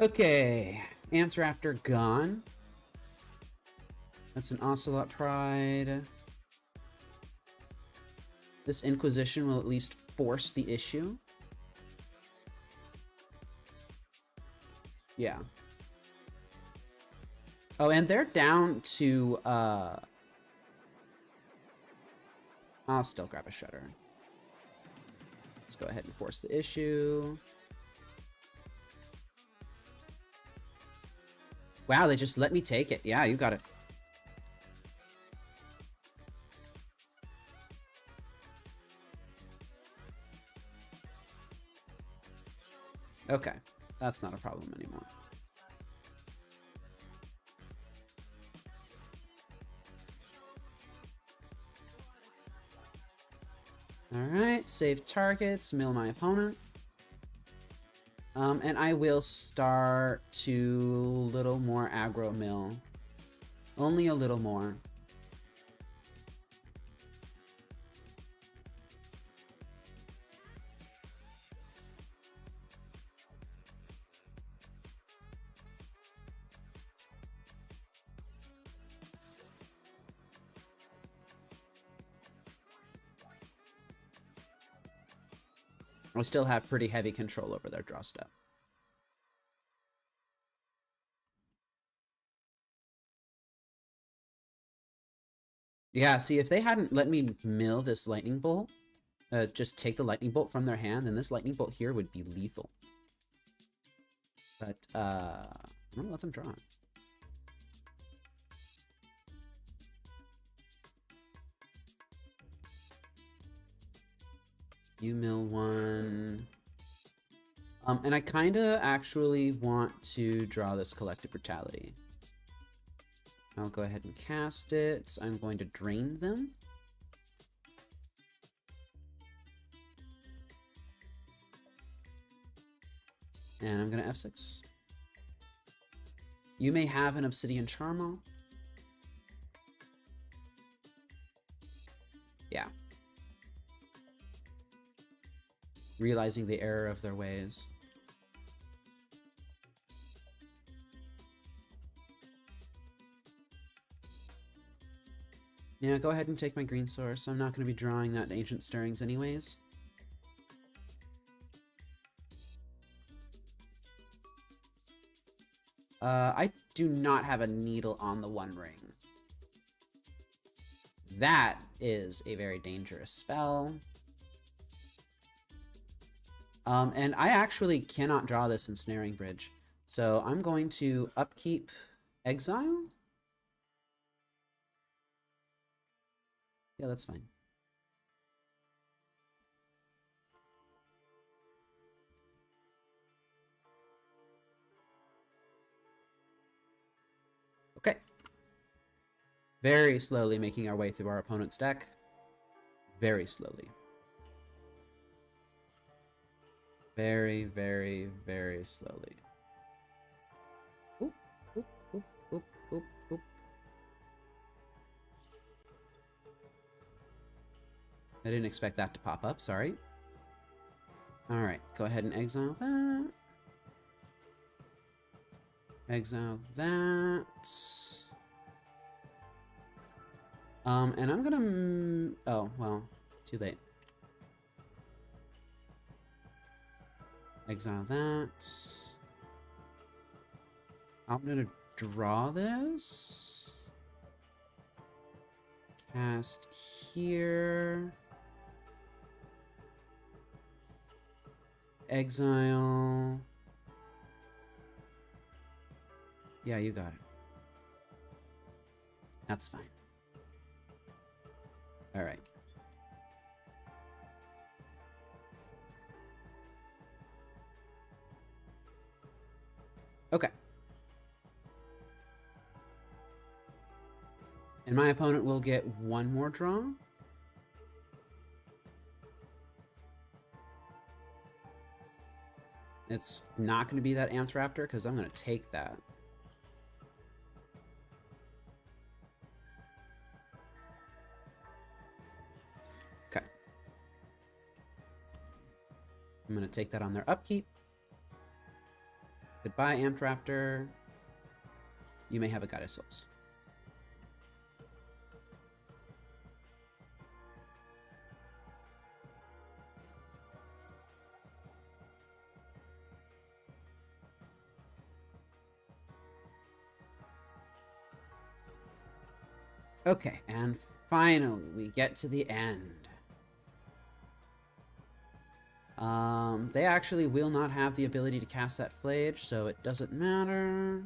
Okay, Ants Raptor gone. That's an Ocelot Pride. This Inquisition will at least force the issue. Yeah. Oh, and they're down to, I'll still grab a Shredder. Let's go ahead and force the issue. Wow, they just let me take it. Yeah, you got it. Okay, that's not a problem anymore. All right, save targets, mill my opponent. And I will start to little more aggro mill. Only a little more. I still have pretty heavy control over their draw step. Yeah, see, if they hadn't let me mill this lightning bolt, just take the lightning bolt from their hand, then this lightning bolt here would be lethal. But, I'm gonna let them draw it. You mill one. And I kind of actually want to draw this Collective Brutality. I'll go ahead and cast it. I'm going to drain them. And I'm going to F6. You may have an Obsidian Charmal. Yeah. Realizing the error of their ways. Yeah, go ahead and take my green source. I'm not going to be drawing that Ancient Stirrings anyways. I do not have a needle on the One Ring. That is a very dangerous spell. And I actually cannot draw this in Snaring Bridge. So I'm going to upkeep Exile. Yeah, that's fine. Okay. Very slowly making our way through our opponent's deck. Very slowly. Very, very, very slowly. Oop, oop, oop, oop, oop, oop. I didn't expect that to pop up, sorry. Alright, go ahead and exile that. Exile that. And I'm gonna... Oh, well, too late. Exile that. I'm gonna draw this. Cast here. Exile. Yeah, you got it. That's fine. All right. Okay. And my opponent will get one more draw. It's not going to be that Amped Raptor because I'm going to take that. Okay. I'm going to take that on their upkeep. Goodbye, Amped Raptor. You may have a Goddess Souls. Okay, and finally we get to the end. They actually will not have the ability to cast that Flage, so it doesn't matter.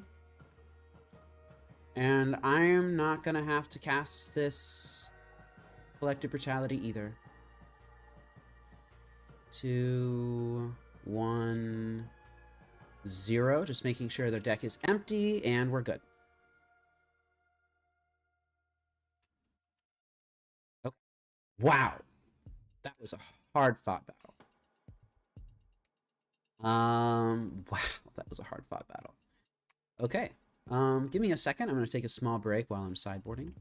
And I am not gonna have to cast this Collective Brutality either. 2, 1, 0. Just making sure their deck is empty, and we're good. Okay. Wow. That was a hard-fought battle. Wow, that was a hard-fought battle. Okay. Give me a second. I'm going to take a small break while I'm sideboarding.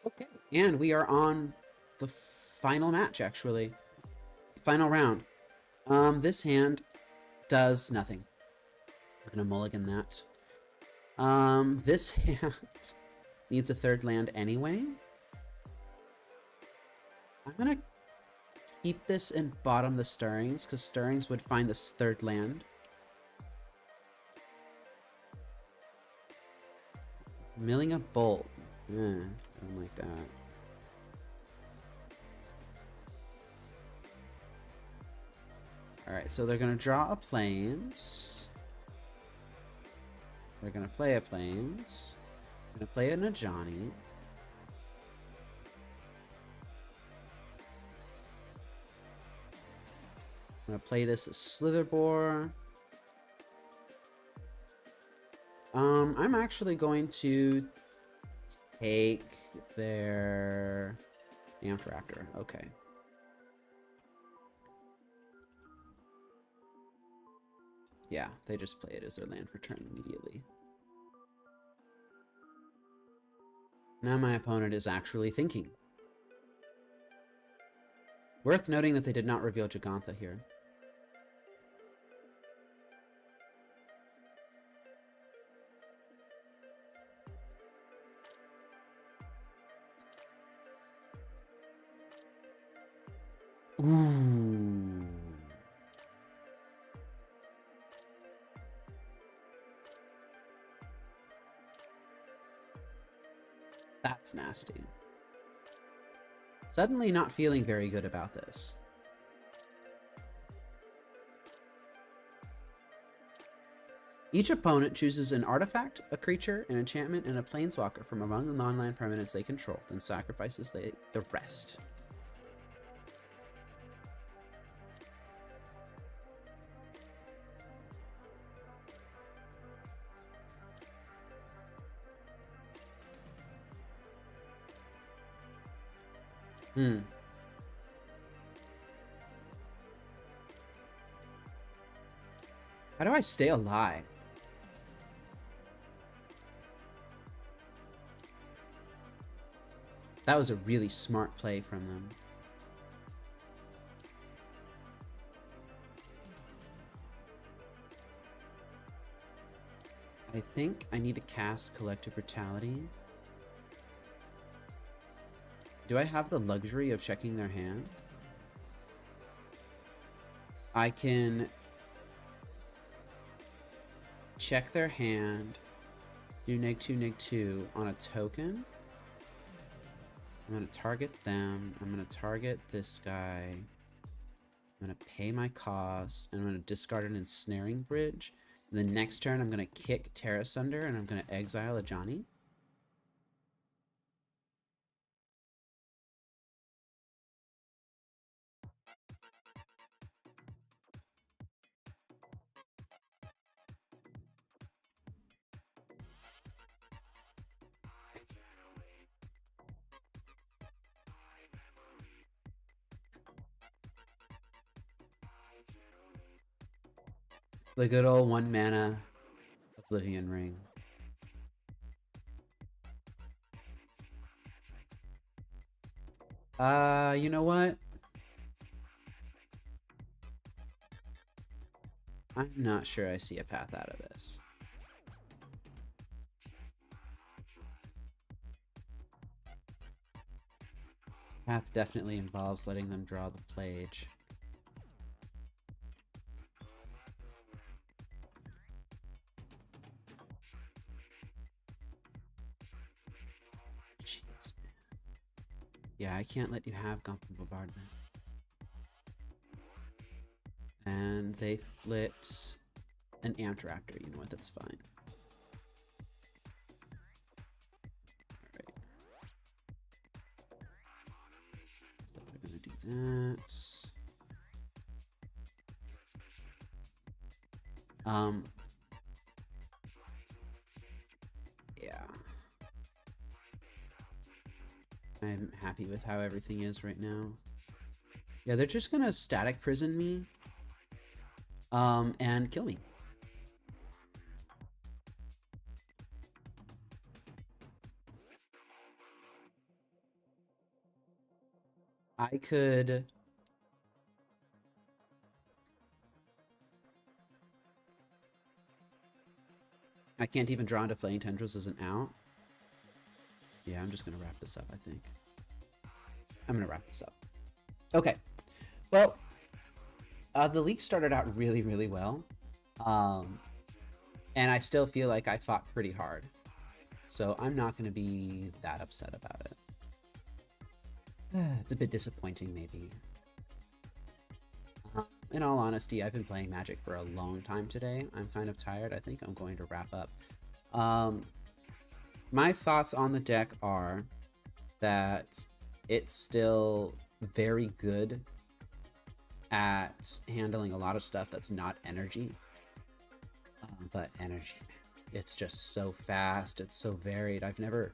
Okay, and we are on the final match, actually. Final round. This hand does nothing. I'm gonna mulligan that. This hand needs a third land anyway. I'm gonna keep this and bottom the Stirrings, because Stirrings would find this third land. Milling a Bolt. I don't like that. Alright, so they're going to draw a Plains. They're going to play a Plains. They're going to play an Ajani. I'm going to play this as Slitherbore. I'm actually going to take their Amped Raptor. Okay. Yeah, they just play it as their land for turn immediately. Now my opponent is actually thinking. Worth noting that they did not reveal Gigantha here. Ooh. That's nasty. Suddenly not feeling very good about this. Each opponent chooses an artifact, a creature, an enchantment, and a planeswalker from among the non-land permanents they control, then sacrifices the rest. How do I stay alive? That was a really smart play from them. I think I need to cast Collective Brutality. Do I have the luxury of checking their hand? I can check their hand, do -2/-2 on a token. I'm going to target them. I'm going to target this guy. I'm going to pay my cost. And I'm going to discard an Ensnaring Bridge. And the next turn, I'm going to kick Terra Sunder, and I'm going to exile a A'Jani. The good old 1 mana Oblivion Ring. You know what? I'm not sure I see a path out of this. Path definitely involves letting them draw the Plage. Jeez, man. Yeah, I can't let you have Gump Bombardment. And they flipped an Amped Raptor. You know what? That's fine. Alright. So we're gonna do that. Yeah. I'm happy with how everything is right now. Yeah, they're just gonna Static Prison me. And kill me. I could... I can't even draw into Flaying Tendrils as an out. Yeah, I'm just gonna wrap this up, I think. I'm gonna wrap this up. Okay. Well, the league started out really, really well. And I still feel like I fought pretty hard. So I'm not going to be that upset about it. It's a bit disappointing, maybe. In all honesty, I've been playing Magic for a long time today. I'm kind of tired. I think I'm going to wrap up. My thoughts on the deck are that it's still very good at handling a lot of stuff that's not energy. But energy, it's just so fast. It's so varied. I've never...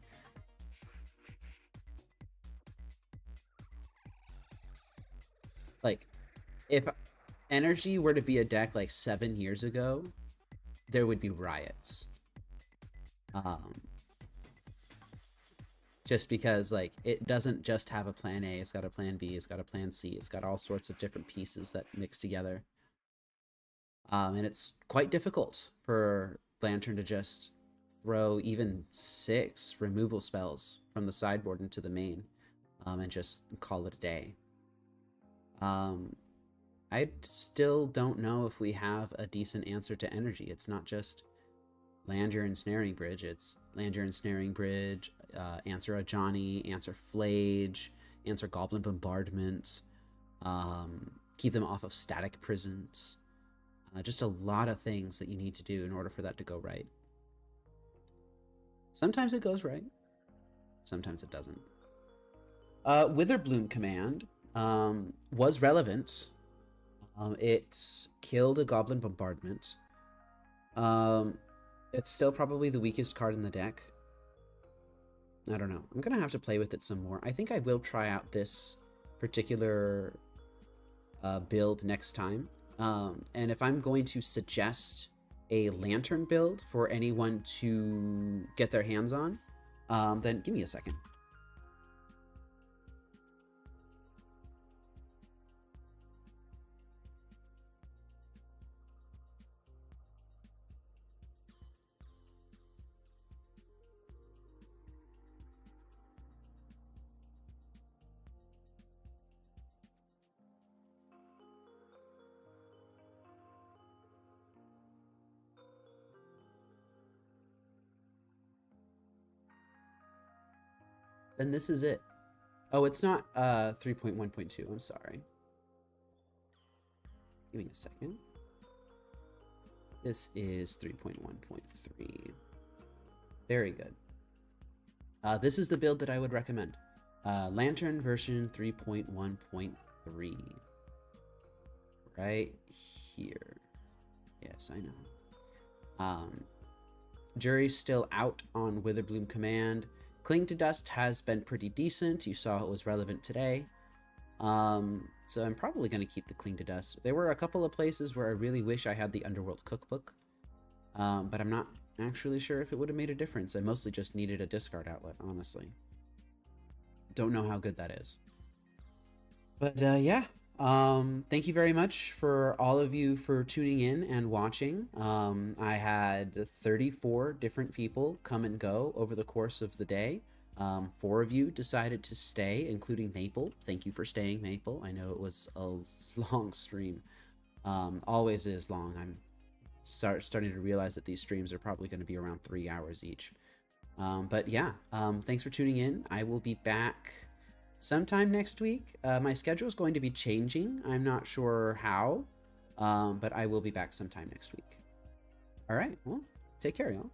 Like, if energy were to be a deck like 7 years ago, there would be riots. Just because, like, it doesn't just have a plan A, it's got a plan B, it's got a plan C, it's got all sorts of different pieces that mix together. And it's quite difficult for Lantern to just throw even 6 removal spells from the sideboard into the main, and just call it a day. I still don't know if we have a decent answer to energy. It's not just land your Ensnaring Bridge, it's land your Ensnaring Bridge, answer A'Jani, answer Flage, answer Goblin Bombardment, keep them off of Static Prisons. Just a lot of things that you need to do in order for that to go right. Sometimes it goes right. Sometimes it doesn't. Witherbloom command was relevant. It killed a goblin bombardment. It's still probably the weakest card in the deck. I don't know. I'm gonna have to play with it some more. I think I will try out this particular build next time. And if I'm going to suggest a lantern build for anyone to get their hands on, then give me a second. Then this is it. Oh, it's not 3.1.2. I'm sorry. Give me a second. This is 3.1.3. Very good. This is the build that I would recommend. Lantern version 3.1.3. Right here. Yes, I know. Jury's still out on Witherbloom command. Cling to Dust has been pretty decent. You saw it was relevant today. So I'm probably going to keep the Cling to Dust. There were a couple of places where I really wish I had the Underworld Cookbook. But I'm not actually sure if it would have made a difference. I mostly just needed a discard outlet, honestly. Don't know how good that is. But yeah. Thank you very much for all of you for tuning in and watching. I had 34 different people come and go over the course of the day. 4 of you decided to stay, including Maple. Thank you for staying, Maple. I know it was a long stream. Always is long. I'm starting to realize that these streams are probably going to be around 3 hours each. But yeah, thanks for tuning in. I will be back sometime next week. My schedule is going to be changing. I'm not sure how, but I will be back sometime next week. All right, well, take care, y'all.